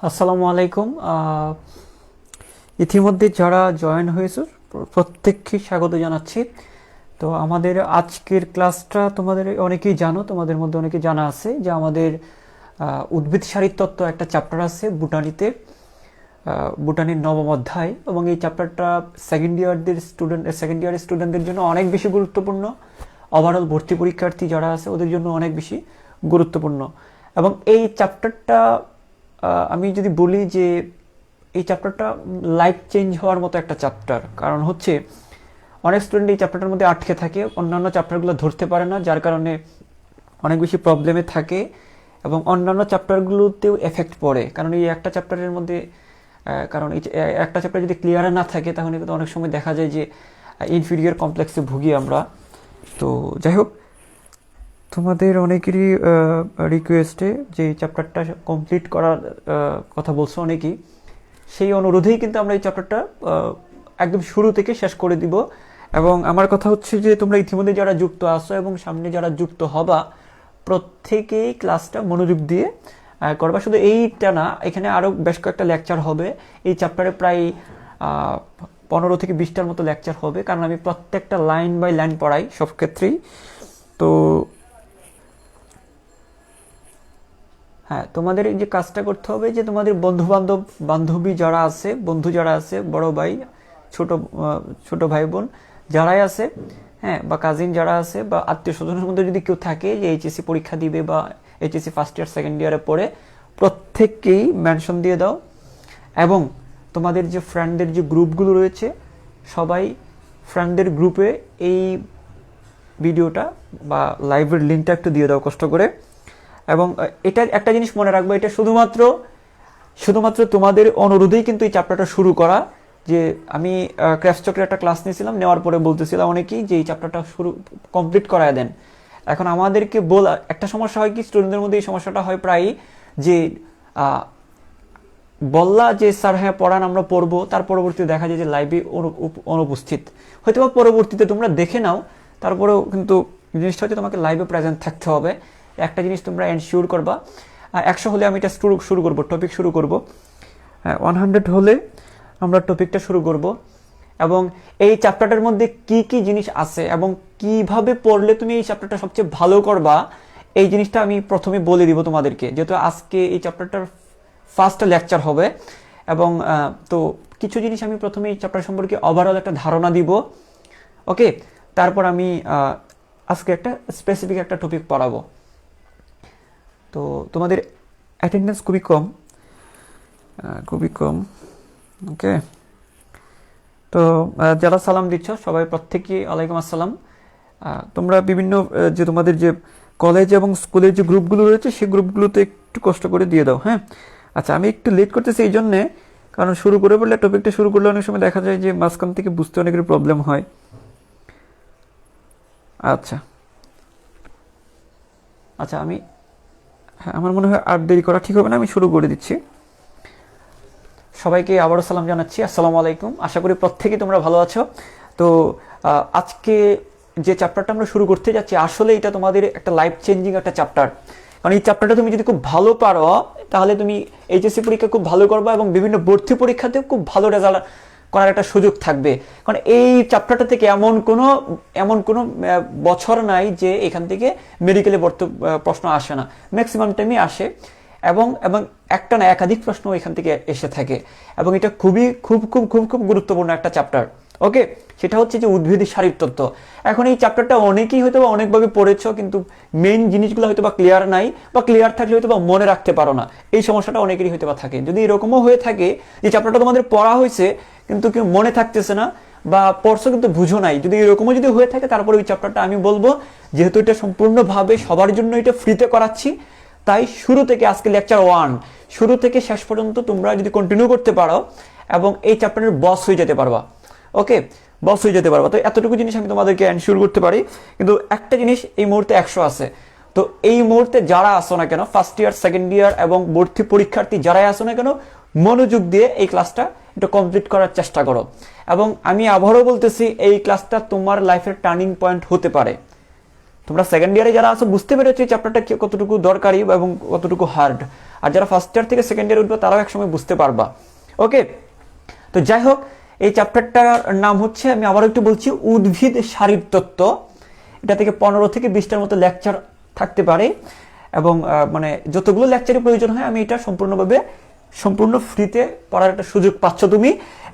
আসসালামু আলাইকুম। ইতিমধ্যে যারা জয়েন হয়েছে প্রত্যেককে স্বাগত জানাচ্ছি। তো আমাদের আজকের ক্লাসটা তোমাদের অনেকেই জানো, তোমাদের মধ্যে অনেকে জানা আছে যে আমাদের উদ্ভিদ সারিতত্ত্ব একটা চ্যাপ্টার আছে বুটানিতে, বুটানির নবম অধ্যায়, এবং এই চ্যাপ্টারটা সেকেন্ড ইয়ারের স্টুডেন্টদের জন্য অনেক বেশি গুরুত্বপূর্ণ। ওভারঅল ভর্তি পরীক্ষার্থী যারা আছে ওদের জন্য অনেক বেশি গুরুত্বপূর্ণ। এবং এই চ্যাপ্টারটা আমি যদি বলি যে এই চ্যাপ্টারটা লাইফ চেঞ্জ হওয়ার মতো একটা চ্যাপ্টার, কারণ হচ্ছে অনেক স্টুডেন্ট এই চ্যাপ্টারটার মধ্যে আটকে থাকে, অন্যান্য চ্যাপ্টারগুলো ধরতে পারে না, যার কারণে অনেক বেশি প্রবলেমে থাকে এবং অন্যান্য চ্যাপ্টারগুলোতেও এফেক্ট পড়ে। কারণ এই একটা চ্যাপ্টারের মধ্যে কারণ এই একটা চ্যাপ্টার যদি ক্লিয়ার না থাকে তাহলে কিন্তু অনেক সময় দেখা যায় যে ইনফিরিয়র কমপ্লেক্সে ভুগি আমরা। তো যাই হোক, তোমাদের অনেকেরই রিকোয়েস্টে যে এই চ্যাপ্টারটা কমপ্লিট করার কথা বলছো অনেকেই, সেই অনুরোধেই কিন্তু আমরা এই চ্যাপ্টারটা একদম শুরু থেকে শেষ করে দিব। এবং আমার কথা হচ্ছে যে তোমরা ইতিমধ্যে যারা যুক্ত আছো এবং সামনে যারা যুক্ত হবা, প্রত্যেকেই ক্লাসটা মনোযোগ দিয়ে করবা। শুধু এইটা না, এখানে আরও বেশ কয়েকটা লেকচার হবে। এই চ্যাপ্টারে প্রায় 15 থেকে 20টার মতো লেকচার হবে, কারণ আমি প্রত্যেকটা লাইন বাই লাইন পড়াই সব ক্ষেত্রেই। তো হ্যাঁ, তোমাদের এই যে কাজটা করতে হবে যে তোমাদের বান্ধবী যারা আছে, বন্ধু যারা আছে, বড় ভাই, ছোট ভাই বোন যারাই আছে, হ্যাঁ, বা কাজিন যারা আছে, বা আত্মীয় স্বজনের মধ্যে যদি কেউ থাকে যে এইচএসসি পরীক্ষা দিবে বা এইচএসসি ফার্স্ট ইয়ার সেকেন্ড ইয়ারে পড়ে, প্রত্যেককেই মেনশন দিয়ে দাও। এবং তোমাদের যে ফ্রেন্ডদের যে গ্রুপগুলো রয়েছে, সবাই ফ্রেন্ডদের গ্রুপে এই ভিডিওটা বা লাইভের লিঙ্কটা একটু দিয়ে দাও কষ্ট করে। এবং এটা একটা জিনিস মনে রাখবো, এটা শুধুমাত্র তোমাদের অনুরোধেই কিন্তু এই চ্যাপ্টারটা শুরু করা। যে আমি ক্র্যাফট চক্রের একটা ক্লাস নিয়েছিলাম, নেওয়ার পরে বলতেছিলাম অনেকেই যে এই চ্যাপ্টারটা কমপ্লিট করায় দেন। এখন আমাদেরকে বলা একটা সমস্যা হয় কি, স্টুডেন্টদের মধ্যে এই সমস্যাটা হয় প্রায়, যে বললা যে স্যার হ্যাঁ পড়ান, আমরা পড়বো, তার পরবর্তীতে দেখা যায় যে লাইভে অনুপস্থিত। হয়তো বা পরবর্তীতে তোমরা দেখে নাও, তারপরেও কিন্তু জিনিসটা হচ্ছে তোমাকে লাইভে প্রেজেন্ট থাকতে হবে। একটা জিনিস তোমরা এনশিওর করবা। 100 হলে আমি এটা শুরু করবো, টপিক শুরু করবো। 100 হলে আমরা টপিকটা শুরু করব। এবং এই চ্যাপ্টারটার মধ্যে কি কি জিনিস আছে এবং কিভাবে পড়লে তুমি এই চ্যাপ্টারটা সবচেয়ে ভালো করবা, এই জিনিসটা আমি প্রথমে বলে দিব তোমাদেরকে, যেহেতু আজকে এই চ্যাপ্টারটার ফার্স্ট লেকচার হবে। এবং তো কিছু জিনিস আমি প্রথমে এই চ্যাপ্টার সম্পর্কে ওভারঅল একটা ধারণা দিব, ওকে। তারপর আমি আজকে একটা স্পেসিফিক একটা টপিক পড়াবো। তো তোমাদের অ্যাটেন্ডেন্স খুবই কম, ওকে। তো যারা সালাম দিচ্ছ সবাই প্রত্যেকেই ওয়ালাইকুম আসসালাম। তোমরা বিভিন্ন যে তোমাদের যে কলেজ এবং স্কুলের যে গ্রুপগুলো রয়েছে সেই গ্রুপগুলোতে একটু কষ্ট করে দিয়ে দাও, হ্যাঁ। আচ্ছা, আমি একটু লেট করতেছি এই জন্যে, কারণ শুরু করে বললে টপিকটা শুরু করলে অনেক সময় দেখা যায় যে মাঝখান থেকে বুঝতে অনেকের প্রবলেম হয়। আচ্ছা আচ্ছা, আমার মনে হয় আর দেরি করা ঠিক হবে না, আমি শুরু করে দিচ্ছি। সবাইকে আবারও সালাম জানাচ্ছি, আসসালামু আলাইকুম। আশা করি প্রত্যেকেই তোমরা ভালো আছো। তো আজকে যে চ্যাপ্টারটা আমরা শুরু করতে যাচ্ছি, আসলে এটা তোমাদের একটা লাইফ চেঞ্জিং একটা চ্যাপ্টার। কারণ এই চ্যাপ্টারটা তুমি যদি খুব ভালো পারো, তাহলে তুমি এইচএসসি পরীক্ষা খুব ভালো করবা এবং বিভিন্ন ভর্তি পরীক্ষাতেও খুব ভালো রেজাল্ট করার একটা সুযোগ থাকবে। কারণ এই চ্যাপ্টারটা থেকে এমন কোনো বছর নাই যে এখান থেকে মেডিকেলে প্রশ্ন আসে না, ম্যাক্সিমাম টাইমই আসে। এবং একটা না একাধিক প্রশ্ন এখান থেকে এসে থাকে। এবং এটা খুব গুরুত্বপূর্ণ একটা চ্যাপ্টার, ওকে। সেটা হচ্ছে যে উদ্ভিদের শারীরতত্ত্ব। এখন এই চ্যাপ্টারটা অনেকেই হয়তো অনেকভাবে পড়েছ, কিন্তু মেইন জিনিসগুলো হয়তো বা ক্লিয়ার নাই, বা ক্লিয়ার থাকলে হয়তো বা মনে রাখতে পারো না। এই সমস্যাটা অনেকেরই হয়তো বা থাকে। যদি এরকমও হয়ে থাকে যে চ্যাপ্টারটা তোমাদের পড়া হয়েছে কিন্তু কেউ মনে থাকতেছে না, বা পড়ছো কিন্তু বুঝো নাই, যদি এরকমও যদি হয়ে থাকে, তারপরে ওই চ্যাপ্টারটা আমি বলবো, যেহেতু এটা সম্পূর্ণভাবে সবার জন্য এটা ফ্রিতে করাচ্ছি, তাই শুরু থেকে আজকে লেকচার 1 শুরু থেকে শেষ পর্যন্ত তোমরা যদি কন্টিনিউ করতে পারো এবং এই চ্যাপ্টারের বস হয়ে যেতে পারবা, ওকে, বস হয়ে যেতে পারবা। তো এতটুকু জিনিস আমি তোমাদেরকে এনশিওর করতে পারি। কিন্তু একটা জিনিস, এই মুহূর্তে 100 আছে। তো এই মুহূর্তে যারা আসো না কেন, ফার্স্ট ইয়ার সেকেন্ড ইয়ার এবং ভর্তি পরীক্ষার্থী যারাই আসো না কেন, মনোযোগ দিয়ে এই ক্লাসটা একটু কমপ্লিট করার চেষ্টা করো। এবং আমি আবারও বলতেছি, এই ক্লাসটা তোমার লাইফের টার্নিং পয়েন্ট হতে পারে। তোমরা সেকেন্ড ইয়ারে যারা আছো বুঝতে পেরেছো এই চ্যাপ্টারটা কতটুকু দরকারি এবং কতটুকু হার্ড, আর যারা ফার্স্ট ইয়ার থেকে সেকেন্ড ইয়ার উঠবে তারাও একসময় বুঝতে পারবা। ওকে, তো যাই হোক, এই চ্যাপ্টারটার নাম হচ্ছে, আমি আবার একটু বলছি, উদ্ভিদ শারীরতত্ত্ব। এটা থেকে 15 থেকে 20টার মতো লেকচার থাকতে পারে, এবং মানে যতগুলো লেকচারের প্রয়োজন হয় আমি এটা সম্পূর্ণ ফ্রিতে পড়ার একটা সুযোগ পাচ্ছ তুমি।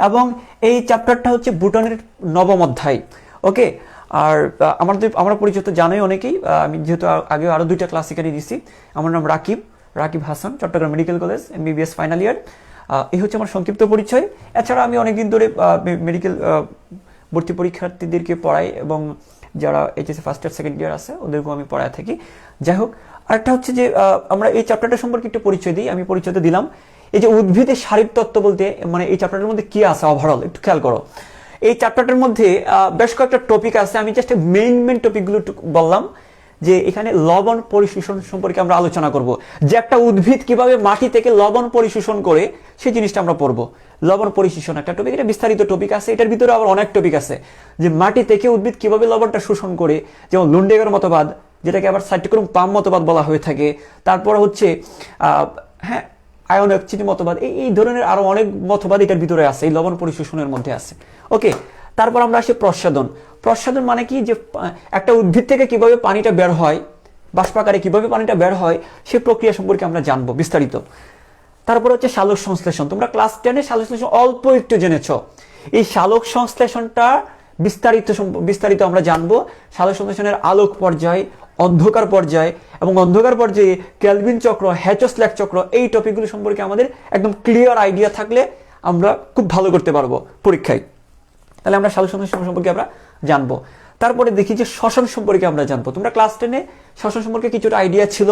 এবং এই চ্যাপ্টারটা হচ্ছে ভুটানের 9ম অধ্যায়। ওকে, আর আমরা পরিচিত জানোই অনেকেই, আমি যেহেতু আগে আরও 2টা ক্লাস এখানে দিচ্ছি। আমার নাম Rakib Hasan, Chittagong medical college MBBS final year. এই হচ্ছে আমার সংক্ষিপ্ত পরিচয়। এছাড়া আমি অনেকদিন ধরে মেডিকেল ভর্তি পরীক্ষার্থীদেরকে পড়াই, এবং যারা HSC first year second year আছে ওদেরকেও আমি পড়ায় থাকি। যাই হোক, আরেকটা হচ্ছে যে আমরা এই চ্যাপ্টারটা সম্পর্কে একটু পরিচয় দিই। আমি পরিচয়টা দিলাম। এই যে উদ্ভিদের শারীরতত্ত্ব বলতে মানে এই চ্যাপ্টারের মধ্যে কি আছে ওভারঅল একটু খেয়াল করো। এই চ্যাপ্টারটার মধ্যে বেশ কয়েকটা টপিক আছে, আমি জাস্ট মেইন টপিকগুলো বললাম। যে এখানে লবণ পরিশোষণ সম্পর্কে আমরা আলোচনা করব, যে একটা উদ্ভিদ কিভাবে মাটি থেকে লবণ পরিশোষণ করে সেই জিনিসটা আমরা পড়বো। লবণ পরিশোষণ একটা টপিক, এটা বিস্তারিত টপিক আছে, এটার ভিতরে আবার অনেক টপিক আছে, যে মাটি থেকে উদ্ভিদ কিভাবে লবণটা শোষণ করে, যেমন লুন্ডেগার মতবাদ, যেটাকে আবার সাইটোক্রোম পাম মতবাদ বলা হয়ে থাকে। তারপর হচ্ছে আয়ন অক্সিজেন মতবাদ, এই ধরনের আরো অনেক মতবাদ এটার ভিতরে আছে, এই লবণ পরিশোষণের মধ্যে আছে। ওকে, তারপর আমরা আসি প্রস্বাদন। প্রস্বাদন মানে কি, যে একটা উদ্ভিদ থেকে কিভাবে পানিটা বের হয়, বাষ্পাকারে কিভাবে পানিটা বের হয়, সেই প্রক্রিয়া সম্পর্কে আমরা জানবো বিস্তারিত। তারপর হচ্ছে সালোক সংশ্লেষণ। তোমরা ক্লাস 10-এ সালোক সংশ্লেষণ অল্প একটু জেনেছ। এই সালোক সংশ্লেষণটা বিস্তারিত আমরা জানবো। সালোক সংশ্লেষণের আলোক পর্যায়, অন্ধকার পর্যায়, এবং অন্ধকার পর্যায়ে কেলভিন চক্র, হ্যাচোস্ল্যাক চক্র, এই টপিকগুলো সম্পর্কে আমাদের একদম ক্লিয়ার আইডিয়া থাকলে আমরা খুব ভালো করতে পারবো পরীক্ষায়। তাহলে আমরা সালোক সংশ্লেষণ সম্পর্কে আমরা জানবো। তারপরে দেখি যে শ্বসন সম্পর্কে আমরা জানবো। তোমরা ক্লাস 10-এ শ্বসন সম্পর্কে কিছুটা আইডিয়া ছিল।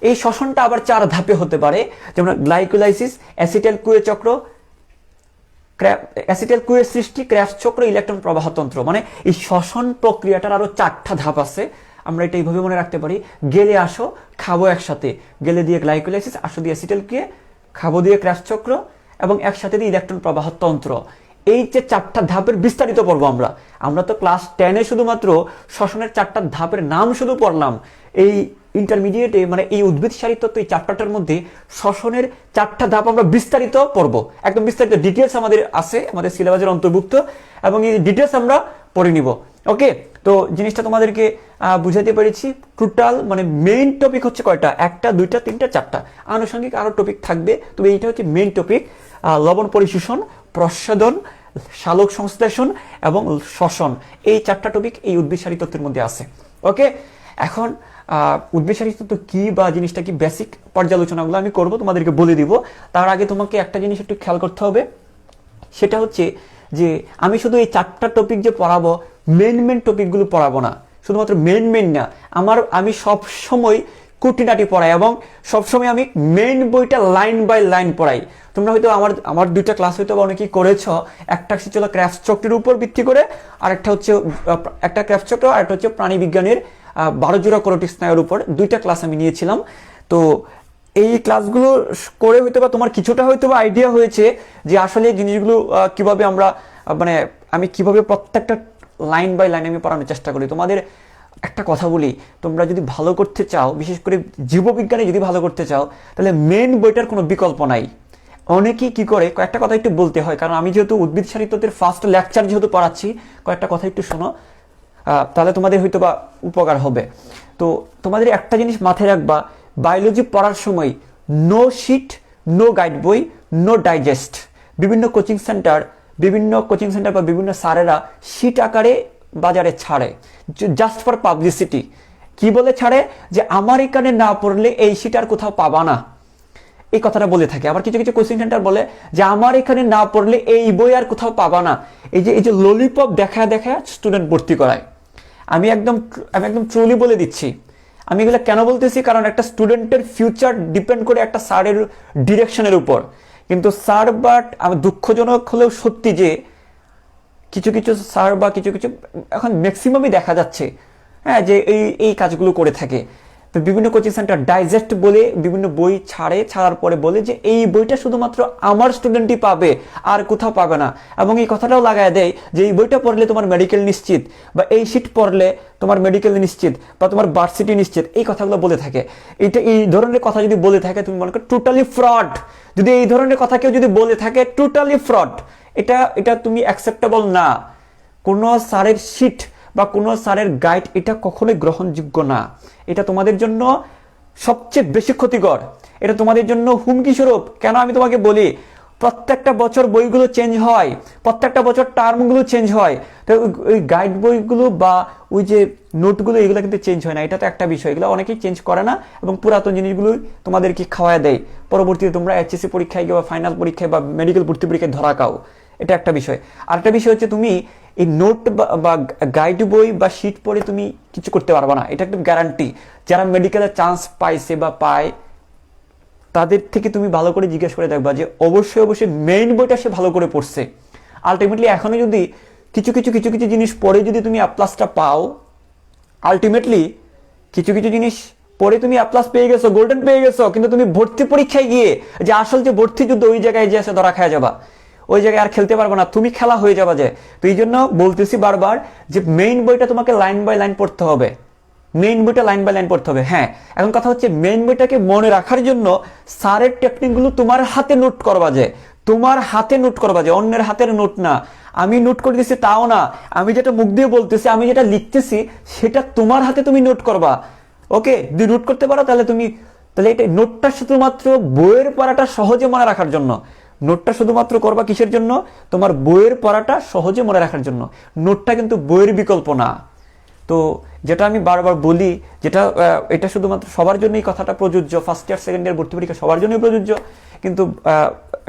এই শ্বসনটা আবার 4 ধাপে হতে পারে, যেমন গ্লাইকোলাইসিস, অ্যাসিটাইল কুয়ে চক্র, অ্যাসিটাইল কুয়ের সৃষ্টি, ক্র্যাবস চক্র, ইলেকট্রন প্রবাহতন্ত্র। মানে এই শ্বসন প্রক্রিয়াটার আরো 4টা ধাপ আছে। আমরা এটা এইভাবে মনে রাখতে পারি, গেলে আসো খাবো একসাথে, গেলে দিয়ে গ্লাইকোলাইসিস, আসো দিয়ে অ্যাসিটাইল কুয়ে, খাবো দিয়ে ক্র্যাবস চক্র, এবং একসাথে দিয়ে ইলেকট্রন প্রবাহতন্ত্র। এই যে 4টা ধাপের বিস্তারিত পড়বো আমরা তো ক্লাস 10-এ শুধুমাত্র শ্বসনের 4টা ধাপের নাম শুধু পড়লাম। এই ইন্টারমিডিয়েটে মানে এই উদ্ভিদ শারীরতত্ত্ব এই চ্যাপ্টারটার মধ্যে শ্বসনের 4টা ধাপ আমরা বিস্তারিত পড়বো, একদম বিস্তারিত ডিটেলস আমাদের আছে, আমাদের সিলেবাসের অন্তর্ভুক্ত, এবং এই ডিটেলস আমরা পড়ে নিব। ওকে, তো জিনিসটা তোমাদেরকে বুঝাতে পেরেছি। টোটাল মানে মেইন টপিক হচ্ছে কয়টা, 1টা 2টা 3টা 4টা, আনুষঙ্গিক আরো টপিক থাকবে, তবে এইটা হচ্ছে মেইন টপিক। লবণ পরিশোষণ, প্রস্বাদন, সালোক সংশ্লেষণ এবং শ্বসন, এই 4টা টপিক এই উদ্ভিদ শারীরতত্ত্বের মধ্যে আছে। ওকে, এখন উদ্ভিদ শারীরতত্ত্ব কি বা জিনিসটা কি, বেসিক পর্যালোচনাগুলো আমি করব, তোমাদেরকে বলে দিব। তার আগে তোমাকে একটা জিনিস একটু খেয়াল করতে হবে, সেটা হচ্ছে যে আমি শুধু এই 4টা টপিক যে পড়াবো, মেন টপিকগুলো পড়াবো না, শুধুমাত্র মেন না, আমি সব সময় কুটিনাটি পড়াই, এবং সবসময় আমি মেইন বইটা লাইন বাই লাইন পড়াই। তোমরা হয়তো আমার 2টা ক্লাস হয়তো অনেকেই করেছ। একটা ছিল ক্র্যাবস চক্রের উপর ভিত্তি করে, আর একটা ক্র্যাবস চক্র, আর একটা হচ্ছে প্রাণীবিজ্ঞানের 12 জোড়া করোটিক স্নায়ুর উপর 2টা ক্লাস আমি নিয়েছিলাম। তো এই ক্লাসগুলো করে হয়তো বা তোমার কিছুটা হয়তো বা আইডিয়া হয়েছে যে আসলে জিনিসগুলো কিভাবে আমরা মানে আমি কিভাবে প্রত্যেকটা লাইন বাই লাইন আমি পড়ানোর চেষ্টা করি। তোমাদের একটা কথা বলি, তোমরা যদি ভালো করতে চাও, বিশেষ করে জীববিজ্ঞানে যদি ভালো করতে চাও, তাহলে মেন বইটার কোনো বিকল্প নাই। অনেকেই কি করে, কয়েকটা কথা একটু বলতে হয়, কারণ আমি যেহেতু উদ্ভিদ শারীরতত্ত্বের ফার্স্ট লেকচার যেহেতু পড়াচ্ছি, কয়েকটা কথা একটু শোনো, তাহলে তোমাদের হয়তো বা উপকার হবে। তো তোমাদের একটা জিনিস মাথায় রাখবা, বায়োলজি পড়ার সময় নো শিট, নো গাইড বই, নো ডাইজেস্ট। বিভিন্ন কোচিং সেন্টার বা বিভিন্ন স্যারেরা শিট আকারে বাজারে ছাড়ে, জাস্ট ফর পাবলিসিটি। কি বলে ছাড়ে, যে আমার এখানে না পড়লে এই শিট আর কোথাও পাবা না, এই কথাটা বলে থাকে। আবার কিছু কোচিং সেন্টার বলে যে আমার এখানে না পড়লে এই বই আর কোথাও পাবা না। এই যে ললিপপ দেখা স্টুডেন্ট ভর্তি করায়। আমি একদম ট্রুলি বলে দিচ্ছি, আমি এগুলো কেন বলতেছি, কারণ একটা স্টুডেন্টের ফিউচার ডিপেন্ড করে একটা স্যারের ডিরেকশনের উপর। কিন্তু স্যার, বাট আমি দুঃখজনক হলেও সত্যি যে কিছু স্যার বা কিছু এখন ম্যাক্সিমামই দেখা যাচ্ছে যে এই কাজগুলো করে থাকে। তো বিভিন্ন কোচিং সেন্টার ডাইজেস্ট বলে বিভিন্ন বই ছাড়ার পরে বলে যে এই বইটা শুধুমাত্র আমার স্টুডেন্টই পাবে, আর কোথাও পাবে না। এবং এই কথাটাও লাগায় দেয় যে এই বইটা পড়লে তোমার মেডিকেল নিশ্চিত, বা এই শিট পড়লে তোমার মেডিকেল নিশ্চিত, বা তোমার ভার্সিটি নিশ্চিত, এই কথাগুলো বলে থাকে। এই ধরনের কথা যদি বলে থাকে, তুমি মনে করো টোটালি ফ্রড। যদি এই ধরনের কথা কেউ যদি বলে থাকে, টোটালি ফ্রড। এটা তুমি অ্যাকসেপ্টেবল না। কোনো স্যারের শিট বা কোনো স্যারের গাইড এটা কখনোই গ্রহণযোগ্য না। এটা তোমাদের জন্য সবচেয়ে বেশি ক্ষতিকর, এটা তোমাদের জন্য হুমকি স্বরূপ। কেন আমি তোমাকে বলি, প্রত্যেকটা বছর বইগুলো চেঞ্জ হয়, প্রত্যেকটা বছর টার্মগুলো চেঞ্জ হয়। তো ওই গাইড বইগুলো বা ওই যে নোটগুলো, এগুলো কিন্তু চেঞ্জ হয় না। এটা তো একটা বিষয়, এগুলো অনেকেই চেঞ্জ করে না এবং পুরাতন জিনিসগুলো তোমাদেরকে খাওয়ায় দেয়। পরবর্তীতে তোমরা এইচএসসি পরীক্ষায় বা ফাইনাল পরীক্ষায় বা মেডিকেল ভর্তি পরীক্ষায় ধরা খাও। এটা একটা বিষয়। আরেকটা বিষয় হচ্ছে, তুমি এই নোট বা গাইড বই বা শিট পড়ে তুমি কিছু করতে পারবে না, এটা একদম গ্যারান্টি। যারা মেডিকেলে চান্স পাইছে বা পায়, তাদের থেকে তুমি ভালো করে জিজ্ঞেস করে দেখবা যে অবশ্যই মেইন বইটা সে ভালো করে পড়ছে। আলটিমেটলি এখনো যদি কিছু জিনিস পড়ে যদি তুমি A+টা পাও, আলটিমেটলি কিছু জিনিস পরে তুমি A+ পেয়ে গেছো, গোল্ডেন পেয়ে গেছো, কিন্তু তুমি ভর্তি পরীক্ষায় গিয়ে যে আসল যে ভর্তি যুদ্ধ, ওই জায়গায় যে এসে ধরা খাওয়া যাবা, ওই জায়গায় আর খেলতে পারবো না, তুমি খেলা হয়ে যাবা যে। তো এই জন্য বলতেছি বারবার যে মেইন বইটা তোমাকে লাইন বাই লাইন পড়তে হবে, মেইন বইটা লাইন বাই লাইন পড়তে হবে। হ্যাঁ, এখন কথা হচ্ছে মেইন বইটাকে মনে রাখার জন্য স্যারের টেকনিকগুলো তোমার হাতে নোট করবা যে, তোমার হাতে নোট করবা যে, অন্যের হাতের নোট না। আমি নোট করে দিচ্ছি তাও না, আমি যেটা মুখ দিয়ে বলতেছি, আমি যেটা লিখতেছি সেটা তোমার হাতে তুমি নোট করবা। ওকে, যদি নোট করতে পারো তাহলে এটা নোটটা শুধুমাত্র বইয়ের পড়াটা সহজে মনে রাখার জন্য। নোটটা শুধুমাত্র করবা কিসের জন্য? তোমার বইয়ের পড়াটা সহজে মনে রাখার জন্য। নোটটা কিন্তু বইয়ের বিকল্প না। তো যেটা আমি বারবার বলি, এটা শুধুমাত্র সবার জন্য এই কথাটা প্রযোজ্য, ফার্স্ট ইয়ার সেকেন্ড ইয়ার ভর্তি পরীক্ষা সবার জন্যই প্রযোজ্য। কিন্তু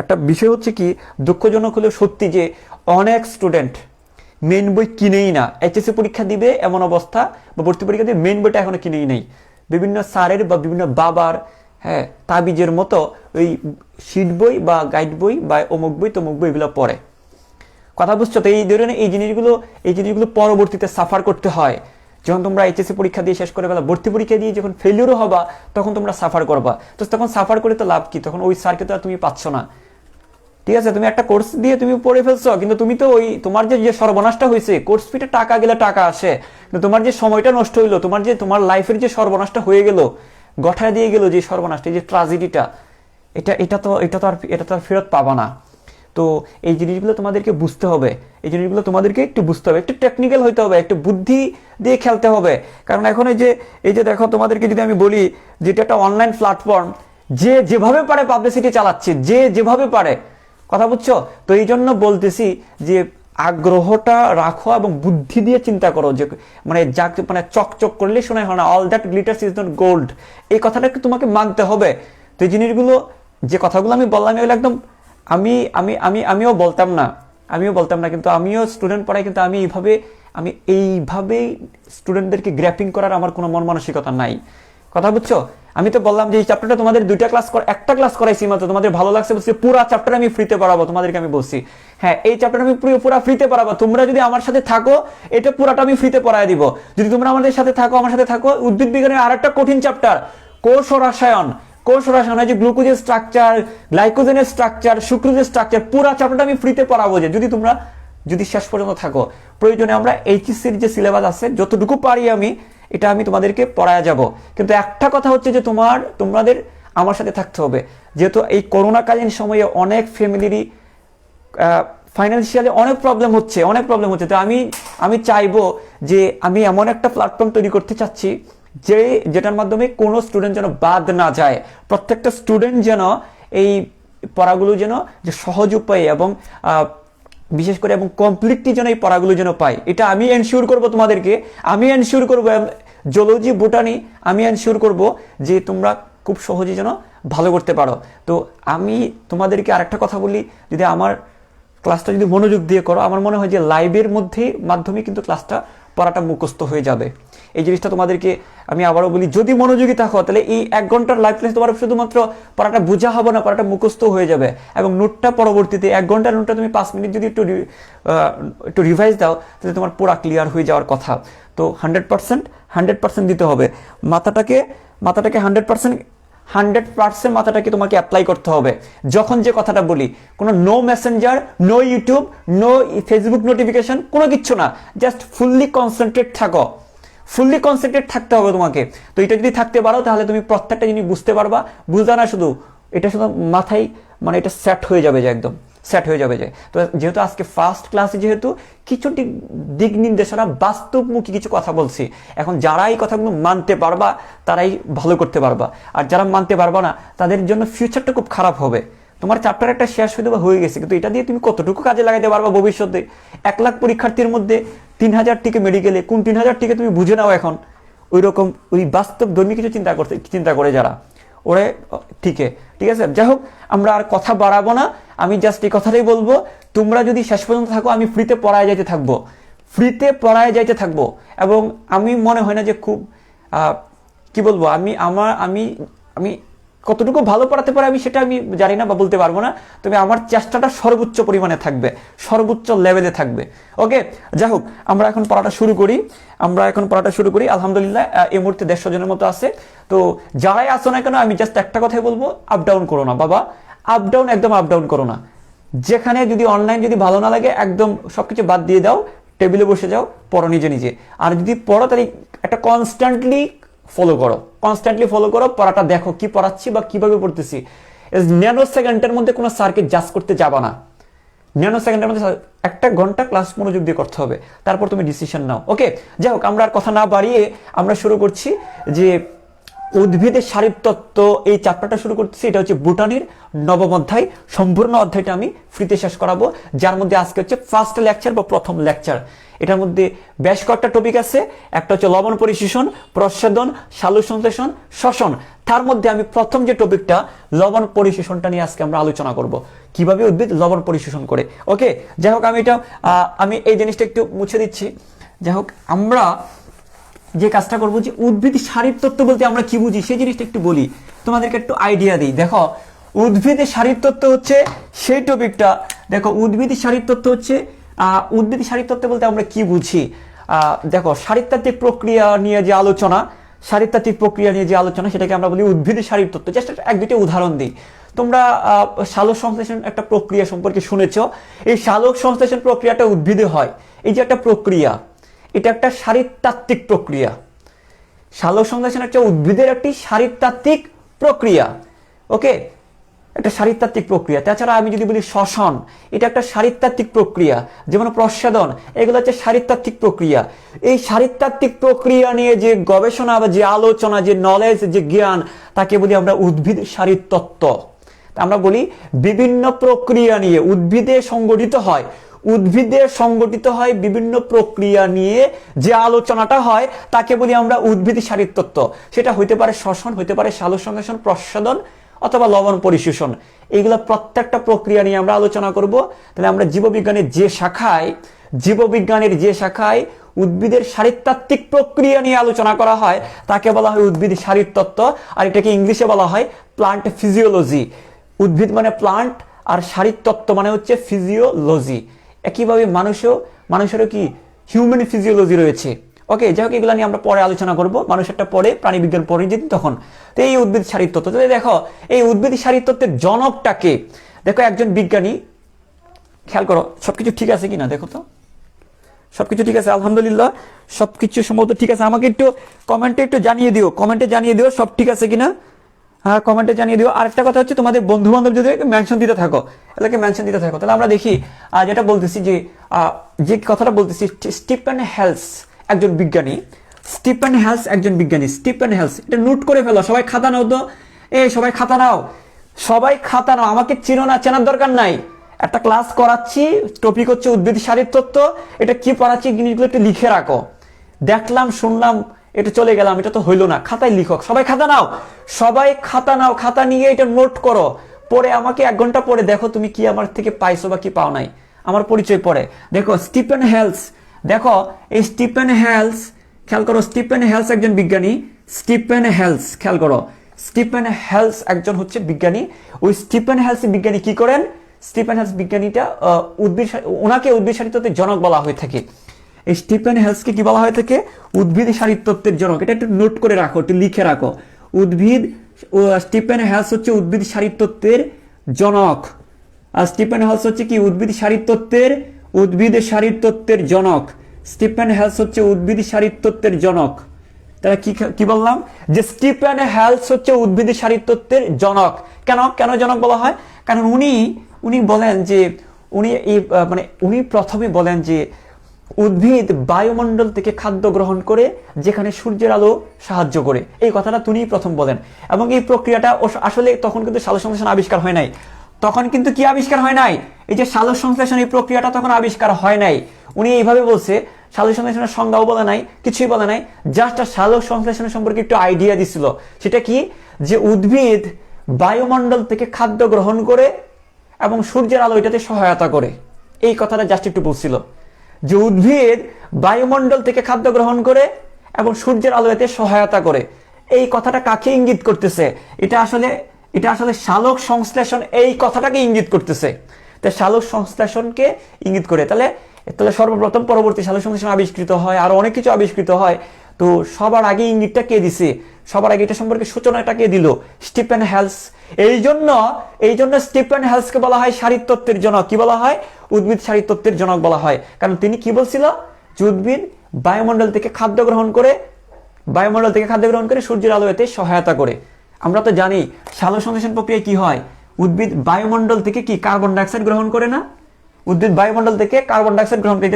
একটা বিষয় হচ্ছে কি, দুঃখজনক হলেও সত্যি যে অনেক স্টুডেন্ট মেন বই কিনেই না। এইচএসসি পরীক্ষা দিবে এমন অবস্থা, বা ভর্তি পরীক্ষা দিবে, মেন বইটা এখনো কিনেই নেই। বিভিন্ন স্যারের বা বিভিন্ন বাবার তাবিজের মতো ওই শিট বই বা গাইড বই বা অমুক বই তমুক বই এগুলো পড়ে। কথা বুঝছো? তো এই ধরনের এই জিনিসগুলো পরবর্তীতে সাফার করতে হয়। যখন তোমরা এইচএসসি পরীক্ষা দিয়ে শেষ করে গেলা, ভর্তি পরীক্ষা দিয়ে যখন ফেলিওরও হবা, তখন তোমরা সাফার করবা। তো তখন সাফার করে তো লাভ কি? তখন ওই স্যারকে তো আর তুমি পাচ্ছ না। ঠিক আছে, তুমি একটা কোর্স দিয়ে তুমি পড়ে ফেলছো, কিন্তু তুমি তো ওই তোমার যে সর্বনাশটা হয়েছে, কোর্স ফিতে টাকা গেলে টাকা আসে, কিন্তু তোমার যে সময়টা নষ্ট হইলো, তোমার লাইফের যে সর্বনাশটা হয়ে গেল, গঠায় দিয়ে গেল যে সর্বনাশটা, যে ট্রাজেডিটা, এটা তো আর ফেরত পাবা না। তো এই জিনিসগুলো তোমাদেরকে বুঝতে হবে, এই জিনিসগুলো তোমাদেরকে একটু বুঝতে হবে, একটু টেকনিক্যাল হইতে হবে, একটু বুদ্ধি দিয়ে খেলতে হবে। কারণ এখন এই যে দেখো, তোমাদেরকে যদি আমি বলি যেটা একটা অনলাইন প্ল্যাটফর্ম, যে যেভাবে পারে পাবলিসিটি চালাচ্ছে, যে যেভাবে পারে। কথা বুঝছো? তো এই জন্য বলতেছি যে আগ্রহটা রাখো এবং বুদ্ধি দিয়ে চিন্তা করো, যে মানে চকচক করলে শোনায় হয় না, all that glitters is not gold. এই কথাটাকে তোমাকে মানতে হবে। তো এই জিনিসগুলো, যে কথাগুলো আমি বললাম, এগুলো একদম আমিও বলতাম না, কিন্তু আমিও স্টুডেন্ট পড়াই, কিন্তু আমি এইভাবে স্টুডেন্টদেরকে গ্র্যাপিং করার আমার কোনো মন মানসিকতা নাই। কথা বুঝছো? আমি তো বললাম যে এই চ্যাপ্টারটা তোমাদের একটা ক্লাস করাইছি মাত্র, তোমাদের ভালো লাগছে বলছি, পুরো চ্যাপ্টার আমি ফ্রিতে পড়াবো তোমাদেরকে। আমি বলছি হ্যাঁ, এই চ্যাপ্টার আমি পুরো ফ্রিতে পড়াবো। তোমরা যদি আমার সাথে থাকো, এটা পুরাটা আমি ফ্রিতে পড়ায় দিব। যদি তোমরা আমার সাথে থাকো, উদ্ভিদ বিজ্ঞানের আরেকটা কঠিন চ্যাপ্টার, কোষ ও রসায়ন, যে গ্লুকোজের স্ট্রাকচার, গ্লাইকোজেনের স্ট্রাকচার, সুক্রোজের স্ট্রাকচার, পুরো চ্যাপ্টারটা আমি ফ্রিতে পড়াবো। যে যদি শেষ পর্যন্ত থাকো, প্রয়োজনে আমরা এইচএসসির যে সিলেবাস আছে, যতটুকু পারি আমি তোমাদেরকে পড়ায় যাব। কিন্তু একটা কথা হচ্ছে যে তোমাদের আমার সাথে থাকতে হবে। যেহেতু এই করোনাকালীন সময়ে অনেক ফ্যামিলিরই ফাইন্যান্সিয়ালি অনেক প্রবলেম হচ্ছে। তো আমি চাইবো যে আমি এমন একটা প্ল্যাটফর্ম তৈরি করতে চাচ্ছি যেটার মাধ্যমে কোনো স্টুডেন্ট যেন বাদ না যায়। প্রত্যেকটা স্টুডেন্ট যেন এই পড়াগুলো যেন যে সহজ উপায়ে এবং বিশেষ করে এবং কমপ্লিটলি যেন এই পড়াগুলো যেন পাই, এটা আমি এনশিওর করবো তোমাদেরকে। আমি এনশিওর করবো জুলজি, বোটানি, আমি এনশিওর করবো যে তোমরা খুব সহজে যেন ভালো করতে পারো। তো আমি তোমাদেরকে আরেকটা কথা বলি, যদি আমার ক্লাসটা যদি মনোযোগ দিয়ে করো, আমার মনে হয় যে লাইভের মাধ্যমে কিন্তু ক্লাসটা পড়াটা মুখস্থ হয়ে যাবে। এই জিনিসটা তোমাদেরকে আমি আবারও বলি, যদি মনোযোগী থাকো তাহলে এই 1 ঘন্টার লাইভ ক্লাস তোমার শুধুমাত্র পড়াটা বোঝা হবে না, পড়াটা মুখস্থ হয়ে যাবে। এবং নোটটা পরবর্তীতে 1 ঘন্টার নোটটা তুমি 5 মিনিট যদি একটু রিভাইজ দাও তাহলে তোমার পুরা ক্লিয়ার হয়ে যাওয়ার কথা। তো 100% দিতে হবে। মাথাটাকে 100% মাথাটাকে তোমাকে অ্যাপ্লাই করতে হবে। যখন যে কথাটা বলি, কোনো no messenger, no YouTube, no Facebook notification, কোনো কিচ্ছু না, জাস্ট ফুললি কনসেন্ট্রেট থাকো। ফুললি কনসেন্ট্রেট থাকতে হবে তোমাকে। তো এটা যদি থাকতে পারো তাহলে তুমি প্রত্যেকটা জিনিস বুঝতে পারবা। বুঝতে না শুধু, এটা শুধু মাথায় মানে এটা সেট হয়ে যাবে, যে একদম সেট হয়ে যাবে। যে তো যেহেতু আজকে ফার্স্ট ক্লাসে যেহেতু কিছু দিক নির্দেশনা বাস্তবমুখী কিছু কথা বলছি, এখন যারা এই কথাগুলো মানতে পারবা তারাই ভালো করতে পারবা, আর যারা মানতে পারবা না তাদের জন্য ফিউচারটা খুব খারাপ হবে। তোমার চ্যাপ্টার একটা শেষ হয়ে গেছে, কিন্তু এটা দিয়ে তুমি কতটুকু কাজে লাগাতে পারবা ভবিষ্যতে। 1 লাখ পরীক্ষার্থীর মধ্যে 3000 টিকে মেডিকেলে, কোন 3000 টিকে তুমি বুঝে নাও এখন। ওই রকম ওই বাস্তব ধর্মী কিছু চিন্তা করে যারা ওরে, ঠিক আছে। যাই হোক, আমরা আর কথা বাড়াবো না, আমি জাস্ট এই কথাটাই বলবো, তোমরা যদি শেষ পর্যন্ত থাকো আমি ফ্রিতে পড়ায় যাইতে থাকবো। এবং আমি মনে হয় না যে খুব কি বলবো, আমি কতটুকু ভালো পড়াতে পারে সেটা আমি জানি না বা বলতে পারবো না, তবে আমার চেষ্টাটা সর্বোচ্চ পরিমাণে থাকবে, সর্বোচ্চ লেভেলে থাকবে। ওকে, যাই হোক, আমরা এখন পড়াটা শুরু করি। আলহামদুলিল্লাহ এই মুহূর্তে 150 জনের মতো আছে। তো যারাই আসো না কেন, আমি জাস্ট একটা কথাই বলবো, আপ ডাউন করো না বাবা, একদম আপ ডাউন করো না। যেখানে যদি অনলাইন যদি ভালো না লাগে, একদম সবকিছু বাদ দিয়ে দাও, টেবিলে বসে যাও, পড়ো নিজে। আর যদি পড়ো তাহলে একটা কনস্ট্যান্টলি ফলো করো, পড়াটা দেখো কি পড়াচ্ছি বা কিভাবে পড়তেছি। ন্যানো সেকেন্ডের মধ্যে কোনো স্যারকে জাজ করতে যাবা না। ন্যানো সেকেন্ডের মধ্যে 1 ঘন্টা ক্লাস মনোযোগ দিয়ে করতে হবে, তারপর তুমি ডিসিশন নাও। ওকে, যাই হোক, আমরা আর কথা না বাড়িয়ে আমরা শুরু করছি যে উদ্ভিদের শারীরতত্ত্ব এই চ্যাপ্টারটা শুরু করতেছি। এটা হচ্ছে বুটানির 9ম অধ্যায়। সম্পূর্ণ অধ্যায়টা আমি ফ্রিতে শেষ করাবো, যার মধ্যে আজকে হচ্ছে ফার্স্ট লেকচার বা প্রথম লেকচার। এটার মধ্যে বেশ কয়েকটা টপিক আছে। একটা হচ্ছে লবণ পরিশোষণ, প্রচ্ছেদন, সালোক সংশ্লেষণ, শ্বসন। তার মধ্যে আমি প্রথম যে টপিকটা লবণ পরিশোষণটা নিয়ে আজকে আমরা আলোচনা করব, কিভাবে উদ্ভিদ লবণ পরিশোষণ করে। ওকে, যাই হোক, আমি এই জিনিসটা একটু মুছে দিচ্ছি। যাই হোক, আমরা যে কাজটা করবো, যে উদ্ভিদ শারীরতত্ত্ব বলতে আমরা কি বুঝি সেই জিনিসটা একটু বলি, তোমাদেরকে একটু আইডিয়া দিই। দেখো, উদ্ভিদের শারীরতত্ত্ব হচ্ছে সেই টপিকটা। দেখো, উদ্ভিদ শারীরতত্ত্ব বলতে আমরা কি বুঝি। দেখো, শারীরতাত্ত্বিক প্রক্রিয়া নিয়ে যে আলোচনা, সেটাকে আমরা বলি উদ্ভিদের শারীরতত্ত্ব। জাস্ট 1-2টি উদাহরণ দিই। তোমরা সালোক সংশ্লেষণ একটা প্রক্রিয়া সম্পর্কে শুনেছো। এই সালোক সংশ্লেষণ প্রক্রিয়াটা উদ্ভিদে হয়। এই যে একটা প্রক্রিয়া, এটা একটা শারীরতাত্ত্বিক প্রক্রিয়া। সালোক সংশ্লেষণ একটা উদ্ভিদের একটি শারীরতাত্ত্বিক প্রক্রিয়া। ওকে, একটা শারীরতাত্ত্বিক প্রক্রিয়া। তাছাড়া আমি যদি বলি শ্বসন, এটা একটা শারীরতাত্ত্বিক প্রক্রিয়া। যেমন প্রচ্ছেদন, এগুলো হচ্ছে শারীরতাত্ত্বিক প্রক্রিয়া। এই শারীরতাত্ত্বিক প্রক্রিয়া নিয়ে যে গবেষণা বা যে আলোচনা, যে নলেজ, যে জ্ঞান, তাকে বলি আমরা উদ্ভিদ শারীরতত্ত্ব। আমরা বলি বিভিন্ন প্রক্রিয়া নিয়ে উদ্ভিদে সংগঠিত হয় বিভিন্ন প্রক্রিয়া নিয়ে যে আলোচনাটা হয় তাকে বলি আমরা উদ্ভিদ শারীরতত্ত্ব। সেটা হইতে পারে শ্বসন, হইতে পারে সালোক সংশ্লেষণ, প্রচ্ছেদন অথবা লবণ পরিশোষণ। এইগুলো প্রত্যেকটা প্রক্রিয়া নিয়ে আমরা আলোচনা করব। তাহলে আমরা জীববিজ্ঞানের যে শাখায় উদ্ভিদের শারীরতাত্ত্বিক প্রক্রিয়া নিয়ে আলোচনা করা হয় তাকে বলা হয় উদ্ভিদ শারীরতত্ত্ব, আর এটাকে ইংলিশে বলা হয় প্লান্ট ফিজিওলজি। উদ্ভিদ মানে প্লান্ট, আর শারীরতত্ত্ব মানে হচ্ছে ফিজিওলজি। একইভাবে মানুষেরও কি হিউম্যান ফিজিওলজি রয়েছে। ওকে, যাই হোক, এগুলো নিয়ে আমরা পরে আলোচনা করব। মানুষেরটা পরে, প্রাণীবিজ্ঞান পরে যেদিন তখন। তো এই উদ্ভিদ শারীরতত্ত্ব, তাহলে দেখো এই উদ্ভিদ শারীরতত্ত্বের জনকটাকে। দেখো, একজন বিজ্ঞানী, খেয়াল করো সবকিছু ঠিক আছে কিনা, দেখো তো সবকিছু ঠিক আছে। আলহামদুলিল্লাহ, সবকিছু সম্ভবত ঠিক আছে। আমাকে একটু কমেন্টে জানিয়ে দিও সব ঠিক আছে কিনা। হ্যাঁ, কমেন্টে জানিয়ে দিও। আরেকটা কথা হচ্ছে, তোমাদের বন্ধু বান্ধব যদি মেনশন দিতে থাকো, তাহলে আমরা দেখি যেটা বলতেছি, যে কথাটা বলতেছি, স্টিফেন হেলস একজন বিজ্ঞানী। এটা নোট করে ফেলো, সবাই খাতা নাও তো। সবাই খাতা নাও, আমাকে চেনার দরকার নাই। একটা ক্লাস করাচ্ছি, টপিক হচ্ছে উদ্ভিদ শারীরতত্ত্ব। এটা কি পড়াচ্ছি জিনিসগুলো একটু লিখে রাখো। দেখলাম, শুনলাম, এটা চলে গেলাম, এটা তো হইলো না। খাতায় লিখো, সবাই খাতা নাও, খাতা নিয়ে এটা নোট করো। পরে আমাকে 1 ঘন্টা পরে দেখো তুমি কি আমার থেকে পাইছো বা কি পাও নাই, আমার পরিচয় পড়ে দেখো। স্টিফেন হেলস, দেখো এই স্টিফেন হেলস, খেয়াল করো, স্টিফেন হেলস একজন বিজ্ঞানী। স্টিফেন হেলস, খেয়াল করো, স্টিফেন হেলস একজন হচ্ছে বিজ্ঞানী। ওই স্টিফেন হেলস বিজ্ঞানী কি করেন? স্টিফেন হেলস বিজ্ঞানীটা ওনাকে উদ্ভিদ শারীরতত্ত্বের জনক বলা হয়ে থাকে। এই স্টিফেন হেলসকে কি বলা হয়ে থাকে? উদ্ভিদ শারীরতত্ত্বের জনক। এটা একটু নোট করে রাখো, একটু লিখে রাখো। স্টিফেন হেলস হচ্ছে উদ্ভিদ শারীরতত্ত্বের জনক। আর স্টিফেন হেলস হচ্ছে কি? উদ্ভিদ শারীরতত্ত্বের জনক। স্টিফেন হেলস হচ্ছে উদ্ভিদ শারীরতত্ত্বের জনক। তাহলে কি বললাম? যে স্টিফেন হেলস হচ্ছে উদ্ভিদ শারীরতত্ত্বের জনক। কেন জনক বলা হয়? কারণ উনি বলেন যে উনি প্রথমে বলেন যে উদ্ভিদ বায়ুমণ্ডল থেকে খাদ্য গ্রহণ করে, যেখানে সূর্যের আলো সাহায্য করে। এই কথাটা তিনি প্রথম বলেন। এবং এই প্রক্রিয়াটা আসলে তখন কিন্তু সালোকসংশ্লেষণ আবিষ্কার হয় নাই। তখন কিন্তু কি আবিষ্কার হয় নাই? এই যে সালোকসংশ্লেষণ, এই প্রক্রিয়াটা তখন আবিষ্কার হয় নাই। উনি এইভাবে বলছে, সালোকসংশ্লেষণের সংজ্ঞাও বলে নাই, কিছুই বলে নাই, জাস্ট সালোকসংশ্লেষণের সম্পর্কে একটু আইডিয়া দিছিল। সেটা কি? যে উদ্ভিদ বায়ুমণ্ডল থেকে খাদ্য গ্রহণ করে এবং সূর্যের আলো এটাতে সহায়তা করে। এই কথাটা জাস্ট একটু বলছিল, যে উদ্ভিদ বায়ুমণ্ডল থেকে খাদ্য গ্রহণ করে এবং সূর্যের আলো এতে সহায়তা করে। এই কথাটা কাকে ইঙ্গিত করতেছে? এটা আসলে সালোক সংশ্লেষণ এই কথাটাকে ইঙ্গিত করতেছে। তাই সালোক সংশ্লেষণকে ইঙ্গিত করে। তাহলে সর্বপ্রথম পরবর্তী সালোক সংশ্লেষণ আবিষ্কৃত হয়, আর অনেক কিছু আবিষ্কৃত হয়। তো সবার আগে ইঙ্গিতটা কে দিছে? সবার আগে এটা সম্পর্কে সূচনাটা কে দিল? Stephen Hales. এই জন্য স্টিফেন হেলসকে বলা হয় শারীরতত্ত্বের জনক। কি বলা হয়? উদ্ভিদ শারীরতত্ত্বের জনক বলা হয়। কারণ তিনি কি বলছিল? যে উদ্ভিদ বায়ুমণ্ডল থেকে খাদ্য গ্রহণ করে সূর্যের আলো এতে সহায়তা করে। আমরা তো জানি সালোক সংশ্লেষণ প্রক্রিয়ায় কি হয়? উদ্ভিদ বায়ুমণ্ডল থেকে কি কার্বন ডাইঅক্সাইড গ্রহণ করে না? উদ্ভিদ বায়ুমণ্ডল থেকে কার্বন ডাইঅক্সাইড গ্রহণ করে।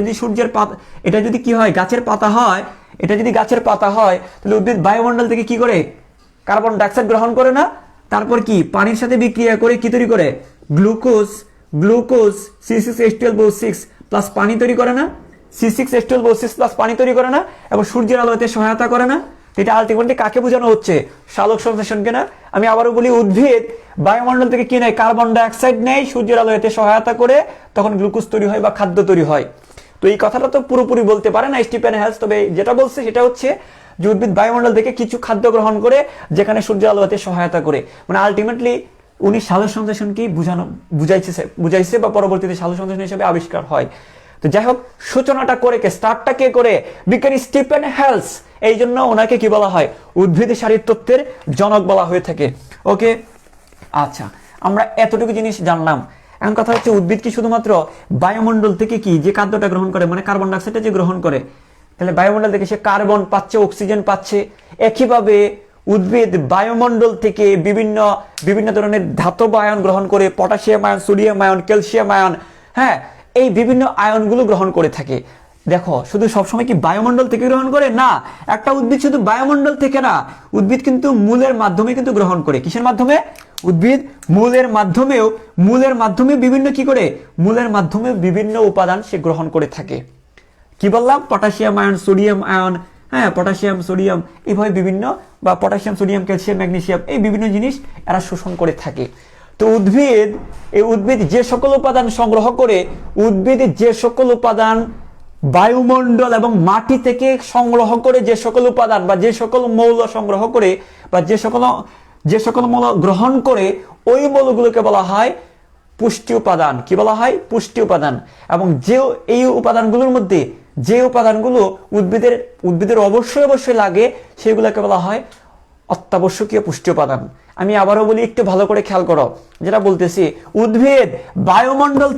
এটা যদি কি হয়? গাছের পাতা হয়। এটা যদি গাছের পাতা হয়, তাহলে উদ্ভিদ বায়ুমণ্ডল থেকে কি করে? কার্বন ডাইঅক্সাইড গ্রহণ করে না? তারপর কি পানির সাথে বিক্রিয়া করে কি তৈরি করে? গ্লুকোজ C6H12O6 প্লাস পানি তৈরি করে না? C6H12O6 প্লাস পানি তৈরি করে না? এবং সূর্যের আলোতে সহায়তা করে না? এটা আলটিমেটলি কাকে বোঝানো হচ্ছে? সালোক সংশ্লেষণকে না? আমি আবারও বলি, উদ্ভিদ বায়ুমণ্ডল থেকে কি নেয়? কার্বন ডাইঅক্সাইড নেয়, সূর্যের আলো এতে সহায়তা করে, তখন গ্লুকোজ তৈরি হয় বা খাদ্য তৈরি হয়। তো এই কথাটা তো পুরোপুরি বলতে পারে না স্টিফেন হেলস, তবে যেটা বলছে সেটা হচ্ছে যে উদ্ভিদ বায়ুমণ্ডল থেকে কিছু খাদ্য গ্রহণ করে, যেখানে সূর্যের আলো এতে সহায়তা করে। মানে আলটিমেটলি উনি সালোক সংশ্লেষণকেই বুঝাইছে বা পরবর্তীতে সালোক সংশ্লেষণ হিসেবে আবিষ্কার হয়। তো যাই হোক, সূচনাটা করে কে? স্টার্টটা কে করে? বিজ্ঞানী স্টিফেন হেলস। এই জন্য ওনাকে কি বলা হয়? উদ্ভিদ শারীরতত্ত্বের জনক বলা হয়ে থাকে। ওকে, আচ্ছা, আমরা এতটুকু জিনিস জানলাম। এখন কথা হচ্ছে, উদ্ভিদ কি শুধুমাত্র বায়ুমণ্ডল থেকে কি যে খাদ্যটা গ্রহণ করে, মানে কার্বন ডাইঅক্সাইডটা যে গ্রহণ করে, তাহলে বায়ুমণ্ডল থেকে সে কার্বন পাচ্ছে, অক্সিজেন পাচ্ছে। একইভাবে উদ্ভিদ বায়ুমণ্ডল থেকে বিভিন্ন ধরনের ধাতব আয়ন গ্রহণ করে, potassium ion, sodium ion, calcium ion, হ্যাঁ, এই বিভিন্ন আয়নগুলো গ্রহণ করে থাকে। দেখো, শুধু সবসময় কি বায়ুমণ্ডল থেকে গ্রহণ করে? না, একটা উদ্ভিদ শুধু বায়ুমণ্ডল থেকে না, উদ্ভিদ কিন্তু মূলের মাধ্যমে কিন্তু গ্রহণ করে। কিসের মাধ্যমে? উদ্ভিদ মূলের মাধ্যমে বিভিন্ন কি করে? মূলের মাধ্যমে বিভিন্ন উপাদান সে গ্রহণ করে থাকে। কি বললাম? পটাশিয়াম আয়ন, সোডিয়াম আয়ন, হ্যাঁ, পটাশিয়াম, সোডিয়াম, এইভাবে বিভিন্ন, বা পটাশিয়াম, সোডিয়াম, ক্যালসিয়াম, ম্যাগনেসিয়াম, এই বিভিন্ন জিনিস এরা শোষণ করে থাকে। তো উদ্ভিদ যে সকল উপাদান সংগ্রহ করে, বায়ুমণ্ডল এবং মাটি থেকে সংগ্রহ করে, যে সকল উপাদান বা যে সকল মৌল সংগ্রহ করে, বা যে সকল মৌল গ্রহণ করে, ওই মৌলগুলোকে বলা হয় পুষ্টি উপাদান। কি বলা হয়? পুষ্টি উপাদান। এবং এই উপাদানগুলোর মধ্যে যে উপাদানগুলো উদ্ভিদের অবশ্যই লাগে, সেগুলোকে বলা হয় অত্যাবশ্যকীয় পুষ্টি উপাদান। আমি আবারও বলি, একটু ভালো করে খেয়াল করো যেটা বলতেছি। উদ্ভিদ বায়ুমণ্ডল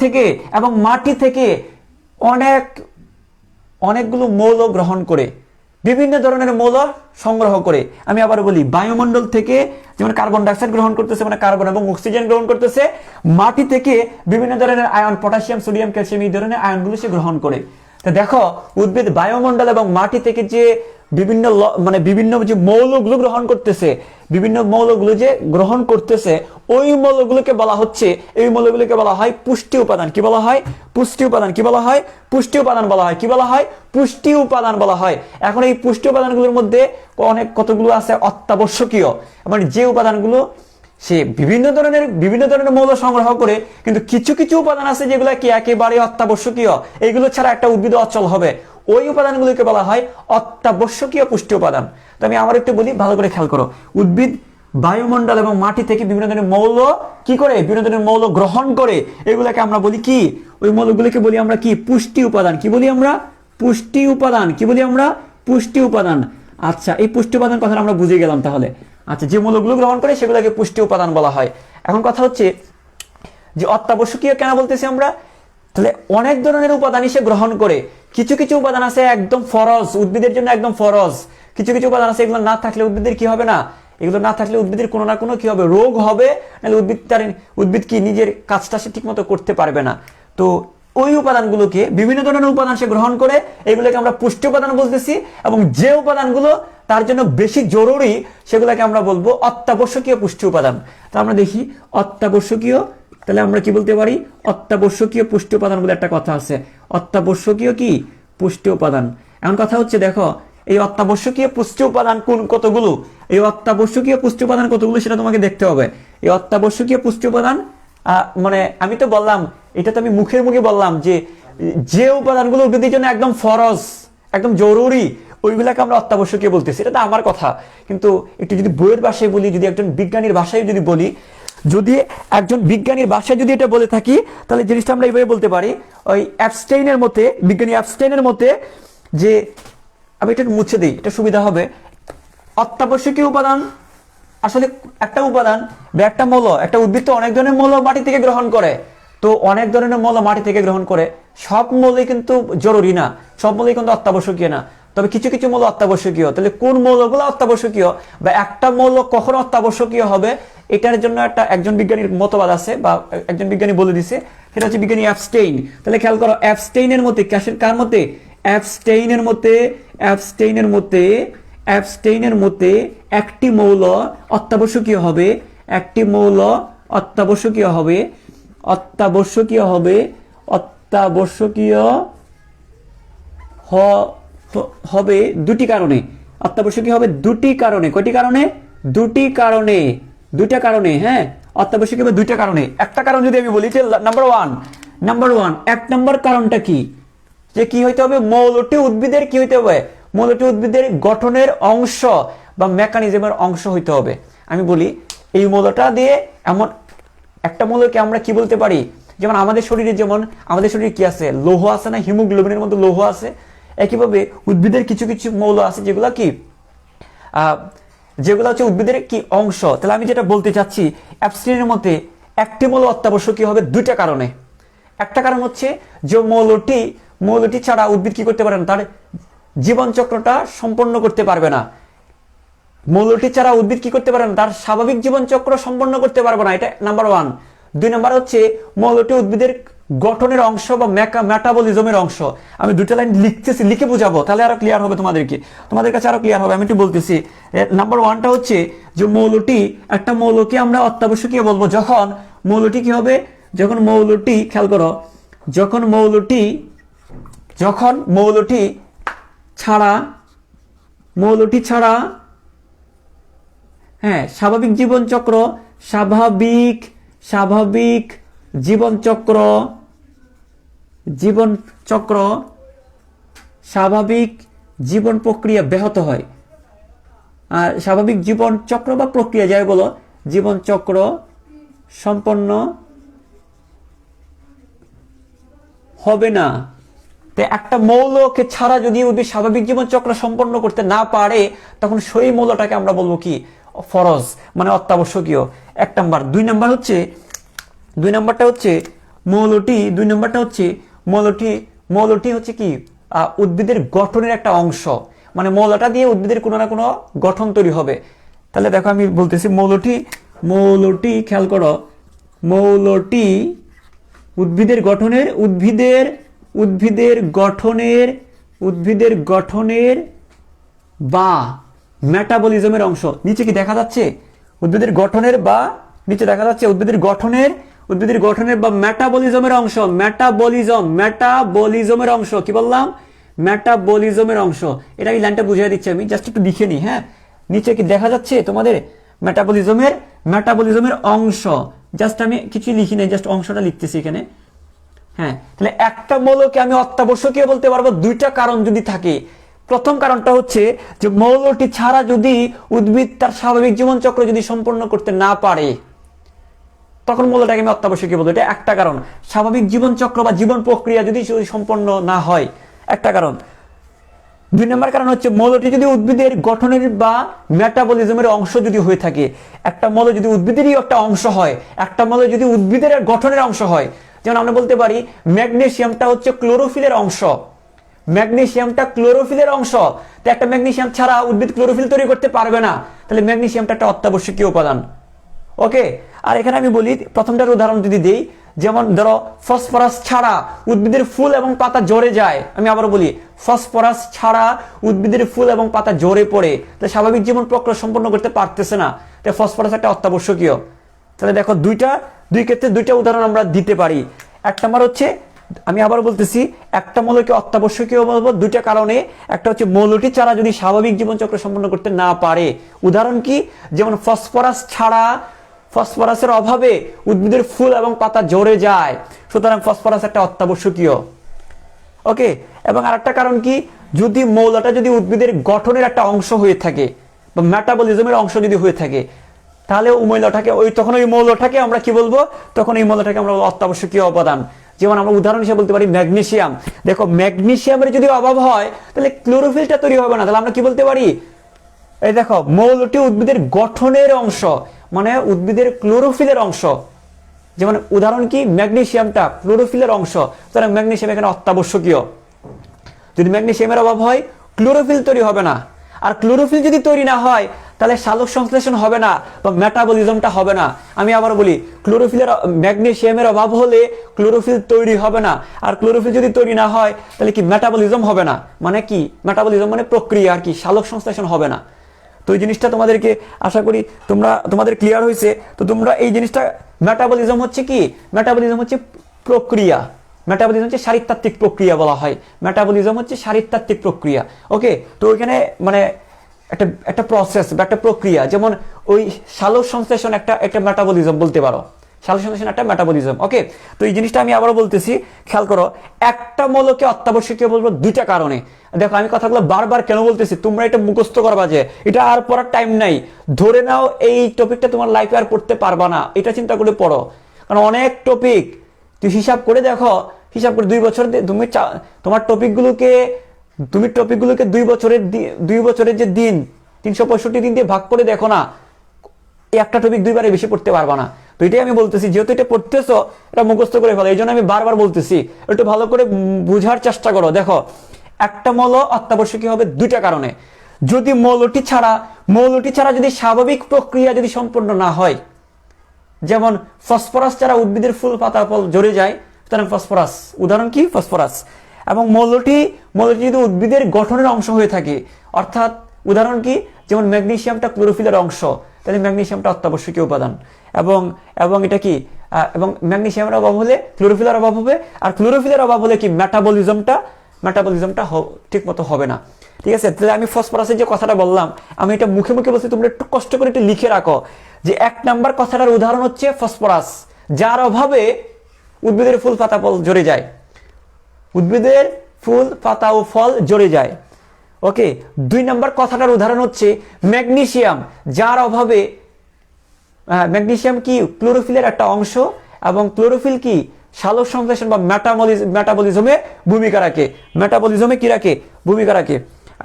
থেকে এবং মাটি থেকে অনেকগুলো মৌল গ্রহণ করে, বিভিন্ন ধরনের মৌল সংগ্রহ করে। আমি আবার বলি, বায়ুমণ্ডল থেকে যেমন কার্বন ডাইঅক্সাইড গ্রহণ করতেছে, মানে কার্বন এবং অক্সিজেন গ্রহণ করতেছে। মাটি থেকে বিভিন্ন ধরনের আয়ন, পটাশিয়াম, সোডিয়াম, ক্যালসিয়াম, এই ধরনের আয়নগুলো সে গ্রহণ করে। তো দেখো, উদ্ভিদ বায়ুমণ্ডল এবং মাটি থেকে যে বিভিন্ন যে মৌলগুলো গ্রহণ করতেছে, ওই মৌলগুলোকে বলা হয় পুষ্টি উপাদান। কি বলা হয়? পুষ্টি উপাদান বলা হয়। এখন এই পুষ্টি উপাদানগুলোর মধ্যে কতগুলো আছে অত্যাবশ্যকীয়, মানে যে উপাদানগুলো সে বিভিন্ন ধরনের মৌল সংগ্রহ করে, কিন্তু কিছু উপাদান আছে যেগুলো কি একেবারে অত্যাবশ্যকীয়। এগুলো ছাড়া একটা উদ্ভিদ অচল হবে। ওই উপাদানগুলোকে বলা হয় অত্যাবশ্যকীয় পুষ্টি উপাদান। তো আমি আবার একটু বলি, ভালো করে খেয়াল করো। উদ্ভিদ বায়ুমণ্ডল এবং মাটি থেকে বিভিন্ন ধরনের মৌল কি করে, বিভিন্ন ধরনের মৌল গ্রহণ করে, এগুলোকে আমরা বলি কি, ওই মৌলগুলোকে বলি আমরা কি, পুষ্টি উপাদান। কি বলি আমরা, পুষ্টি উপাদান। কি বলি আমরা, পুষ্টি উপাদান। আচ্ছা, এই পুষ্টি উপাদান কথা আমরা বুঝে গেলাম তাহলে। আচ্ছা, যে মৌলগুলো গ্রহণ করে সেগুলোকে পুষ্টি উপাদান বলা হয়। এখন কথা হচ্ছে যে অত্যাবশ্যকীয় কেন বলতেছি আমরা, তাহলে অনেক ধরনের উপাদান সে গ্রহণ করে। কিছু কিছু উপাদান আছে একদম ফরজ, উদ্ভিদের জন্য একদম ফরজ। কিছু কিছু উপাদান আছে এগুলো না থাকলে উদ্ভিদের কি হবে না, এগুলো না থাকলে উদ্ভিদের কোনো না কোনো কি হবে, রোগ হবে, নাহলে উদ্ভিদ কি নিজের কাজটা সে ঠিক মতো করতে পারবে না। তো ওই উপাদানগুলোকে, বিভিন্ন ধরনের উপাদান সে গ্রহণ করে, এগুলোকে আমরা পুষ্টি উপাদান বলতেছি। এবং যে উপাদানগুলো তার জন্য বেশি জরুরি সেগুলোকে আমরা বলবো অত্যাবশ্যকীয় পুষ্টি উপাদান। তো আমরা দেখি অত্যাবশ্যকীয়, তাহলে আমরা কি বলতে পারি, অত্যাবশ্যকীয় পুষ্টি উপাদান বলে একটা কথা আছে। অত্যাবশ্যকীয় কি, পুষ্টি উপাদান। এখন কথা হচ্ছে দেখো, এই অত্যাবশ্যকীয় পুষ্টি উপাদান কোন কতগুলো, এই অত্যাবশ্যকীয় পুষ্টি উপাদান কতগুলো সেটা তোমাকে দেখতে হবে। এই অত্যাবশ্যকীয় পুষ্টি উপাদান মানে আমি তো বললাম, এটা তো আমি মুখে বললাম যে উপাদানগুলো উদ্ভিদের জন্য একদম ফরজ, একদম জরুরি, ওইগুলাকে আমরা অত্যাবশ্যকীয় বলতেছি। এটা তো আমার কথা, কিন্তু একটু যদি বইয়ের ভাষায় বলি, যদি একজন বিজ্ঞানীর ভাষায় যদি বলি, যদি একজন বিজ্ঞানীর ভাষায় যদি এটা বলে থাকি, তাহলে জিনিসটা আমরা এইভাবে বলতে পারি। ওই অ্যাবস্টেইনের মতে, বিজ্ঞানী অ্যাবস্টেইনের মতে, যে আমি এটা মুছে দিই, এটা সুবিধা হবে। অত্যাবশ্যকীয় উপাদান আসলে একটা উপাদান বা একটা মৌল, একটা উদ্ভিদ তো অনেক ধরনের মৌল মাটি থেকে গ্রহণ করে। তো অনেক ধরনের মৌল মাটি থেকে গ্রহণ করে, সব মৌলই কিন্তু জরুরি না, সব মৌলই কিন্তু অত্যাবশ্যকীয় না, তবে কিছু কিছু মৌল অত্যাবশ্যকীয়। তাহলে কোন মৌলগুলো অত্যাবশ্যকীয় বা একটা মৌল কখন অত্যাবশ্যকীয় হবে, এটার জন্য একজন বিজ্ঞানীর মতবাদ আছে বা একজন বিজ্ঞানী বলে দিছে, সেটা হচ্ছে বিজ্ঞানী অ্যাবস্টেইন। তাহলে খেয়াল করো, অ্যাবস্টেইনের মতে, কার মতে, অ্যাবস্টেইনের মতে একটি মৌল অত্যাবশ্যকীয় হবে, একটি মৌল অত্যাবশ্যকীয় হবে, হবে দুটি কারণে। অত্যাবশ্যকীয় হবে দুটি কারণে। কয়টি কারণে? দুটা কারণে। হ্যাঁ, অত্যাবশ্যকীয় হবে দুইটা কারণে। একটা কারণ যদি আমি বলি, নাম্বার ওয়ান, এক নম্বর কারণটা কি, যে কি হইতে হবে, মৌলটি উদ্ভিদের কি হইতে হবে, মৌলটি উদ্ভিদের গঠনের অংশ বা মেকানিজমের অংশ হইতে হবে। আমি বলি, এই মৌলটা দিয়ে এমন একটা মৌলকে আমরা কি বলতে পারি, যেমন আমাদের শরীরে কি আছে, লৌহ আছে না, হিমোগ্লোবিনের মধ্যে লৌহ আছে। একইভাবে উদ্ভিদের কিছু কিছু মৌল আছে যেগুলো হচ্ছে উদ্ভিদের কি অংশ। তাহলে আমি যেটা বলতে চাচ্ছি, অ্যাবস্টেইনের মতে একটি মৌল অত্যাবশ্যকীয় হবে দুইটা কারণে। একটা কারণ হচ্ছে যে মৌলটি ছাড়া উদ্ভিদ কি করতে পারে না, তার জীবন চক্রটা সম্পন্ন করতে পারবে না। মৌলটি ছাড়া উদ্ভিদ কি করতে পারে না, তার স্বাভাবিক জীবন চক্র সম্পন্ন করতে পারবে না, এটা নাম্বার ওয়ান। দুই নাম্বার হচ্ছে মৌলটি উদ্ভিদের গঠনের অংশ বা মেটাবলিজমের অংশ। আমি দুটো লাইন লিখে বোঝাবো, তাহলে আরো ক্লিয়ার হবে তোমাদের কাছে আরো ক্লিয়ার হবে। আমি একটু বলতেছি, নাম্বার ওয়ানটা হচ্ছে যে একটা মৌলকে আমরা অত্যাবশ্যকীয় বলবো যখন মৌলটি কি হবে, যখন মৌলটি, খেয়াল করো, যখন মৌলটি ছাড়া হ্যাঁ স্বাভাবিক জীবন চক্র স্বাভাবিক জীবন প্রক্রিয়া ব্যাহত হয়। আর স্বাভাবিক জীবন চক্র বা প্রক্রিয়া যাই বলো, জীবন চক্র সম্পন্ন হবে না। তো একটা মৌলকে ছাড়া যদি উদ্ভিদ স্বাভাবিক জীবন চক্র সম্পন্ন করতে না পারে, তখন সেই মৌলটাকে আমরা বলবো কি, ফরজ, মানে অত্যাবশ্যকীয়। এক নাম্বার। দুই নাম্বারটা হচ্ছে মৌলটি হচ্ছে কি, উদ্ভিদের গঠনের একটা অংশ, মানে মৌলটা দিয়ে উদ্ভিদের কোনো না কোনো গঠন তৈরি হবে। তাহলে দেখো আমি বলতেছি, মৌলটি খেয়াল করো, মৌলটি উদ্ভিদের গঠনের বা মেটাবলিজমের অংশ। নিচে কি দেখা যাচ্ছে, উদ্ভিদের গঠনের বা নিচে দেখা যাচ্ছে উদ্ভিদের গঠনের বা মেটাবলিজমের অংশ। মেটাবলিজমের অংশ কি বললাম, মেটাবলিজমের অংশ। এটা আমি লাইনটা বুঝিয়ে দিচ্ছি, আমি জাস্ট একটু লিখে নিই। হ্যাঁ, নিচে কি দেখা যাচ্ছে তোমাদের, মেটাবলিজমের অংশ। জাস্ট আমি কিছু লিখি নাই, জাস্ট অংশটা লিখতেছি এখানে। হ্যাঁ, তাহলে একটা মৌলকে আমি অত্যাবশ্যকীয় বলতে পারবো দুইটা কারণ যদি থাকে। প্রথম কারণটা হচ্ছে যে মৌলটি ছাড়া যদি উদ্ভিদ তার স্বাভাবিক জীবন চক্র যদি সম্পন্ন করতে না পারে, তখন মৌলটাকে আমি অত্যাবশ্যকীয় বলবো। এটা একটা কারণ। স্বাভাবিক জীবন চক্র বা জীবন প্রক্রিয়া যদি সম্পন্ন না হয়, একটা কারণ। দুই নম্বর কারণ হচ্ছে মৌলটি যদি উদ্ভিদের গঠনের বা মেটাবলিজমের অংশ যদি হয়ে থাকে। একটা মৌল যদি উদ্ভিদেরই একটা অংশ হয়, একটা মৌল যদি উদ্ভিদের গঠনের অংশ হয়, যেমন আমরা বলতে পারি ম্যাগনেসিয়ামটা হচ্ছে ক্লোরোফিলের অংশ, ম্যাগনেসিয়ামটা ক্লোরোফিলের অংশ। তো একটা ম্যাগনেসিয়াম ছাড়া উদ্ভিদ ক্লোরোফিল তৈরি করতে পারবে না, তাহলে ম্যাগনেসিয়ামটা একটা অত্যাবশ্যকীয় উপাদান। ওকে, আর এখানে আমি বলি প্রথমটার উদাহরণ যদি দেই, যেমন ধরো ফসফরাস ছাড়া উদ্ভিদের ফুল এবং পাতা ঝরে যায়। আমি আবার বলি ফসফরাস ছাড়া উদ্ভিদের ফুল এবং পাতা ঝরে পড়ে, তো স্বাভাবিক জীবন প্রক্রিয়া সম্পন্ন করতে পারতেছে না, তাই ফসফরাস একটা অত্যাবশ্যকীয়। তাহলে দেখো দুই ক্ষেত্রে দুইটা উদাহরণ আমরা দিতে পারি। এক নম্বর হচ্ছে, আমি আবার বলতেছি, একটা মৌলকে অত্যাবশ্যকীয় বলবো দুইটা কারণে। একটা হচ্ছে মৌলটি ছাড়া যদি স্বাভাবিক জীবনচক্র সম্পন্ন করতে না পারে। উদাহরণ কি? যেমন ফসফরাস ছাড়া, ফসফরাসের অভাবে উদ্ভিদের ফুল এবং পাতা ঝরে যায়, সুতরাং ফসফরাস একটা অত্যাবশ্যকীয়। ওকে, এবং আরেকটা কারণ কি? যদি মৌলটা যদি উদ্ভিদের গঠনের একটা অংশ হয়ে থাকে বা মেটাবলিজমের অংশ যদি হয়ে থাকে, তাহলে তখন ওই মৌলটাকে আমরা কি বলবো? তখন এই মৌলটাকে আমরা অত্যাবশ্যকীয় উপাদান। যেমন আমরা উদাহরণ হিসেবে বলতে পারি ম্যাগনেসিয়াম। দেখো ম্যাগনেসিয়ামের যদি অভাব হয়, তাহলে ক্লোরোফিলটা তৈরি হবে না। তাহলে আমরা কি বলতে পারি? এই দেখো, মৌলটি উদ্ভিদের গঠনের অংশ, মানে উদ্ভিদের ক্লোরোফিলের অংশ। যেমন উদাহরণ কি? ম্যাগনেসিয়ামটা ক্লোরোফিলের অংশ, সুতরাং ম্যাগনেসিয়াম এখানে অত্যাবশ্যকীয়। যদি ম্যাগনেসিয়ামের অভাব হয়, ক্লোরোফিল তৈরি হবে না। আর ক্লোরোফিল যদি তৈরি না হয়, তাহলে সালোক সংশ্লেষণ হবে না বা মেটাবলিজমটা হবে না। আমি আবার বলি, ম্যাগনেসিয়ামের অভাব হলে ক্লোরোফিল তৈরি হবে না। আর ক্লোরোফিল যদি তৈরি না হয়, তাহলে কি মেটাবলিজম হবে না। মানে কি? মেটাবলিজম মানে প্রক্রিয়া আর কি, সালোক সংশ্লেষণ হবে না। তো এই জিনিসটা তোমাদেরকে আশা করি তোমাদের ক্লিয়ার হয়েছে। তো তোমরা এই জিনিসটা, মেটাবলিজম হচ্ছে কি? মেটাবলিজম হচ্ছে প্রক্রিয়া। মেটাবলিজম হচ্ছে শারীরতাত্ত্বিক প্রক্রিয়া বলা হয়। মেটাবলিজম হচ্ছে শারীরতাত্ত্বিক প্রক্রিয়া। ওকে, তো ওইখানে মানে একটা প্রসেস বা একটা প্রক্রিয়া। যেমন ওই সালোক সংশ্লেষণ একটা মেটাবলিজম বলতে পারো। সালোক সংশ্লেষণ একটা মেটাবলিজম। ওকে, তো এই জিনিসটা আমি আবারও বলতেছি, খেয়াল করো। একটা মৌলকে অত্যাবশ্যকীয় বলবো দুইটা কারণে। দেখো, আমি কথাগুলো বারবার কেন বলতেছি, তোমরা এটা মুখস্থ করবা যে এটা আর পড়ার টাইম নাই। ধরে নাও এই টপিকটা তোমার লাইফে আর পড়তে পারবা না, এটা চিন্তা করে পড়ো। কারণ অনেক টপিক তুই হিসাব করে দেখো, হিসাব করে 2 বছর তোমার টপিকগুলোকে 2 বছরের যে দিন, 365 দিন দিয়ে ভাগ করে দেখো না, একটা টপিক 2বারে বেশি পড়তে পারবা না। তো এটাই আমি বলতেছি, যেহেতু এটা পড়তেছো, এটা মুখস্থ করে ফেলো। এই জন্য আমি বারবার বলতেছি, একটু ভালো করে বুঝার চেষ্টা করো। দেখো, একটা মৌল অত্যাবশ্যকীয় হবে দুইটা কারণে। যদি মৌলটি ছাড়া যদি স্বাভাবিক প্রক্রিয়া যদি সম্পন্ন না হয়, যেমন ফসফরাস ছাড়া উদ্ভিদের ফুল পাতা ফল ঝরে যায়, সুতরাং ফসফরাস। উদাহরণ কি? ফসফরাস। এবং মৌলটি যদি উদ্ভিদের গঠনের অংশ হয়ে থাকে, অর্থাৎ উদাহরণ কি? যেমন ম্যাগনেসিয়ামটা ক্লোরোফিলের অংশ, তাহলে ম্যাগনেসিয়ামটা অত্যাবশ্যকীয় উপাদান। এবং এটা কি? এবং ম্যাগনেসিয়ামের অভাব হলে ক্লোরোফিলের অভাব হবে, আর ক্লোরোফিলের অভাব হলে কি? মেটাবলিজমটা ঠিক মতো হবে না। ঠিক আছে, তাহলে আমি ফসফরাসের যে কথাটা বললাম, আমি এটা মুখে মুখে বলছি, তোমরা একটু কষ্ট করে একটু লিখে রাখো যে 1 নাম্বার কথাটার উদাহরণ হচ্ছে ফসফরাস, যার অভাবে উদ্ভিদের ফুল পাতা ফল ঝরে যায়। উদ্ভিদের ফুল পাতা ও ফল ঝরে যায়। ওকে, 2 নাম্বার কথাটার উদাহরণ হচ্ছে ম্যাগনেসিয়াম, যার অভাবে ম্যাগনেসিয়াম কি? ক্লোরোফিলের একটা অংশ, এবং ক্লোরোফিল কি? সালোক সংশ্লেষণ বা মেটাবলিজমে ভূমিকা রাখে। মেটাবলিজমে কি রাখে? ভূমিকা রাখে।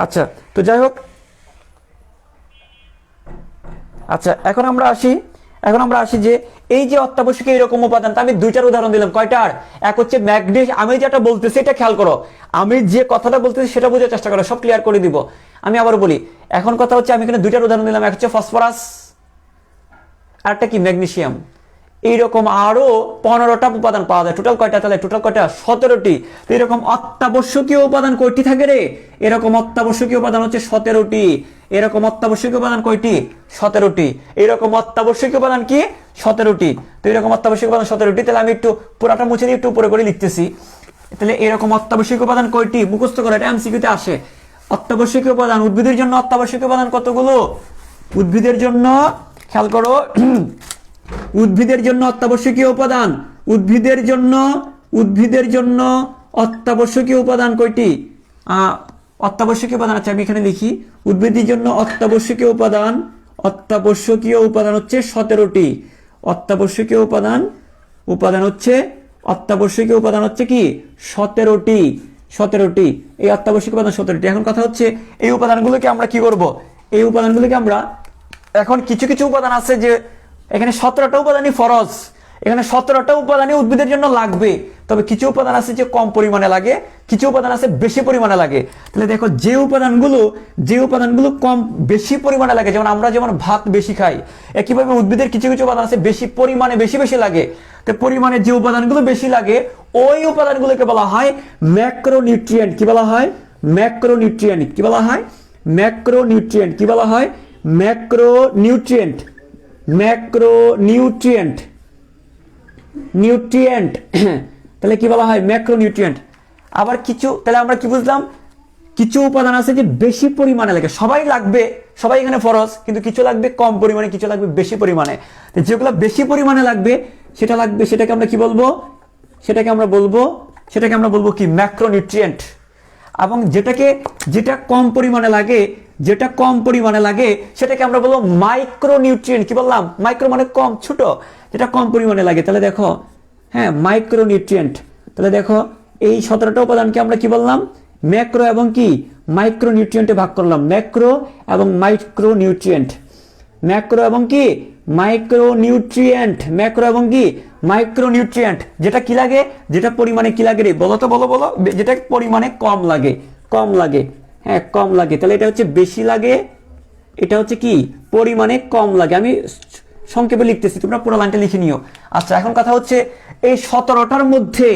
আচ্ছা, তো যাই হোক, আচ্ছা এখন আমরা আসি যে এই যে অত্যাবশ্যকীয় এরকম উপাদান, আমি 2টার উদাহরণ দিলাম। কয়টার? এক হচ্ছে আমি যেটা বলতেছি এটা খেয়াল করো, আমি যে কথাটা বলতেছি সেটা বোঝার চেষ্টা করো, সব ক্লিয়ার করে দিব। আমি আবার বলি, এখন কথা হচ্ছে আমি এখানে 2টার উদাহরণ দিলাম। এক হচ্ছে ফসফরাস, আরেকটা কি? ম্যাগনেসিয়াম। এইরকম আরো 15টা উপাদান পাওয়া যায়। টোটাল কয়টা? তাহলে টোটাল কয়টা? 17টি। তো এরকম অত্যাবশ্যকীয় উপাদান কয়টি থাকে রে? এরকম অত্যাবশ্যকীয় উপাদান হচ্ছে 17টি। এরকম অত্যাবশ্যকীয় উপাদান কয়টি? 17টি। এরকম অত্যাবশ্যকীয় উপাদান কি? 17টি। তো এরকম অত্যাবশ্যকীয় উপাদান 17টি। তাহলে আমি একটু পুরাটা মুছে দিয়ে একটু উপরে করে লিখতেছি। তাহলে এরকম অত্যাবশ্যকীয় উপাদান কয়টি? মুখস্থ করো, এটা এমসিকিউতে আসে। অত্যাবশ্যকীয় উপাদান, উদ্ভিদের জন্য অত্যাবশ্যকীয় উপাদান কতগুলো? উদ্ভিদের জন্য, খেয়াল করো, উদ্ভিদের জন্য অত্যাবশ্যকীয় উপাদান, উদ্ভিদের জন্য উদ্ভিদের জন্য অত্যাবশ্যকীয় উপাদান কয়টি? অত্যাবশ্যকীয় উপাদান, আচ্ছা আমি এখানে লিখি, উদ্ভিদের জন্য অত্যাবশ্যকীয় উপাদান হচ্ছে 17টি। অত্যাবশ্যকীয় উপাদান হচ্ছে কি 17টি। এই অত্যাবশ্যকীয় উপাদান 17টি। এখন কথা হচ্ছে এই উপাদানগুলোকে আমরা কি করব? এই উপাদানগুলোকে আমরা এখন কিছু কিছু উপাদান আছে যে এখানে 17টা উপাদানই ফরজ, এখানে 17টা উপাদানই উদ্ভিদের জন্য লাগবে, তবে কিছু উপাদান আছে যে কম পরিমাণে লাগে, কিছু উপাদান আছে বেশি পরিমাণে লাগে। তাহলে দেখো যে উপাদানগুলো কম বেশি পরিমাণে লাগে, যেমন আমরা যেমন ভাত বেশি খাই, একইভাবে উদ্ভিদের কিছু কিছু উপাদান আছে বেশি পরিমাণে বেশি লাগে। তো পরিমাণে যে উপাদানগুলো বেশি লাগে ওই উপাদানগুলোকে বলা হয় ম্যাক্রোনিউট্রিয়েন্ট। কি বলা হয়? ম্যাক্রোনিউট্রিয়েন্ট। কি বলা হয়? ম্যাক্রোনিউট্রিয়েন্ট। কি বলা হয়? ম্যাক্রোনিউট্রিয়েন্ট। নিউট্রিয়েন্ট তাহলে কি বলা হয়? ম্যাক্রোনিউট্রিয়েন্ট। আবার কিছু, তাহলে আমরা কি বুঝলাম? কিছু উপাদান আছে যে বেশি পরিমাণে লাগে, সবাই লাগবে, সবাই এখানে ফরজ, কিন্তু কিছু লাগবে কম পরিমাণে, কিছু লাগবে বেশি পরিমাণে। যেগুলো বেশি পরিমাণে লাগবে সেটাকে আমরা কি বলবো? সেটাকে আমরা বলবো কি? ম্যাক্রোনিউট্রিয়েন্ট। এবং যেটা কম পরিমাণে লাগে সেটাকে আমরা বলবো মাইক্রোনিউট্রিয়েন্ট। কি বললাম? মাইক্রো মানে কম, ছোট, যেটা কম পরিমাণে লাগে। তাহলে দেখো, হ্যাঁ, মাইক্রোনিউট্রিয়েন্ট। তাহলে দেখো এই 17টা উপাদানকে আমরা কি বললাম? ম্যাক্রো এবং কি মাইক্রোনিউট্রিয়েন্টে ভাগ করলাম। ম্যাক্রো এবং মাইক্রোনিউট্রিয়েন্ট। যেটা কি লাগে? যেটা পরিমাণে কি লাগে রে? বলো তো, বলো। যেটা পরিমাণে কম লাগে। হ্যাঁ, কম লাগে। তাহলে এটা হচ্ছে বেশি লাগে, এটা হচ্ছে কি পরিমাণে কম লাগে। আমি সংক্ষেপে লিখতেছি, তোমরা পুরো লাইনটা লিখে নিও। আচ্ছা, এখন কথা হচ্ছে এই 17টার মধ্যে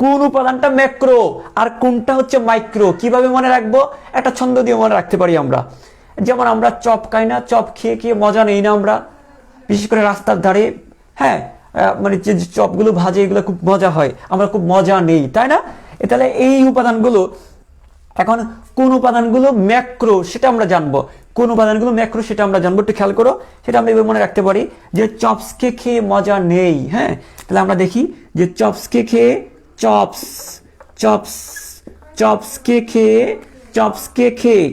কোন উপাদানটা ম্যাক্রো আর কোনটা হচ্ছে মাইক্রো কিভাবে মনে রাখবো? একটা ছন্দ দিয়ে মনে রাখতে পারি আমরা। যেমন আমরা চপ খাই না, চপ খেয়ে মজা নেই না আমরা, বিশেষ করে রাস্তার ধারে, হ্যাঁ, মানে যে চপগুলো ভাজে এগুলো খুব মজা হয়, আমরা খুব মজা নেই, তাই না? তাহলে এই উপাদানগুলো, এখন কোন উপাদানগুলো ম্যাক্রো সেটা আমরা জানবো, একটু খেয়াল করো। সেটা আমরা এভাবে মনে রাখতে পারি যে চপসকে খেয়ে মজা নেই। হ্যাঁ, তাহলে আমরা দেখি যে চপসকে খেয়ে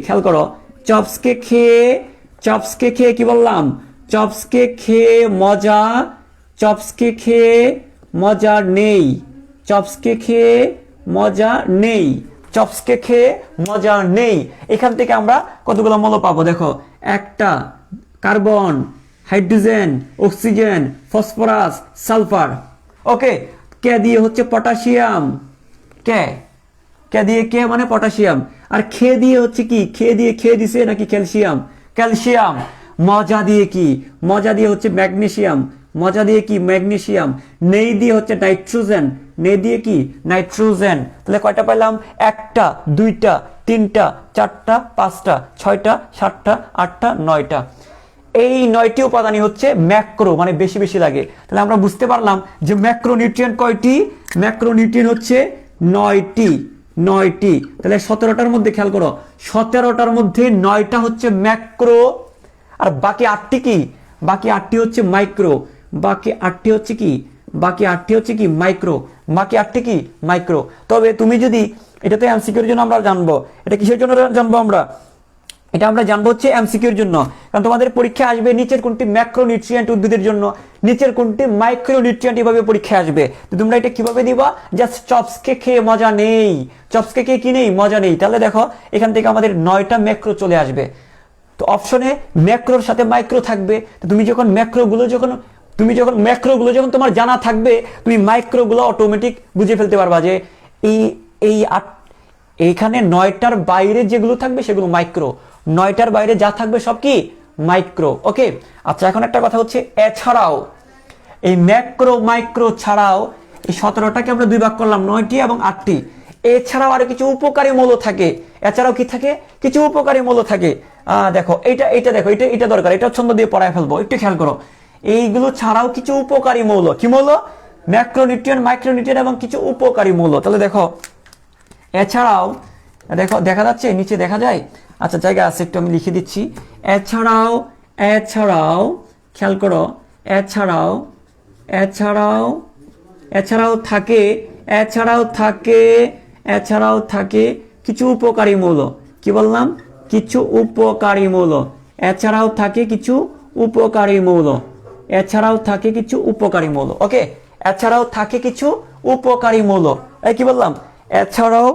খেয়াল করো, চপসকে খেয়ে কি বললাম? চপসকে খেয়ে মজা নেই। এখান থেকে আমরা কতগুলো মৌল পাবো? দেখো, একটা carbon, hydrogen, oxygen, phosphorus, sulphur. Okay, কে দিয়ে হচ্ছে পটাশিয়াম। কে দিয়ে মানে পটাশিয়াম। আর খে দিয়ে হচ্ছে কি? খেয়ে দিছে নাকি ক্যালসিয়াম। মজা দিয়ে কি? মজা দিয়ে হচ্ছে ম্যাগনেসিয়াম। নেই দিয়ে হচ্ছে নাইট্রোজেন। তাহলে কয়টা পেলাম? একটা, দুইটা, তিনটা, চারটা, পাঁচটা, ছয়টা, সাতটা, আটটা, 9টা। এই 9টি উপাদানই হচ্ছে ম্যাক্রো, মানে বেশি লাগে। তাহলে আমরা বুঝতে পারলাম যে ম্যাক্রোনিউট্রিয়েন্ট কয়টি? ম্যাক্রোনিউট্রিয়েন্ট হচ্ছে 9টি। তাহলে 17টার মধ্যে খেয়াল করো, 17টার মধ্যে 9টা হচ্ছে ম্যাক্রো, আর বাকি 8টি কি? বাকি 8টি হচ্ছে মাইক্রো। বাকি 8টি হচ্ছে কি? মাইক্রো। তবে তুমি যদি, এটা তো এমসিকিউর জন্য আমরা জানবো, এটা কিসের জন্য জানবো আমরা? এটা আমরা জানবো হচ্ছে এমসিকিউর জন্য। কারণ তোমাদের পরীক্ষা আসবে নিচের কোনটি ম্যাক্রোনিউট্রিয়েন্ট উদ্ভিদের জন্য, নিচের কোনটি মাইক্রোনিউট্রিয়েন্ট, এভাবে পরীক্ষা আসবে। তো তোমরা এটা কিভাবে দিবা? জাস্ট চপসকে খেয়ে মজা নেই, মজা নেই। তাহলে দেখো এখান থেকে আমাদের 9টা ম্যাক্রো চলে আসবে। তো অপশনে ম্যাক্রোর সাথে মাইক্রো থাকবে। তো তুমি যখন ম্যাক্রোগুলো যখন তোমার জানা থাকবে, তুমি মাইক্রোগুলো অটোমেটিক বুঝে ফেলতে পারবা যে এইখানে 9টার বাইরে যেগুলো থাকবে সেগুলো মাইক্রো, 9টার বাইরে যা থাকবে সব কি? মাইক্রো। ওকে, আচ্ছা, এখন একটা কথা হচ্ছে এছাড়াও এই মাইক্রো ছাড়াও এই 17টাকে আমরা 2 ভাগ করলাম, 9টি এবং 8টি। এছাড়াও আরো কিছু উপকারী মৌল থাকে। এছাড়াও কি থাকে? কিছু উপকারী মৌল থাকে। দেখো এটা দরকার, এটা ছন্দ দিয়ে পড়ায় ফেলবো, একটু খেয়াল করো। এইগুলো ছাড়াও কিছু উপকারী মৌল, কি মৌল? ম্যাক্রোনিউট্রিয়েন্ট, মাইক্রোনিউট্রিয়েন্ট এবং কিছু উপকারী মৌল। তাহলে দেখো এছাড়াও, দেখা যাচ্ছে নিচে দেখা যায়? আচ্ছা, জায়গা আছে, একটু আমি লিখে দিচ্ছি। এছাড়াও খেয়াল করো, এছাড়াও থাকে এছাড়াও থাকে কিছু উপকারী মৌল। কি বললাম? কিছু উপকারী মৌল। এছাড়াও থাকে কিছু উপকারী মৌল। এছাড়াও থাকে কিছু উপকারী মৌল। ওকে, এছাড়াও থাকে কিছু উপকারী মৌল। এই কি বললাম? এছাড়াও,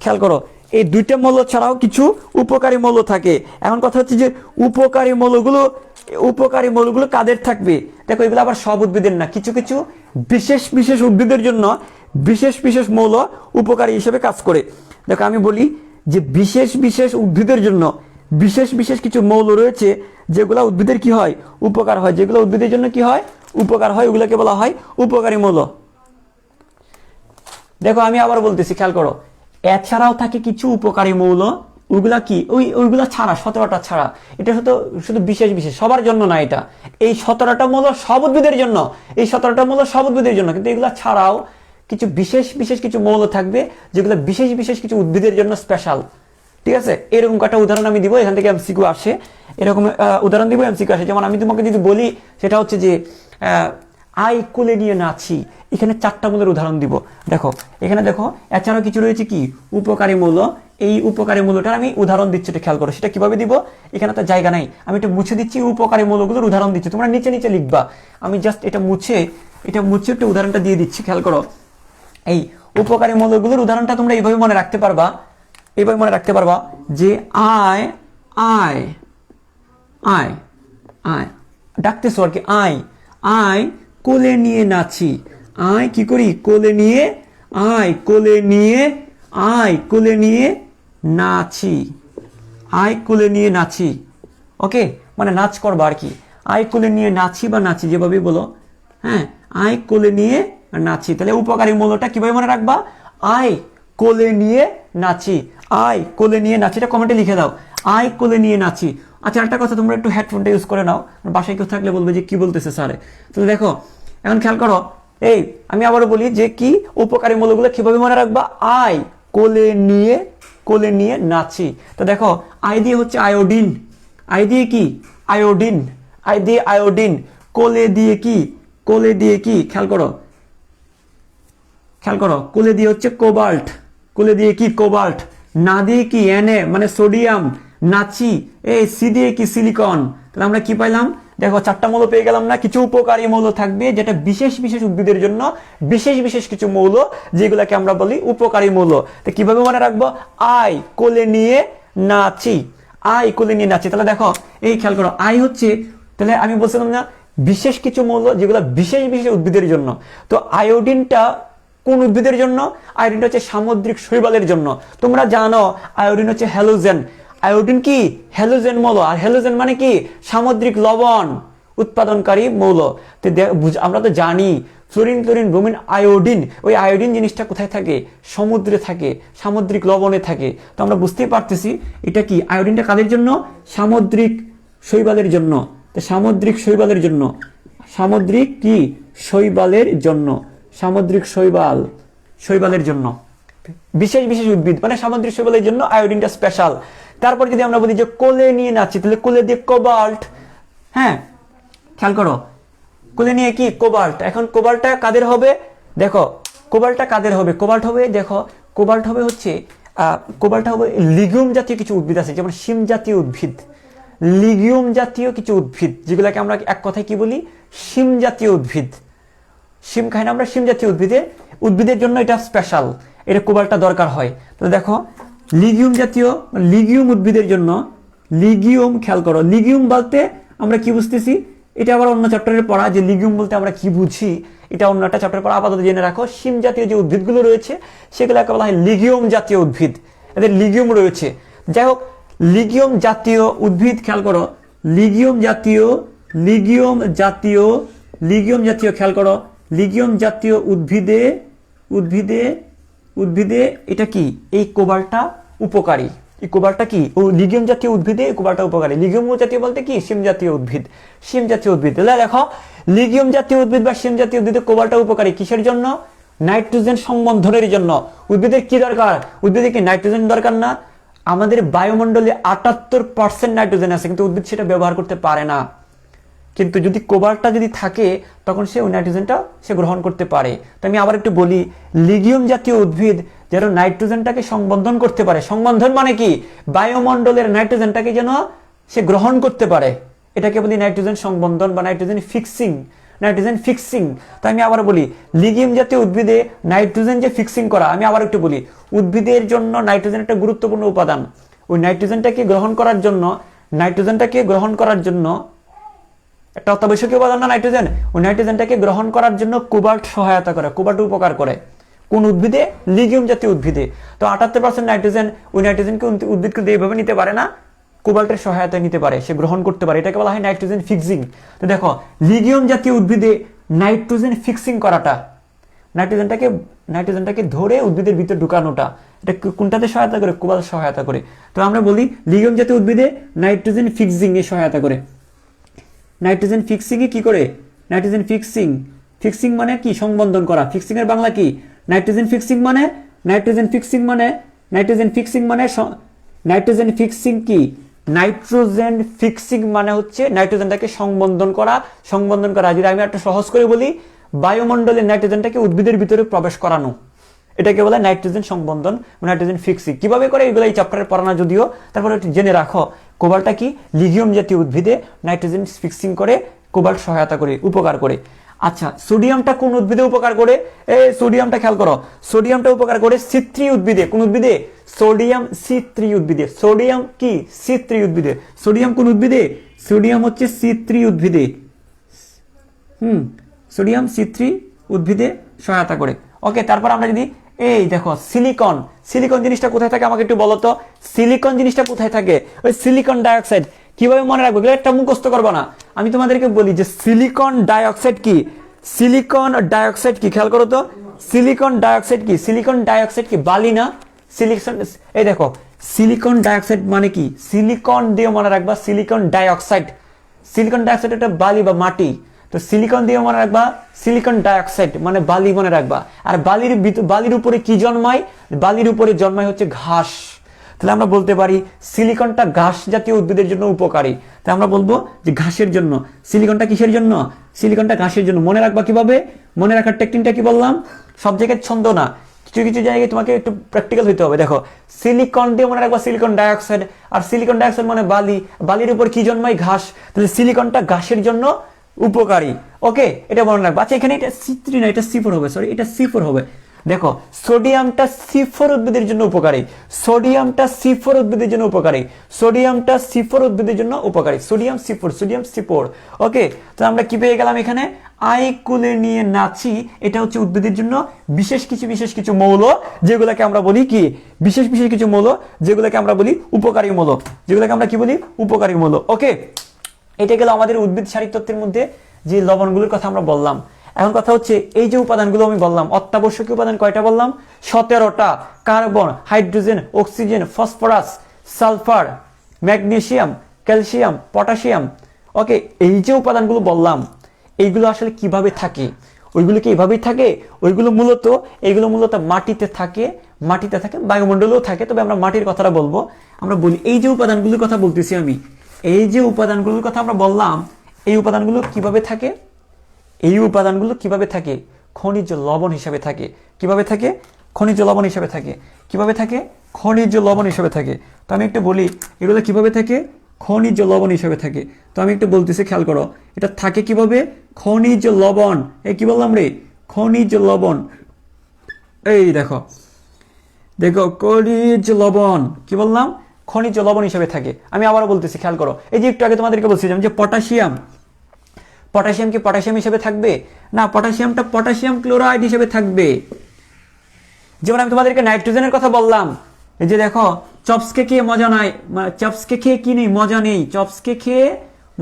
খেয়াল করো, এই দুইটা মৌল ছাড়াও কিছু উপকারী মৌল থাকে। এখন কথা হচ্ছে যে উপকারী মৌলগুলো কাদের থাকবে? দেখো, এগুলো আবার সব উদ্ভিদের না, কিছু কিছু বিশেষ উদ্ভিদের জন্য বিশেষ মৌল উপকারী হিসেবে কাজ করে। দেখো, আমি বলি যে বিশেষ উদ্ভিদের জন্য বিশেষ কিছু মৌল রয়েছে যেগুলো উদ্ভিদের কি হয়? উপকার হয়। যেগুলো উদ্ভিদের জন্য কি হয়? উপকার হয়, ওগুলোকে বলা হয় উপকারী মৌল। দেখো, আমি আবার বলতেছি, খেয়াল করো, এছাড়াও থাকে কিছু উপকারী মৌল। ওইগুলা কি? ওইগুলা ছাড়া, 17টা ছাড়া। এটা শুধু বিশেষ সবার জন্য না। এটা এই 17টা মৌল সব উদ্ভিদের জন্য, কিন্তু এগুলা ছাড়াও কিছু বিশেষ কিছু মৌল থাকবে যেগুলো বিশেষ কিছু উদ্ভিদের জন্য স্পেশাল। ঠিক আছে? এরকম একটা উদাহরণ আমি দিব, এখান থেকে এমসিকিউ আসে। এরকম উদাহরণ দিব, এমসিকিউ আসে। যেমন আমি তোমাকে যদি বলি, সেটা হচ্ছে যে আই কোলে নিয়ে নাচি, এখানে 4টা মৌলের উদাহরণ দিব। দেখো, এখানে দেখো, এছাড়াও কিছু রয়েছে কি? উপকারী মৌল। এই উপকারী মৌলটার আমি উদাহরণ দিচ্ছি, এটা খেয়াল করো। সেটা কিভাবে দিব? এখানে তো জায়গা নাই, আমি এটা মুছে দিচ্ছি, উপকারী মৌলগুলোর উদাহরণ দিচ্ছি। তোমরা নিচে লিখবা, আমি জাস্ট এটা মুছে একটা উদাহরণটা দিয়ে দিচ্ছি। খেয়াল করো, এই উপকারী মৌলগুলোর উদাহরণটা তোমরা এইভাবে মনে রাখতে পারবা যে আয় ডাকতেছো আর কি। আয় কোলে নিয়ে নাচি। আয় কি করি? কোলে নিয়ে নাচি। ওকে, মানে নাচ করবা আর কি। আয় কোলে নিয়ে নাচি বা নাচি, যেভাবে বলো। হ্যাঁ, আয় কোলে নিয়ে নাচি। তাহলে উপকারী মৌলটা কিভাবে মনে রাখবা? আয় কোলে নিয়ে নাচি। এটা কমেন্টে লিখে দাও, আয় কোলে নিয়ে নাচি। আচ্ছা, একটা কথা, তোমরা একটু হেডফোনটা ইউজ করে নাও, বাসায় কেউ থাকলে বলবে যে কি বলতেছে স্যারে। তো দেখো, এখন খেয়াল করো, এই আমি আবারও বলি যে কি উপকারী মৌলগুলো কিভাবে মনে রাখবা? আয় কোলে নিয়ে নাচি। তো দেখো, আই দিয়ে হচ্ছে আয়োডিন। আই দিয়ে কি? আয়োডিন। কোলে দিয়ে কি? খেয়াল করো, কোলে দিয়ে হচ্ছে কোবাল্ট। না দিয়ে কি? Na, মানে সোডিয়াম। নাচি, এই সি দিয়ে কি? সিলিকন। তাহলে আমরা কি পাইলাম? দেখো, 4টা মৌল পেয়ে গেলাম না? কিছু উপকারী মৌল থাকবে যেটা বিশেষ উদ্ভিদের জন্য বিশেষ কিছু মৌল, যেগুলোকে আমরা বলি উপকারী মৌল। তো কিভাবে মনে রাখবো? আই কোলে নিয়ে নাচি। তাহলে দেখো, এই খেয়াল করো, আই হচ্ছে, তাহলে আমি বলছিলাম না বিশেষ কিছু মৌল যেগুলো বিশেষ উদ্ভিদের জন্য। তো আয়োডিনটা কোন উদ্ভিদের জন্য? আয়োডিনটা হচ্ছে সামুদ্রিক শৈবালের জন্য। তোমরা জানো আয়োডিন হচ্ছে হ্যালোজেন। আয়োডিন কি? হ্যালোজেন মৌল। আর হ্যালোজেন মানে কি? সামুদ্রিক লবণ উৎপাদনকারী মৌল। তো আমরা তো জানি ফ্লোরিন, ব্রোমিন, আয়োডিন। ওই আয়োডিন জিনিসটা কোথায় থাকে? সমুদ্রে থাকে, সামুদ্রিক লবণে থাকে। তো আমরা বুঝতেই পারতেছি এটা কি? আয়োডিনটা কাদের জন্য? সামুদ্রিক শৈবালের জন্য। তো সামুদ্রিক শৈবালের জন্য বিশেষ উদ্ভিদ, মানে সামুদ্রিক শৈবালের জন্য আয়োডিনটা স্পেশাল। তারপর যদি আমরা বলি যে কোলে নিয়ে নাচি, তাহলে কোলে দিয়ে কোবাল্ট। হ্যাঁ, খেয়াল করো, কোলে নিয়ে কি? কোবাল্ট। এখন কোবাল্টটা কাদের হবে? দেখো, কোবাল্টটা কাদের হবে? কোবাল্ট হবে হচ্ছে লিগিউম জাতীয় কিছু উদ্ভিদ আছে, যেমন শিম জাতীয় উদ্ভিদ। লিগিউম জাতীয় কিছু উদ্ভিদ, যেগুলোকে আমরা এক কথায় কি বলি? শিম জাতীয় উদ্ভিদ। শিম খাই না আমরা? শিম জাতীয় উদ্ভিদের জন্য এটা স্পেশাল, এটা কোবাল্টটা দরকার হয়। তো দেখো, লিগিউম উদ্ভিদের জন্য খেয়াল করো, লিগিউম বলতে আমরা কি বুঝতেছি? এটা আবার অন্য চ্যাপ্টারে পড়া, যে লিগিউম বলতে আমরা কি বুঝি, এটা অন্য একটা চ্যাপ্টারে পড়া। আপাতত জেনে রাখো, শিম জাতীয় যে উদ্ভিদগুলো রয়েছে সেগুলোকে বলা হয় লিগিউম জাতীয় উদ্ভিদ। এদের লিগিউম রয়েছে। যাই হোক, লিগিউম জাতীয় উদ্ভিদ, খেয়াল করো, লিগিউম জাতীয় খেয়াল করো, লিগিউম জাতীয় উদ্ভিদে এটা কি? এই কোবাল্টটা উপকারী। এই কোবাল্টটা কি? ও লিগিউম জাতীয় উদ্ভিদে এই কোবাল্টটা উপকারী। লিগিউম জাতীয় বলতে কি? শিম জাতীয় উদ্ভিদ। তাহলে দেখো, লিগিউম জাতীয় উদ্ভিদ বা শিম জাতীয় উদ্ভিদে কোবাল্টটা উপকারী কিসের জন্য? নাইট্রোজেন সংবন্ধনের জন্য। উদ্ভিদের কি দরকার? উদ্ভিদে কি নাইট্রোজেন দরকার না? আমাদের বায়ুমণ্ডলে 78% নাইট্রোজেন আছে, কিন্তু উদ্ভিদ সেটা ব্যবহার করতে পারে না। কিন্তু যদি কোবাল্টটা যদি থাকে তখন সে ওই নাইট্রোজেনটা সে গ্রহণ করতে পারে। তো আমি আবার একটু বলি, লিগিউম জাতীয় উদ্ভিদ যেন নাইট্রোজেনটাকে সংবন্ধন করতে পারে। সংবন্ধন মানে কি? বায়ুমণ্ডলের নাইট্রোজেনটাকে যেন সে গ্রহণ করতে পারে, এটাকে বলি নাইট্রোজেন সংবন্ধন বা নাইট্রোজেন ফিক্সিং। Nitrogen fixing. তো আমি আবার বলি, লিগিউম জাতীয় উদ্ভিদে নাইট্রোজেন যে ফিক্সিং করা, আমি আবার একটু বলি, উদ্ভিদের জন্য নাইট্রোজেন একটা গুরুত্বপূর্ণ উপাদান। ওই নাইট্রোজেনটাকে গ্রহণ করার জন্য একটা অত্যাবশ্যকীয় উপাদান না নাইট্রোজেন, ওই নাইট্রোজেনটাকে গ্রহণ করার জন্য কোবাল্ট সহায়তা করে, কোবাল্ট উপকার করে। কোন উদ্ভিদে? লিগিউম জাতীয় উদ্ভিদে। তো 78% নাইট্রোজেন ওই নাইট্রোজেনকে উদ্ভিদ কিন্তু এইভাবে নিতে পারে না, কোবাল্টের সহায়তায় নিতে পারে, সে গ্রহণ করতে পারে, এটাকে বলা হয় নাইট্রোজেন ফিক্সিং। তো দেখো, লিগিউম জাতীয় উদ্ভিদে নাইট্রোজেন ফিক্সিং করাটা, নাইট্রোজেনটাকে ধরে উদ্ভিদের ভিতরে ঢুকানোটা, এটা কোনটাতে সহায়তা করে? কোবাল্ট সহায়তা করে। তো আমরা বলি লিগিউম জাতীয় উদ্ভিদে নাইট্রোজেন ফিক্সিং এ সহায়তা করে। নাইট্রোজেন ফিক্সিং এ কি করে? নাইট্রোজেন ফিক্সিং, ফিক্সিং মানে কি? সংবন্ধন করা। ফিক্সিং এর বাংলা কি? নাইট্রোজেন ফিক্সিং মানে নাইট্রোজেন ফিক্সিং কি? নাইট্রোজেন ফিক্সিং মানে হচ্ছে নাইট্রোজেনটাকে সংবন্ধন করা। যদি আমি একটা সহজ করে বলি, বায়ুমণ্ডলের নাইট্রোজেনটাকে উদ্ভিদের ভিতরে প্রবেশ করানো, এটাকে বলে নাইট্রোজেন সংবন্ধন, নাইট্রোজেন ফিক্সিং। কিভাবে করে এগুলো এই চ্যাপ্টারে পড়ানো যদিও, তারপরে একটু জেনে রাখো কোবাল্টটা কি? লিগিউম জাতীয় উদ্ভিদে নাইট্রোজেন ফিক্সিং করে, কোবাল্ট সহায়তা করে, উপকার করে। আচ্ছা, সোডিয়ামটা কোন উদ্ভিদে উপকার করে? সোডিয়ামটা খেয়াল করো, সোডিয়ামটা উপকার করে C3 উদ্ভিদে। কোন উদ্ভিদে? সোডিয়াম C3 উদ্ভিদে। সোডিয়াম কি? C3 উদ্ভিদে। সোডিয়াম কোন উদ্ভিদে? সোডিয়াম হচ্ছে C3 উদ্ভিদে। সোডিয়াম C3 উদ্ভিদে সহায়তা করে। ওকে, তারপর আমরা যদি এই দেখো সিলিকন, সিলিকন জিনিসটা কোথায় থাকে আমাকে একটু বলো তো। সিলিকন জিনিসটা কোথায় থাকে? ওই সিলিকন ডাইঅক্সাইড। কিভাবে মনে রাখবো? এগুলো একটা মুখস্থ করবো না, আমি তোমাদেরকে বলি যে সিলিকন ডাইঅক্সাইড কি। সিলিকন ডাইঅক্সাইড কি? খেয়াল করো তো, সিলিকন ডাইঅক্সাইড কি? সিলিকন ডাইঅক্সাইড কি? বালি না? সিলিকন, এই দেখো সিলিকন ডাইঅক্সাইড মানে কি? সিলিকন দিয়ে মনে রাখবা, সিলিকন ডাইঅক্সাইড। সিলিকন ডাইঅক্সাইড একটা বালি বা মাটি, তো সিলিকন দিয়ে মনে রাখবা সিলিকন ডাইঅক্সাইড মানে বালি মনে রাখবা। আর বালির উপরে কি জন্মায়? বালির উপরে জন্মায় হচ্ছে ঘাস। তাহলে আমরা বলতে পারি সিলিকনটা ঘাস জাতীয় উদ্ভিদের জন্য উপকারী। তাই আমরা বলবো যে ঘাসের জন্য। সিলিকনটা কিসের জন্য? সিলিকনটা ঘাসের জন্য। মনে রাখবা কিভাবে? মনে রাখার টেকনিকটা কি বললাম? সব জায়গায় ছন্দ না, কিছু কিছু জায়গায় তোমাকে একটু প্র্যাকটিক্যাল হইতে হবে। দেখো, সিলিকন দিয়ে মনে রাখবা সিলিকন ডাইঅক্সাইড, আর সিলিকন ডাইঅক্সাইড মানে বালি, বালির উপর কি জন্মায়? ঘাস। তাহলে সিলিকনটা ঘাসের জন্য উপকারী। ওকে, এটা মনে রাখবা। আচ্ছা, এখানে এটা C3 না, এটা C4 হবে, সরি এটা C4 হবে। দেখো, সোডিয়ামটা C4 উদ্ভিদের জন্য উপকারী। সোডিয়ামটা C4 উদ্ভিদের জন্য উপকারী। সোডিয়ামটা C4 উদ্ভিদের জন্য উপকারী। Sodium C4। ওকে, তো আমরা কি পেয়ে গেলাম এখানে? আই কুলে নিয়ে নাচি, এটা হচ্ছে উদ্ভিদের জন্য বিশেষ কিছু মৌল, যেগুলোকে আমরা বলি কি? বিশেষ কিছু মৌল, যেগুলোকে আমরা বলি উপকারী মৌল, যেগুলোকে আমরা কি বলি? উপকারী মৌল। ওকে, এটা গেল আমাদের উদ্ভিদ শারীরতত্ত্বের মধ্যে যে লবণগুলোর কথা আমরা বললাম। এখন কথা হচ্ছে এই যে উপাদানগুলো আমি বললাম, অত্যাবশ্যকীয় উপাদান কয়টা বললাম? 17টা। Carbon, hydrogen, oxygen, phosphorus, sulphur, magnesium, calcium, potassium. Okay, এই যে উপাদানগুলো বললাম, এইগুলো আসলে কিভাবে থাকে? ওইগুলো কি এইভাবেই থাকে? এইগুলো মূলত মাটিতে থাকে, বায়ুমণ্ডলেও থাকে, তবে আমরা মাটির কথাটা বলবো। আমরা বলি এই যে উপাদানগুলোর কথা বলতেছি আমি, এই যে উপাদানগুলোর কথা আমরা বললাম, এই উপাদানগুলো কিভাবে থাকে? এই উপাদানগুলো কিভাবে থাকে? খনিজ লবণ হিসাবে থাকে। কিভাবে থাকে? খনিজ লবণ হিসাবে থাকে। কিভাবে থাকে? খনিজ লবণ হিসাবে থাকে। তো আমি একটু বলি এগুলো কিভাবে থাকে? খনিজ লবণ হিসাবে থাকে। তো আমি একটু বলতেছি, খেয়াল করো, এটা থাকে কিভাবে? খনিজ লবণ। এই কি বললাম রে? খনিজ লবণ। এই দেখো খনিজ লবণ, কি বললাম? খনিজ লবণ হিসাবে থাকে। আমি আবারও বলতেছি, খেয়াল করো, এই যে একটু আগে তোমাদেরকে বলছিলাম যে পটাশিয়াম কি পটাশিয়াম হিসেবে থাকবে না? পটাশিয়ামটা পটাশিয়াম ক্লোরাইড হিসেবে থাকবে। যেমন আমি তোমাদেরকে নাইট্রোজেনের কথা বললাম, এই যে দেখো চপসকে খেয়ে মজা নাই, চপসকে খেয়ে কি নেই? মজা নেই। চপসকে খেয়ে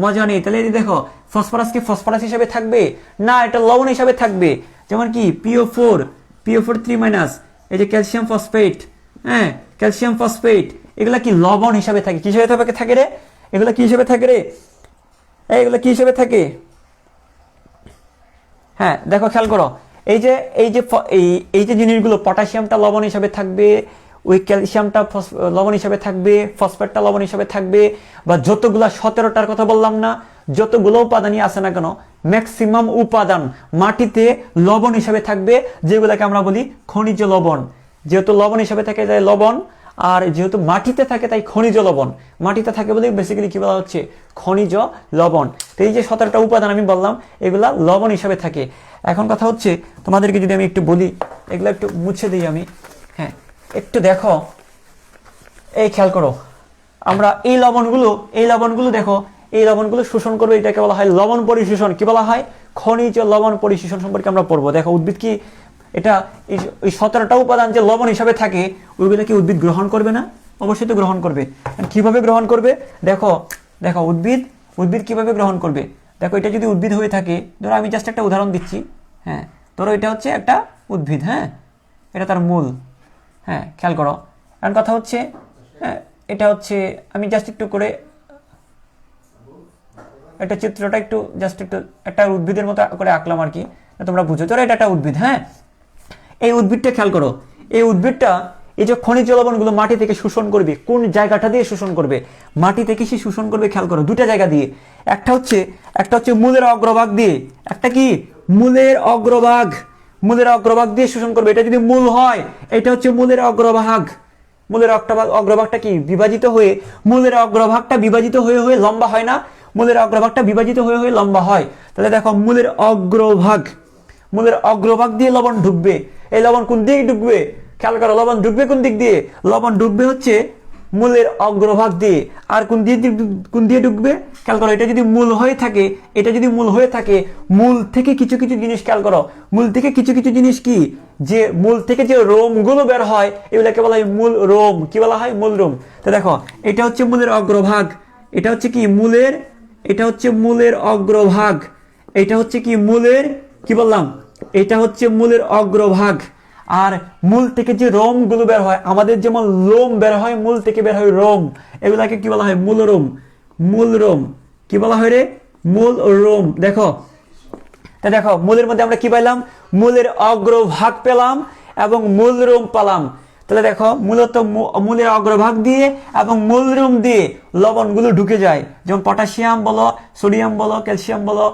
মজা নেই। তাহলে এই দেখো ফসফরাসকে ফসফরাস হিসেবে থাকবে না, এটা লবণ হিসাবে থাকবে। যেমন কি PO4 3-, এই যে ক্যালসিয়াম ফসফেট, হ্যাঁ ক্যালসিয়াম ফসফেট, এগুলা কি লবণ হিসাবে থাকে? কি হিসাবে থাকে রে? এগুলা কি হিসাবে থাকে রে? এইগুলো কি হিসাবে থাকে? হ্যাঁ দেখো, খেয়াল করো, এই যে জিনিসগুলো, পটাশিয়ামটা লবণ হিসাবে থাকবে, ওই ক্যালসিয়ামটা লবণ হিসাবে থাকবে, ফসফেটটা লবণ হিসাবে থাকবে, বা যতগুলা 17টার কথা বললাম না, যতগুলো উপাদানই আছে না কেন, ম্যাক্সিমাম উপাদান মাটিতে লবণ হিসাবে থাকবে, যেগুলোকে আমরা বলি খনিজ লবণ। যেহেতু লবণ হিসাবে থাকে যায় লবণ, আর যেহেতু মাটিতে থাকে তাই খনিজ লবণ। মাটিতে থাকে বলে বেসিক্যালি কি বলা হচ্ছে, খনিজ লবণ। তো এই যে 17টা উপাদান আমি বললাম, এগুলা লবণ হিসাবে থাকে। এখন কথা হচ্ছে তোমাদেরকে যদি আমি একটু বলি, এগুলো একটু মুছে দিই আমি। হ্যাঁ, একটু দেখো, এই খেয়াল করো, আমরা এই লবণগুলো দেখো, এই লবণগুলো শোষণ করবে, এটাকে বলা হয় লবণ পরিশোষণ। কি বলা হয়, খনিজ লবণ পরিশোষণ সম্পর্কে আমরা পড়বো। দেখো উদ্ভিদ কি এটা, এই 17টা উপাদান যে লবণ হিসাবে থাকে, ওইগুলো কি উদ্ভিদ গ্রহণ করবে না? অবশ্যই তো গ্রহণ করবে। কিভাবে গ্রহণ করবে দেখো, দেখো উদ্ভিদ কিভাবে গ্রহণ করবে। দেখো এটা যদি উদ্ভিদ হয়ে থাকে, ধরো আমি জাস্ট একটা উদাহরণ দিচ্ছি। হ্যাঁ, ধরো এটা হচ্ছে একটা উদ্ভিদ, হ্যাঁ, এটা তার মূল। হ্যাঁ, খেয়াল করো। কারণ কথা হচ্ছে, হ্যাঁ, এটা হচ্ছে, আমি জাস্ট একটু করে একটা চিত্রটা একটু জাস্ট একটু একটা উদ্ভিদের মতো করে আঁকলাম আর কি, তোমরা বুঝো। ধরো এটা একটা উদ্ভিদ। হ্যাঁ, এই উদ্ভিদটা খেয়াল করো, এই উদ্ভিদটা এই যে খনিজ লবণগুলো মাটি থেকে শোষণ করবে, কোন জায়গাটা দিয়ে শোষণ করবে? মাটি থেকে সে শোষণ করবে, খেয়াল করো, দুটা জায়গা দিয়ে। একটা হচ্ছে মূলের অগ্রভাগ দিয়ে, একটা কি মূলের অগ্রভাগ দিয়ে শোষণ করবে। এটা যদি মূল হয়, এটা হচ্ছে মূলের অগ্রভাগ। মূলের অগ্রভাগটা কি বিভাজিত হয়ে, মূলের অগ্রভাগটা বিভাজিত হয়ে হয়ে লম্বা হয় না? মূলের অগ্রভাগটা বিভাজিত হয়ে হয়ে লম্বা হয়। তাহলে দেখো মূলের অগ্রভাগ দিয়ে লবণ ঢুকবে। এই লবণ কোন দিকে ঢুকবে? খেয়াল করো, লবণ ঢুকবে কোন দিক দিয়ে? লবণ ঢুকবে হচ্ছে মূলের অগ্রভাগ দিয়ে। আর কোন দিয়ে ঢুকবে? খেয়াল করো, এটা যদি মূল হয়ে থাকে, মূল থেকে কিছু কিছু জিনিস, খেয়াল করো, মূল থেকে কিছু কিছু জিনিস কি, যে মূল থেকে যে রোমগুলো বের হয়, এগুলোকে বলা হয় মূল রোম। কি বলা হয়? মূল রোম। তো দেখো এটা হচ্ছে মূলের অগ্রভাগ, এটা হচ্ছে কি মূলের, এটা হচ্ছে মূলের অগ্রভাগ, এটা হচ্ছে কি মূলের, কি বললাম, এটা হচ্ছে মূলের অগ্রভাগ। আর মূল থেকে যে রোমগুলো বের হয়, আমাদের যেমন লোম বের হয়, মূল থেকে বের হয় রোম, এগুলাকে কি বলা হয়? মূলরোম। কি বলা হয় রে? মূল রোম। দেখো মূলের মধ্যে আমরা কি পাইলাম? মূলের অগ্রভাগ পেলাম এবং মূলরোম পেলাম। তাহলে দেখো মূলত মূলের অগ্রভাগ দিয়ে এবং মূলরোম দিয়ে লবণগুলো ঢুকে যায়। যেমন পটাশিয়াম বলো, সোডিয়াম বলো, ক্যালসিয়াম বলো,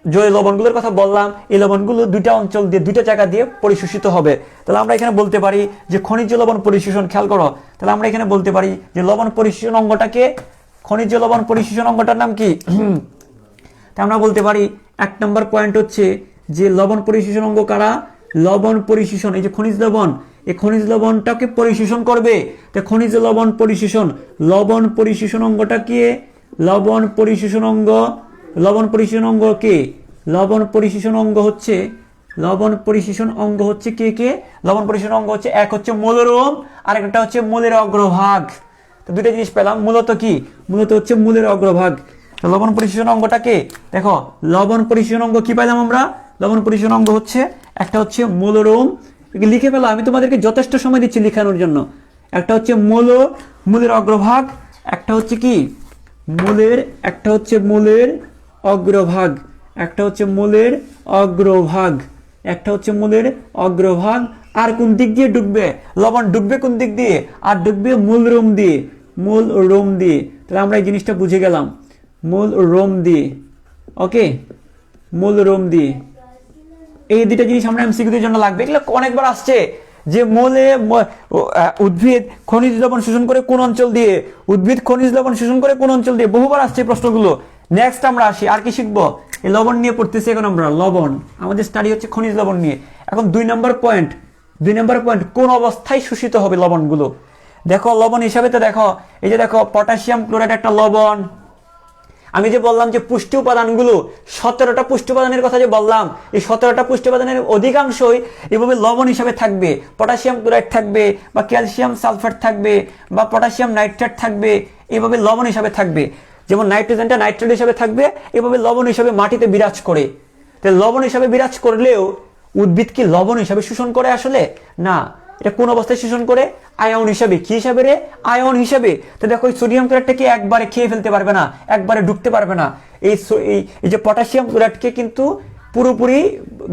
যে লবণগুলোর কথা বললাম, এই লবণগুলো দুইটা অঞ্চল দিয়ে, দুইটা জায়গা দিয়ে পরিশোষিত হবে। তাহলে আমরা এখানে বলতে পারি যে খনিজ লবণ পরিশোষণ। খেয়াল করো, তাহলে আমরা এখানে বলতে পারি যে লবণ পরিশোষণ অঙ্গটাকে, খনিজ লবণ পরিশোষণ অঙ্গটার নাম কি? তা আমরা বলতে পারি 1 নম্বর পয়েন্ট হচ্ছে যে লবণ পরিশোষণ অঙ্গ কারা? লবণ পরিশোষণ, এই যে খনিজ লবণ, এই খনিজ লবণটাকে পরিশোষণ করবে। তো খনিজ লবণ পরিশোষণ, লবণ পরিশোষণ অঙ্গটা কি? লবণ পরিশোষণ অঙ্গ কে? লবণ পরিশোষণ অঙ্গ হচ্ছে কে? লবণ পরিশোষণ অঙ্গ হচ্ছে, এক হচ্ছে মূলরোম আর একটা হচ্ছে মূলের অগ্রভাগ। তো দুটো জিনিস পেলাম। মূলত কি? মূলত হচ্ছে মূলের অগ্রভাগ। তো লবণ পরিশোষণ অঙ্গটাকে দেখো, লবণ পরিশোষণ অঙ্গ কি পাইলাম আমরা? লবণ পরিশোষণ অঙ্গ হচ্ছে, একটা হচ্ছে মূলরোম, লিখে ফেলো, আমি তোমাদেরকে যথেষ্ট সময় দিচ্ছি লেখানোর জন্য। একটা হচ্ছে মূলের অগ্রভাগ, একটা হচ্ছে কি মূলের, একটা হচ্ছে মূলের অগ্রভাগ, একটা হচ্ছে মূলের অগ্রভাগ, একটা হচ্ছে মূলের অগ্রভাগ। আর কোন দিক দিয়ে ঢুকবে? লবণ ঢুকবে কোন দিক দিয়ে? আর ঢুকবে মূলরোম দিয়ে, তাহলে আমরা এই জিনিসটা বুঝে গেলাম, মূলরোম দিয়ে। ওকে, মূলরোম দিয়ে। এই দুটো জিনিস আমরা এমসিকিউর জন্য লাগবে। এগুলো অনেকবার আসছে যে উদ্ভিদ খনিজ লবণ শোষণ করে কোন অঞ্চল দিয়ে, বহুবার আসছে প্রশ্নগুলো। নেক্সট আমরা আসি, আর কি শিখবো? এই লবণ নিয়ে পড়তেছি এখন আমরা। লবণ, আমাদের স্টাডি হচ্ছে খনিজ লবণ নিয়ে। এখন 2 নম্বর পয়েন্ট, কোন অবস্থায় শোষিত হবে লবণগুলো? দেখো লবণ হিসাবে তো দেখো, এই যে দেখো পটাশিয়াম ক্লোরাইড একটা লবণ। আমি যে বললাম যে পুষ্টি উপাদানগুলো, 17টা পুষ্টি উপাদানের কথা যে বললাম, এই 17টা পুষ্টি উপাদানের অধিকাংশই এভাবে লবণ হিসাবে থাকবে। পটাশিয়াম ক্লোরাইড থাকবে, বা ক্যালসিয়াম সালফেট থাকবে, বা পটাশিয়াম নাইট্রেট থাকবে, এভাবে লবণ হিসাবে থাকবে। যেমন নাইট্রোজেনটা নাইট্রেট হিসাবে থাকবে, এভাবে লবণ হিসাবে মাটিতে বিরাজ করে। তো লবণ হিসাবে বিরাজ করলেও উদ্ভিদ কি লবণ হিসাবে শোষণ করে? আসলে না। এটা কোন অবস্থায় শোষণ করে? আয়ন হিসাবে। কি হিসাবে রে? আয়ন হিসাবে। তো দেখো এই সোডিয়াম ক্লোরাইডটাকে একবারে খেয়ে ফেলতে পারবে না, একবারে ঢুকতে পারবে না। এই যে পটাশিয়াম ক্লোরাইডকে কিন্তু পুরোপুরি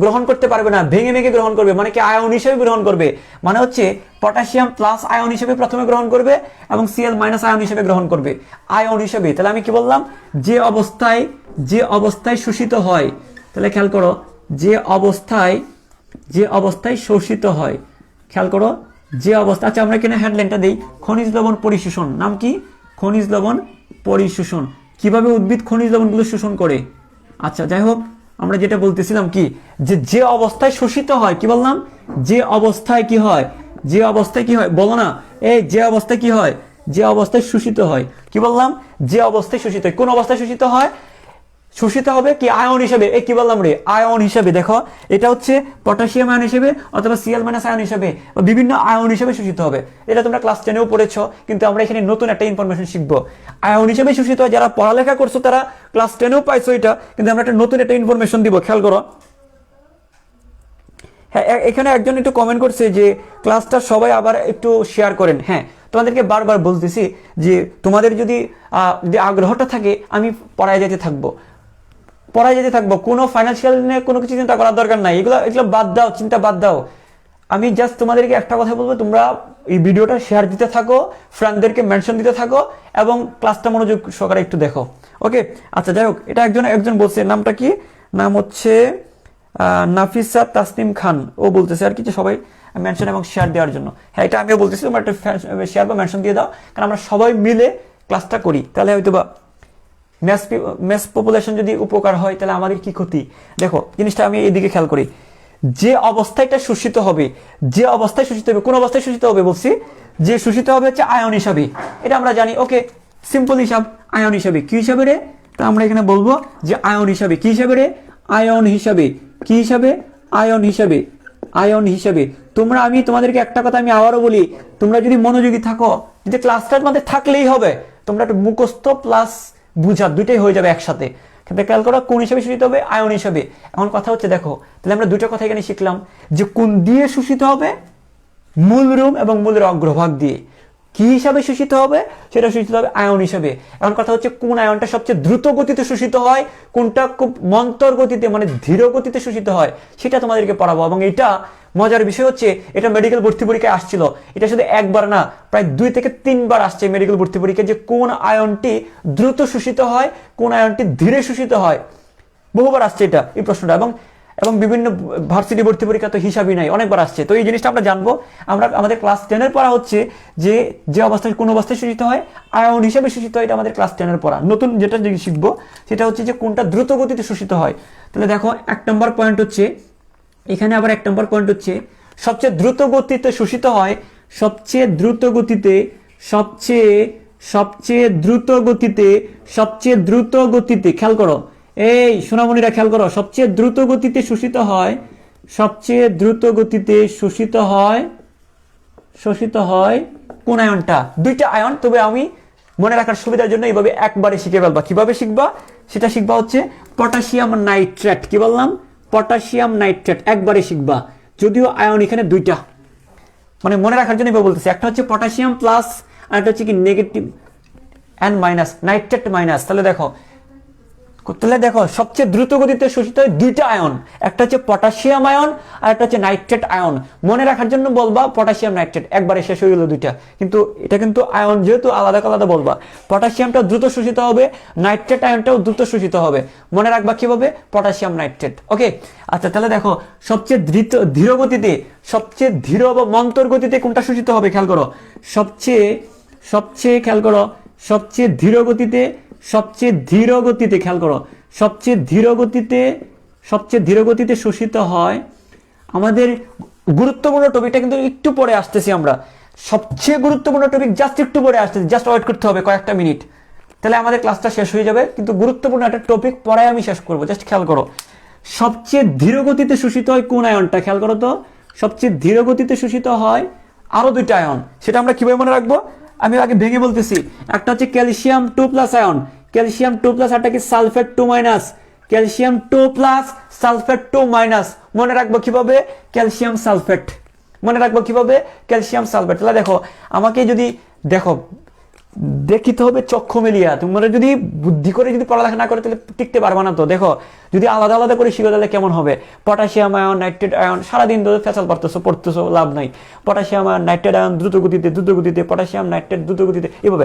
গ্রহণ করতে পারবে না, ভেঙে ভেঙে গ্রহণ করবে। মানে কি আয়ন হিসেবে গ্রহণ করবে, মানে হচ্ছে পটাশিয়াম প্লাস আয়ন হিসেবে প্রথমে গ্রহণ করবে এবং Cl মাইনাস আয়ন হিসেবে গ্রহণ করবে, আয়ন হিসেবে। তাহলে আমি কি বললাম? যে যে অবস্থায় শোষিত হয়, তাহলে খেয়াল করো যে অবস্থায় শোষিত হয়, খেয়াল করো যে অবস্থা। আচ্ছা আমরা এখানে হেডলাইনটা দিই, খনিজ লবণ পরিশোষণ। নাম কি? খনিজ লবণ পরিশোষণ। কিভাবে উদ্ভিদ খনিজ লবণগুলো শোষণ করে। আচ্ছা যাই হোক, আমরা যেটা বলতেছিলাম কি, যে অবস্থায় শোষিত হয়, কি বললাম? যে অবস্থায় কি হয়, যে অবস্থায় কি হয় বলো না, এই যে অবস্থায় কি হয়, যে অবস্থায় শোষিত হয়। কি বললাম? যে অবস্থায় শোষিত হয়। কোন অবস্থায় শোষিত হয়? শোষিত হবে কি আয়ন হিসেবে। এই কি বললাম রে? আয়ন হিসেবে। দেখো এটা হচ্ছে পটাশিয়াম আয়ন হিসেবে অথবা Cl- আয়ন হিসেবে বা বিভিন্ন আয়ন হিসেবে শোষিত হবে। এটা তোমরা ক্লাস 10-এও পড়েছো, কিন্তু আমরা এখানে নতুন একটা ইনফরমেশন শিখবো। আয়ন হিসেবে শোষিত হয়, যারা পড়ালেখা করছো তারা ক্লাস 10-এও পাইছো এটা, কিন্তু আমরা একটা নতুন একটা ইনফরমেশন দিব, খেয়াল করো। হ্যাঁ এখানে একজন একটু কমেন্ট করছে যে ক্লাসটা সবাই আবার একটু শেয়ার করেন। হ্যাঁ তোমাদেরকে বারবার বলতেছি যে তোমাদের যদি আগ্রহটা থাকে আমি পড়ায় যেতে থাকবো, কোনো ফাইন্যান্সিয়াল নিয়ে কোনো কিছু চিন্তা করার দরকার নাই। এগুলো বাদ দাও, চিন্তা বাদ দাও। আমি জাস্ট তোমাদেরকে একটা কথা বলবো, তোমরা এই ভিডিওটা শেয়ার দিতে থাকো, ফ্রেন্ডদেরকে মেনশন দিতে থাকো এবং ক্লাসটা মনোযোগ সহকারে একটু দেখো। ওকে আচ্ছা যাই হোক, এটা একজন বলছে, নামটা কি? নাম হচ্ছে নাফিসা তাসনিম খান। ও বলতেছে আর কিছু সবাই মেনশন এবং শেয়ার দেওয়ার জন্য। হ্যাঁ এটা আমিও বলতেছি, তোমরা একটা শেয়ার বা মেনশন দিয়ে দাও, কারণ আমরা সবাই মিলে ক্লাসটা করি, তাহলে হয়তো বা ম্যাস পপুলেশন যদি উপকার হয় তাহলে আমাদের কি ক্ষতি। দেখো জিনিসটা আমি এইদিকে খেয়াল করি, যে অবস্থায় এটা শোষিত হবে, যে অবস্থায় শোষিত হবে, কোন অবস্থায় শোষিত হবে বলছি? যে শোষিত হবে হচ্ছে আয়ন হিসাবে, এটা আমরা জানি। ওকে সিম্পল হিসাব, আয়ন হিসাবে। কি হিসাবে রে? তা আমরা এখানে বলবো যে আয়ন হিসাবে। কি হিসাবে রে? আয়ন হিসাবে। কি হিসাবে? আয়ন হিসাবে। আয়ন হিসাবে। আমি তোমাদেরকে একটা কথা আমি আবারও বলি, তোমরা যদি মনোযোগী থাকো, যদি ক্লাসটা তোমাদের থাকলেই হবে, তোমরা একটু মুখস্থ প্লাস বুঝা দুইটাই হয়ে যাবে একসাথে। কিন্তু খেয়াল করো কোন হিসাবে শোষিত হবে? আয়ন হিসাবে। এখন কথা হচ্ছে দেখো, তাহলে আমরা দুটো কথা এখানে শিখলাম, যে কোন দিয়ে শোষিত হবে? মূলরুম এবং মূলের অগ্রভাগ দিয়ে। কি হিসাবে শোষিত হবে? সেটা শোষিত হবে আয়ন হিসাবে। এখন কথা হচ্ছে কোন আয়নটা সবচেয়ে দ্রুত গতিতে শোষিত হয়, কোনটা খুব মন্তর গতিতে মানে ধীর গতিতে শোষিত হয়, সেটা তোমাদেরকে পড়াবো। এবং এটা মজার বিষয় হচ্ছে, এটা মেডিকেল ভর্তি পরীক্ষায় আসছিল। এটা শুধু একবার না, প্রায় 2 থেকে 3 বার আসছে মেডিকেল ভর্তি পরীক্ষায়, যে কোন আয়নটি দ্রুত শোষিত হয়, কোন আয়নটি ধীরে শোষিত হয়। বহুবার আসছে এটা, এই প্রশ্নটা। এবং বিভিন্ন ভার্সিটি ভর্তি পরীক্ষা তো হিসাবই নাই, অনেকবার আসছে। তো এই জিনিসটা আমরা জানবো। আমরা আমাদের ক্লাস 10-এর পড়া হচ্ছে যে অবস্থায় কোন অবস্থায় শোষিত হয়, আয়ন হিসাবে শোষিত হয়, এটা আমাদের ক্লাস 10-এর পড়া। নতুন যেটা শিখবো সেটা হচ্ছে যে কোনটা দ্রুত গতিতে শোষিত হয়। তাহলে দেখো 1 নম্বর পয়েন্ট হচ্ছে এখানে, আবার 1 নম্বর পয়েন্ট হচ্ছে সবচেয়ে দ্রুত গতিতে শোষিত হয়, সবচেয়ে দ্রুত গতিতে খেয়াল করো, এই সোনামণিরা খেয়াল করো, সবচেয়ে দ্রুত গতিতে শোষিত হয় কোন আয়নটা? 2টা আয়ন, তবে আমি মনে রাখার সুবিধার জন্য এইভাবে একবারে শিখে ফেলবা। কিভাবে শিখবা সেটা শিখবা হচ্ছে পটাশিয়াম নাইট্রেট। কি বললাম? পটাশিয়াম নাইট্রেট একবারে শিখবা, যদিও আয়ন এখানে 2টা, মানে মনে রাখার জন্য এভাবে বলতেছি। একটা হচ্ছে পটাশিয়াম প্লাস, আর একটা হচ্ছে কি negative N minus, nitrate minus. তাহলে দেখো সবচেয়ে দ্রুত গতিতে শোষিত হয় 2টা আয়ন, একটা হচ্ছে পটাশিয়াম আয়ন আর একটা হচ্ছে নাইট্রেট আয়ন। মনে রাখার জন্য বলবা পটাশিয়াম নাইট্রেট, একবারে শেষ হয়ে গেল 2টা। কিন্তু এটা কিন্তু আয়ন যেহেতু আলাদা আলাদা বলবা, পটাশিয়ামটা দ্রুত শোষিত হবে, নাইট্রেট আয়নটাও দ্রুত শোষিত হবে। মনে রাখবা কিভাবে? Potassium nitrate. ওকে আচ্ছা তাহলে দেখো সবচেয়ে ধীর গতিতে, সবচেয়ে ধীর বা মন্তর গতিতে কোনটা শোষিত হবে? খেয়াল করো, সবচেয়ে খেয়াল করো, সবচেয়ে ধীর গতিতে খেয়াল করো, সবচেয়ে ধীর গতিতে শোষিত হয়। আমাদের গুরুত্বপূর্ণ টপিকটা কিন্তু একটু পরে আসতেছি আমরা, সবচেয়ে গুরুত্বপূর্ণ টপিক জাস্ট একটু পরে আসতেছি, জাস্ট ওয়েট করতে হবে কয়েকটা মিনিট, তাহলে আমাদের ক্লাসটা শেষ হয়ে যাবে। কিন্তু গুরুত্বপূর্ণ একটা টপিক পরে আমি শেষ করবো, জাস্ট খেয়াল করো। সবচেয়ে ধীর গতিতে শোষিত হয় কোন আয়নটা? খেয়াল করো তো, সবচেয়ে ধীর গতিতে শোষিত হয় আরো 2টা আয়ন। সেটা আমরা কিভাবে মনে রাখবো? আমি আগে ভেঙে বলতেছি। একটা হচ্ছে ক্যালসিয়াম 2+ আয়ন, ক্যালসিয়াম 2+, একটা কি সালফেট 2-, ক্যালসিয়াম 2+, সালফেট 2-। মনে রাখবো কিভাবে? Calcium sulphate. মনে রাখবো কিভাবে? Calcium sulphate. তাহলে দেখো আমাকে যদি দেখিতে হবে চক্ষু মিলিয়া, তোমরা যদি বুদ্ধি করে যদি পড়ালেখা না করে তাহলে টিকতে পারবে না। তো দেখো যদি আলাদা আলাদা করে শিখো তাহলে কেমন হবে? পটাশিয়াম আয়ন, নাইট্রেট আয়ন, সারাদিন ধরে ফেসাল পড়তেছো, লাভ নাই। পটাশিয়াম আয়ন, নাইট্রেট আয়ন দ্রুত গতিতে, পটাশিয়াম নাইট্রেট দ্রুত গতিতে, এভাবে।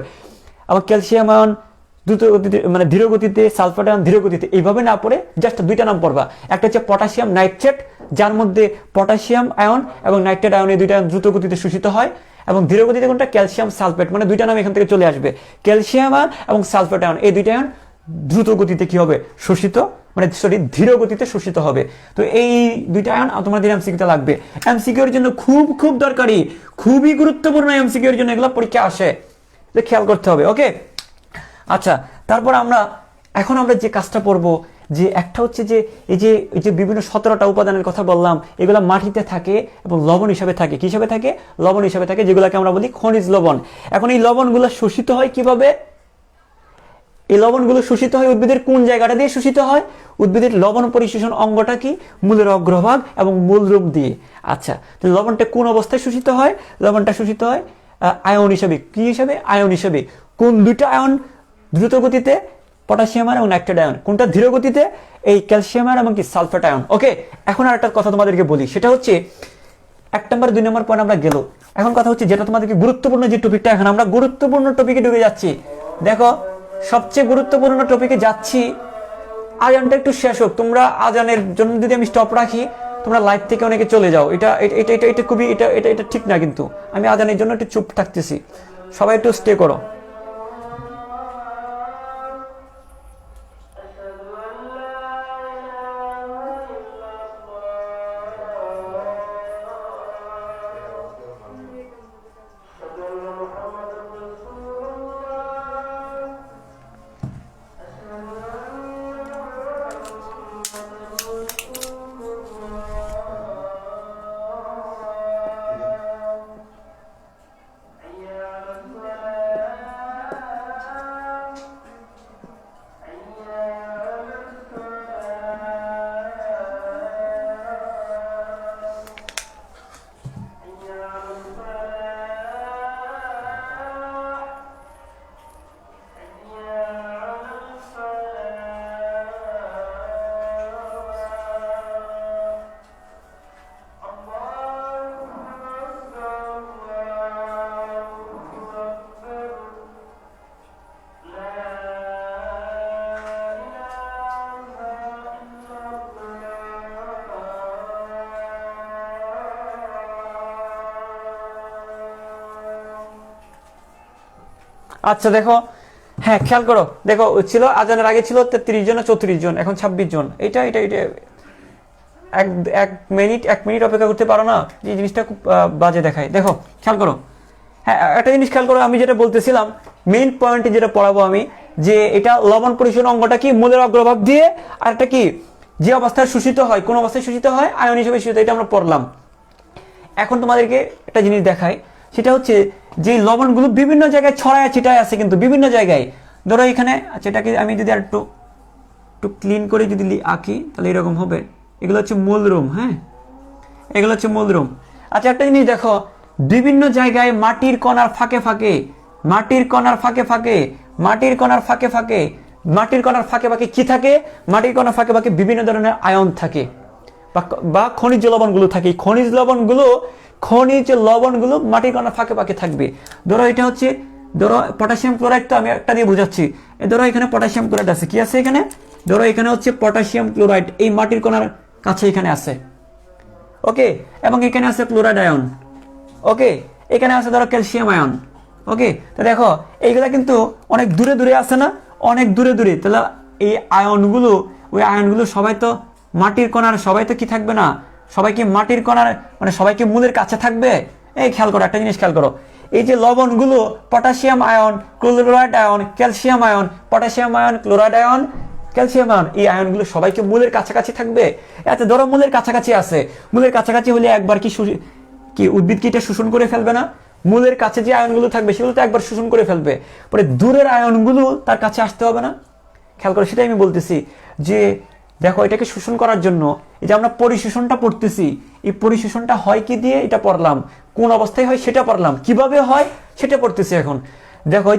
আবার ক্যালসিয়াম আয়ন দ্রুত গতিতে মানে ধীর গতিতে, সালফার আয়ন ধীর গতিতে, এইভাবে না পড়ে জাস্ট দুইটা নাম পড়বা। একটা হচ্ছে পটাশিয়াম নাইট্রেট, যার মধ্যে পটাশিয়াম আয়ন এবং নাইট্রেট আয়ন এই দুইটা আয়ন দ্রুত গতিতে শোষিত হয়, এবং ধীর গতিতে কোনটা ক্যালসিয়াম সালফেট, মানে দুইটা নাম এখান থেকে চলে আসবে। ক্যালসিয়াম আয়ন এবং সালফেট আয়ন এই দুইটা আয়ন দ্রুত গতিতে কি হবে, শোষিত, মানে সরি ধীর গতিতে শোষিত হবে। তো এই দুইটা আয়ন তোমাদের এমসিকিউতে লাগবে, এমসিকিউ এর জন্য খুব খুব দরকারি, খুবই গুরুত্বপূর্ণ এমসিকিউ এর জন্য, এগুলো পরীক্ষা আসে, খেয়াল করতে হবে। ওকে, আচ্ছা, তারপর এখন আমরা যে কাজটা করব, যে একটা হচ্ছে যে এই যে বিভিন্ন 17টা উপাদানের কথা বললাম, এগুলো মাটিতে থাকে এবং লবণ হিসাবে থাকে। কি হিসাবে থাকে? লবণ হিসাবে থাকে, যেগুলোকে আমরা বলি খনিজ লবণ। এখন এই লবণগুলো শোষিত হয় কিভাবে? এই লবণগুলো শোষিত হয় উদ্ভিদের কোন জায়গাটা দিয়ে শোষিত হয়? উদ্ভিদের লবণ পরিশোষণ অঙ্গটা কি? মূলের অগ্রভাগ এবং মূলরূপ দিয়ে। আচ্ছা, তো লবণটা কোন অবস্থায় শোষিত হয়? লবণটা শোষিত হয় আয়ন হিসাবে। কি হিসাবে? আয়ন হিসাবে। কোন দুইটা আয়ন দ্রুত গতিতে? পটাশিয়াম আয়ন এবং নাইট্রেট আয়ন। কোনটা ধীর গতিতে? এই ক্যালসিয়াম আয়ন এবং কি সালফেট আয়ন। ওকে, এখন আর একটা কথা তোমাদেরকে বলি, সেটা হচ্ছে 1 নম্বর 2 নম্বর পয়েন্ট আমরা গেল। এখন কথা হচ্ছে যেটা তোমাদেরকে গুরুত্বপূর্ণ যে টপিকটা, এখন আমরা গুরুত্বপূর্ণ টপিকে ঢুকে যাচ্ছি। দেখো, সবচেয়ে গুরুত্বপূর্ণ টপিকে যাচ্ছি। আজানটা একটু শেষ হোক, তোমরা আজানের জন্য যদি আমি স্টপ রাখি, তোমরা লাইভ থেকে অনেকে চলে যাও, এটা এটা এটা এটা খুবই এটা এটা এটা ঠিক না। কিন্তু আমি আজানের জন্য একটু চুপ থাকতেছি, সবাই একটু স্টে করো। আচ্ছা দেখো, হ্যাঁ খেয়াল করো, দেখো ছিল আজানের আগে ছিল 33 জন 34 জন, এখন 26 জন। এটা এটা এটা এক মিনিট অপেক্ষা করতে পারো না? এই জিনিসটা খুব বাজে দেখায়। দেখো খেয়াল করো, হ্যাঁ একটা জিনিস খেয়াল করো, আমি যেটা বলতেছিলাম মেইন পয়েন্টে যেটা পড়াবো আমি, যে এটা লবণ পরিশোধন অঙ্গটা কি? মূলের অগ্রভাগ দিয়ে। আর এটা কি? যে অবস্থায় শোষিত হয়, কোন অবস্থায় শোষিত হয়? আয়ন হিসেবে শোষিত, এটা আমরা পড়লাম। এখন তোমাদেরকে একটা জিনিস দেখাই, সেটা হচ্ছে যে লবণগুলো বিভিন্ন জায়গায় ছড়ায় ছিটায় আছে, কিন্তু বিভিন্ন জায়গায়। ধরো এখানে, আচ্ছা এটাকে আমি যদি আর একটু ক্লিন করে যদি আঁকি, তাহলে এরকম হবে। এগুলো হচ্ছে মূলরুম, হ্যাঁ এগুলো হচ্ছে মূলরুম। আচ্ছা একটা জিনিস দেখো, বিভিন্ন জায়গায় মাটির কণার ফাঁকে ফাঁকে, মাটির কণার ফাঁকে ফাঁকে, মাটির কণার ফাঁকে ফাঁকে, মাটির কণার ফাঁকে ফাঁকে কি থাকে? মাটির কণার ফাঁকে ফাঁকে বিভিন্ন ধরনের আয়ন থাকে বা খনিজ লবণগুলো থাকে। খনিজ লবণগুলো মাটির কণার ফাঁকে ফাঁকে থাকবে। ধরো এটা হচ্ছে, ধরো পটাশিয়াম ক্লোরাইড, তো আমি একটা দিয়ে বুঝাচ্ছি। ধরো এখানে পটাশিয়াম ক্লোরাইড আছে, কি আছে এখানে? ধরো এখানে হচ্ছে পটাশিয়াম ক্লোরাইড, এই মাটির কণার কাছে এখানে আছে, ওকে। এবং এখানে আছে ক্লোরাইড আয়ন, ওকে। এখানে আছে ধরো ক্যালসিয়াম আয়ন, ওকে। তো দেখো এইগুলা কিন্তু অনেক দূরে দূরে আছে না? অনেক দূরে দূরে। তাহলে এই আয়নগুলো সবাই তো মাটির কণার, সবাই তো কি থাকবে না? সবাই কি মাটির কণার, মানে সবাই কি মূলের কাছে থাকবে? এই খেয়াল করো, একটা জিনিস খেয়াল করো, এই যে লবণগুলো potassium ion, chloride ion, calcium ion, potassium ion, chloride ion, calcium ion, এই আয়নগুলো সবাইকে মূলের কাছাকাছি থাকবে। আচ্ছা ধরো মূলের কাছাকাছি আছে, মূলের কাছাকাছি হলে একবার কি উদ্ভিদ কি এটা শোষণ করে ফেলবে না? মূলের কাছে যে আয়নগুলো থাকবে সেগুলো তো একবার শোষণ করে ফেলবে, পরে দূরের আয়নগুলো তার কাছে আসতে হবে না? খেয়াল করো, সেটাই আমি বলতেছি যে দেখো এটাকে শোষণ করার জন্য এই যে আমরা পরিশোষণটা পড়তেছি, এই পরিশোষণটা হয় কি দিয়ে? এটা পড়লাম। কোন অবস্থায় হয় সেটা পড়লাম, কিভাবে হয় সেটা পড়তেছি এখন। দেখো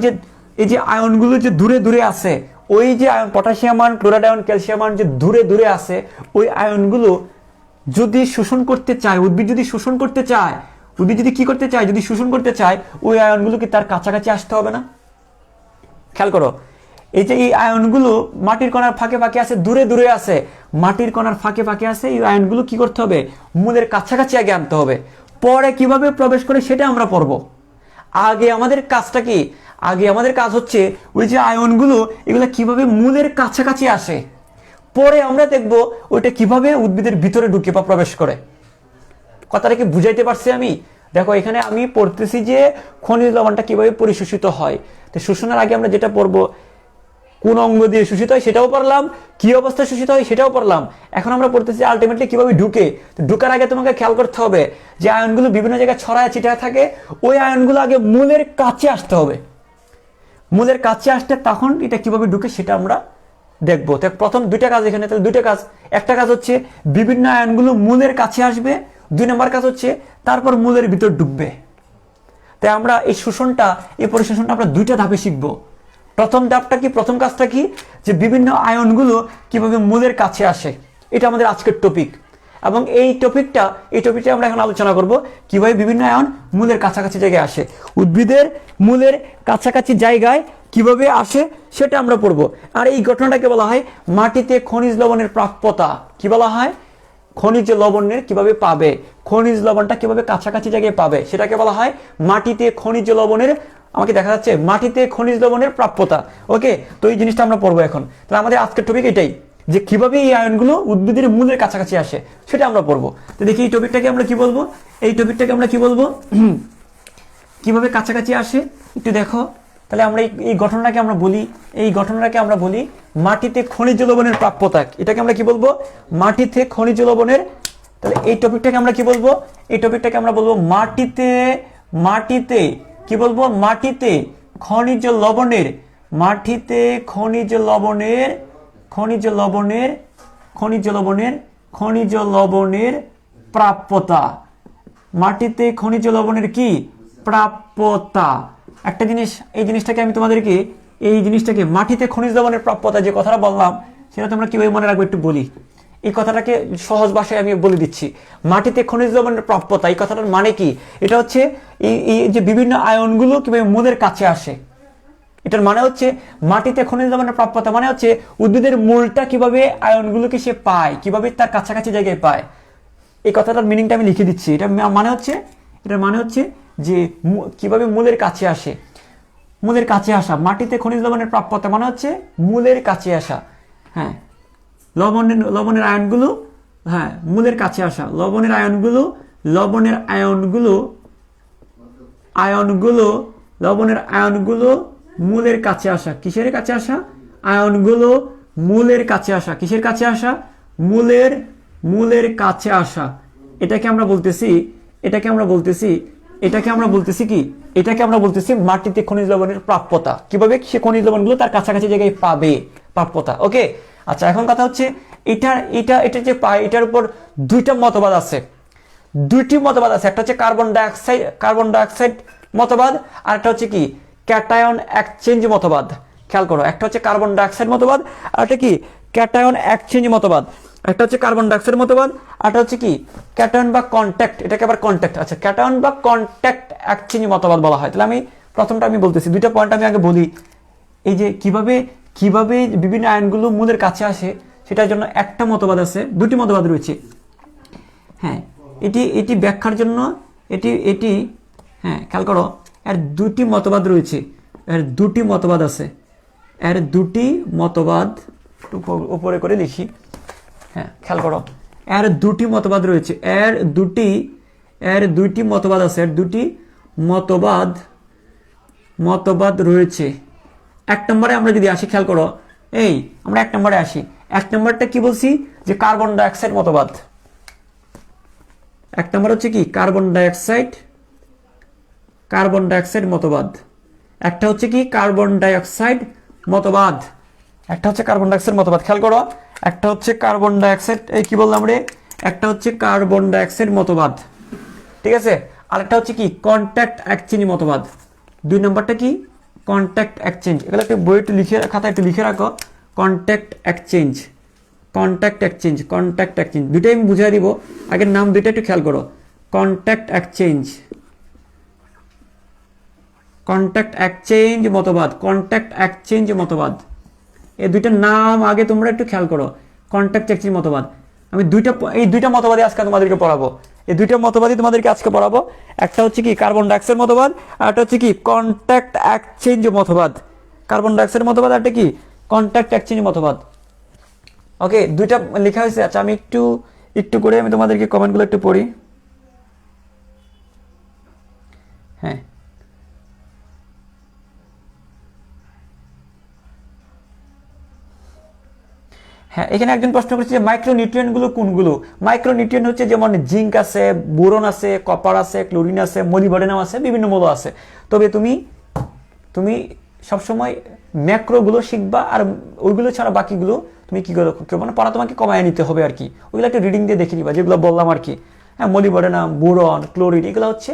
এই যে আয়নগুলো যে দূরে দূরে আছে, ওই যে ion potassium ion, chloride ion, calcium ion যে দূরে দূরে আছে, ওই আয়নগুলো যদি শোষণ করতে চায়, উদ্ভিদ যদি শোষণ করতে চায়, উদ্ভিদ যদি কি করতে চায়, যদি শোষণ করতে চায়, ওই আয়নগুলো কি তার কাছাকাছি আসতে হবে না? খেয়াল করো, এই যে এই আয়নগুলো মাটির কণার ফাঁকে ফাঁকে আছে, দূরে দূরে আছে, মাটির কণার ফাঁকে ফাঁকে আছে, এই আয়নগুলো কি করতে হবে, মূলের কাছাকাছি আগে আনতে হবে, পরে কিভাবে প্রবেশ করে সেটা আমরা পড়ব। আগে আমাদের কাজটা কি, আগে আমাদের কাজ হচ্ছে ওই যে আয়নগুলো এগুলো কিভাবে মূলের কাছাকাছি আসে, পরে আমরা দেখব ওইটা কিভাবে উদ্ভিদের ভিতরে ঢুকে বা প্রবেশ করে। কথাটা কি বুঝাইতে পারছি আমি? দেখো এখানে আমি পড়তেছি যে খনিজ লবণটা কিভাবে পরিশোষিত হয়। তো শোষণের আগে আমরা যেটা পড়বো, কোন অঙ্গ দিয়ে শোষিত হয় সেটাও পড়লাম, কি অবস্থায় শোষিত হয় সেটাও পড়লাম। এখন আমরা পড়তেছি আলটিমেটলি কিভাবে ঢুকে। তো ঢুকার আগে তোমাকে খেয়াল করতে হবে যে আয়নগুলো বিভিন্ন জায়গায় ছড়ায় ছিটায় থাকে, ওই আয়নগুলো আগে মূলের কাছে আসতে হবে। মূলের কাছে আসতে তখন এটা কিভাবে ঢুকে সেটা আমরা দেখবো। তো প্রথম দুইটা কাজ এখানে, তাহলে দুইটা কাজ। একটা কাজ হচ্ছে বিভিন্ন আয়নগুলো মূলের কাছে আসবে, 2 নম্বর কাজ হচ্ছে তারপর মূলের ভিতর ঢুকবে। তাই আমরা এই শোষণটা, এই পরিশোষণটা আমরা 2টা ধাপে শিখবো। প্রথম ধাপটা কি, প্রথম কাজটা কি, যে বিভিন্ন আয়নগুলো কিভাবে মূলের কাছে আসে, এটা আমাদের আজকের টপিক। এবং এই টপিকটা আমরা এখন আলোচনা করব কিভাবে বিভিন্ন আয়ন মূলের কাছাকাছি জায়গায় আসে, উদ্ভিদের মূলের কাছাকাছি জায়গায় কিভাবে আসে সেটা আমরা পড়বো। আর এই ঘটনাটাকে বলা হয় মাটিতে খনিজ লবণের প্রাপ্যতা। কি বলা হয়? খনিজ লবণের কিভাবে পাবে, খনিজ লবণটা কিভাবে কাছাকাছি জায়গায় পাবে সেটাকে বলা হয় মাটিতে খনিজ লবণের, আমাকে দেখা যাচ্ছে, মাটিতে খনিজ লবণের প্রাপ্যতা। ওকে, তো এই জিনিসটা আমরা পড়বো এখন। তাহলে আমাদের আজকের টপিক এটাই, যে কিভাবে এই আয়নগুলো উদ্ভিদের মূলের কাছাকাছি আসে সেটা আমরা পড়বো। তো দেখি এই টপিকটাকে আমরা কি বলবো, এই টপিকটাকে আমরা কি বলবো, কিভাবে কাছাকাছি আসে একটু দেখো। তাহলে আমরা এই ঘটনাটাকে আমরা বলি, এই ঘটনাটাকে আমরা বলি মাটিতে খনিজ লবণের প্রাপ্যতা। এটাকে আমরা কি বলবো, মাটিতে খনিজ লবণের। তাহলে এই টপিকটাকে আমরা কি বলবো, এই টপিকটাকে আমরা বলবো মাটিতে কি বলবো, মাটিতে খনিজ লবণের, মাটিতে খনিজ লবণের, খনিজ লবণের, খনিজ লবণের, খনিজ লবণের প্রাপ্যতা। মাটিতে খনিজ লবণের কি প্রাপ্যতা। একটা জিনিস, এই জিনিসটাকে আমি তোমাদেরকে, এই জিনিসটাকে মাটিতে খনিজ লবণের প্রাপ্যতা যে কথাটা বললাম সেটা তোমরা কিভাবে মনে রাখবে একটু বলি। এই কথাটাকে সহজ ভাষায় আমি বলে দিচ্ছি। মাটিতে খনিজ লবণের প্রাপ্যতা, এই কথাটার মানে কি? এটা হচ্ছে এই যে বিভিন্ন আয়নগুলো কিভাবে মূলের কাছে আসে, এটার মানে হচ্ছে মাটিতে খনিজ লবণের প্রাপ্যতা মানে হচ্ছে উদ্ভিদের মূলটা কিভাবে আয়নগুলোকে সে পায়, কিভাবে তার কাছাকাছি জায়গায় পায়। এই কথাটার মিনিংটা আমি লিখে দিচ্ছি। এটা মানে হচ্ছে, এটার মানে হচ্ছে যে কিভাবে মূলের কাছে আসে, মূলের কাছে আসা। মাটিতে খনিজ লবণের প্রাপ্যতা মানে হচ্ছে মূলের কাছে আসা। হ্যাঁ, লবণের আয়নগুলো, হ্যাঁ, মূলের কাছে আসা। লবণের আয়নগুলো, লবণের আয়নগুলো, লবণের আয়নগুলো মূলের কাছে আসা। কিসের কাছে আসা? আয়নগুলো মূলের কাছে আসা। কিসের কাছে আসা? মূলের কাছে আসা। এটাকে আমরা বলতেছি কি, এটাকে আমরা বলতেছি মাটিতে খনিজ লবণের প্রাপ্যতা। কিভাবে সে খনিজ লবণগুলো তার কাছাকাছি জায়গায় পাবে, প্রাপ্যতা। ওকে, আচ্ছা, এখন কথা হচ্ছে এটা যে পায়, এটার উপর 2টা মতবাদ আছে, 2টি মতবাদ আছে। একটা হচ্ছে কার্বন ডাইঅক্সাইড মতবাদ, আর একটা হচ্ছে কি ক্যাটায়ন এক্সচেঞ্জ মতবাদ। খেয়াল করো, একটা হচ্ছে কার্বন ডাইঅক্সাইড মতবাদ, আর একটা কি ক্যাটায়ন এক্সচেঞ্জ মতবাদ। একটা হচ্ছে কার্বন ডাইঅক্সাইড মতবাদ, আর একটা হচ্ছে কি ক্যাটায়ন বা কন্ট্যাক্ট, এটাকে আবার কন্ট্যাক্ট, আচ্ছা, ক্যাটায়ন বা কন্ট্যাক্ট এক্সচেঞ্জ মতবাদ বলা হয়। তাহলে আমি প্রথমটা আমি বলতেছি, 2টা পয়েন্ট আমি আগে বলি। এই যে কিভাবে বিভিন্ন আয়নগুলো মূলের কাছে আসে সেটার জন্য একটা মতবাদ আছে, 2টি মতবাদ রয়েছে। হ্যাঁ, এটি ব্যাখ্যার জন্য এটি হ্যাঁ, খেয়াল করো, এর 2টি মতবাদ রয়েছে, এর 2টি মতবাদ আছে, এর 2টি মতবাদ উপরে করে লিখি। হ্যাঁ, খেয়াল করো, এর 2টি মতবাদ রয়েছে, এর 2টি মতবাদ আছে, এর 2টি মতবাদ রয়েছে। 1 নম্বরে আমরা যদি আসি, খেয়াল করো, আমরা 1 নম্বরে আসি। 1 নম্বরটা কি বলছি, যে কার্বন ডাইঅক্সাইড মতবাদ। 1 নম্বর হচ্ছে কি কার্বন ডাইঅক্সাইড মতবাদ। একটা হচ্ছে কি কার্বন ডাইঅক্সাইড মতবাদ, একটা হচ্ছে কার্বন ডাইঅক্সাইড মতবাদ। খেয়াল করো, একটা হচ্ছে কার্বন ডাইঅক্সাইড, কি বললাম রে, একটা হচ্ছে কার্বন ডাইঅক্সাইড মতবাদ, ঠিক আছে। আর একটা হচ্ছে কি কন্ট্যাক্ট এক্সচেঞ্জ মতবাদ। 2 নম্বরটা কি কন্ট্যাক্ট এক্সচেঞ্জ। এগুলো একটু বই একটু লিখে, খাতা একটু লিখে রাখো। কন্ট্যাক্ট এক্সচেঞ্জ, দুইটাই আমি বুঝিয়ে দিব। আগের নাম 2টা একটু খেয়াল করো। কন্ট্যাক্ট এক্সচেঞ্জ মতবাদ, কন্ট্যাক্ট এক্সচেঞ্জ মতবাদ। এই দুইটার নাম আগে তোমরা একটু খেয়াল করো। কন্ট্যাক্ট এক্সচেঞ্জ মতবাদ, আমি এই দুইটা মতবাদই আজকে তোমাদেরকে পড়াবো। এই দুইটা মতবাদই তোমাদেরকে আজকে পড়াবো। একটা হচ্ছে কি কার্বন ডাইঅক্সাইড মতবাদ, আর একটা হচ্ছে কি কন্ট্যাক্ট এক্সচেঞ্জ মতবাদ। কার্বন ডাইঅক্সাইড মতবাদ আর একটা কি কন্ট্যাক্ট এক্সচেঞ্জ মতবাদ। ওকে, দুইটা লেখা হয়েছে। আচ্ছা, আমি একটু একটু করে আমি তোমাদেরকে কমেন্টগুলো একটু পড়ি। হ্যাঁ, হ্যাঁ, এখানে একজন প্রশ্ন করেছে যে মাইক্রোনিউট্রিয়েন্টগুলো কোনগুলো। মাইক্রোনিউট্রিয়েন্ট হচ্ছে যেমন জিঙ্ক আছে, বোরন আছে, কপার আছে, ক্লোরিন আছে, মোলিবডেনাম আছে, বিভিন্ন মৌল আছে। তবে তুমি তুমি সবসময় ম্যাক্রোগুলো শিখবা, আর ওইগুলো ছাড়া বাকিগুলো তুমি কি করো, মানে পড়া তোমাকে কমায় নিতে হবে আর কি। ওইগুলো একটা রিডিং দিয়ে দেখে নিবা, যেগুলো বললাম আর কি। হ্যাঁ, মোলিবডেনাম, বোরন, ক্লোরিন, এগুলো হচ্ছে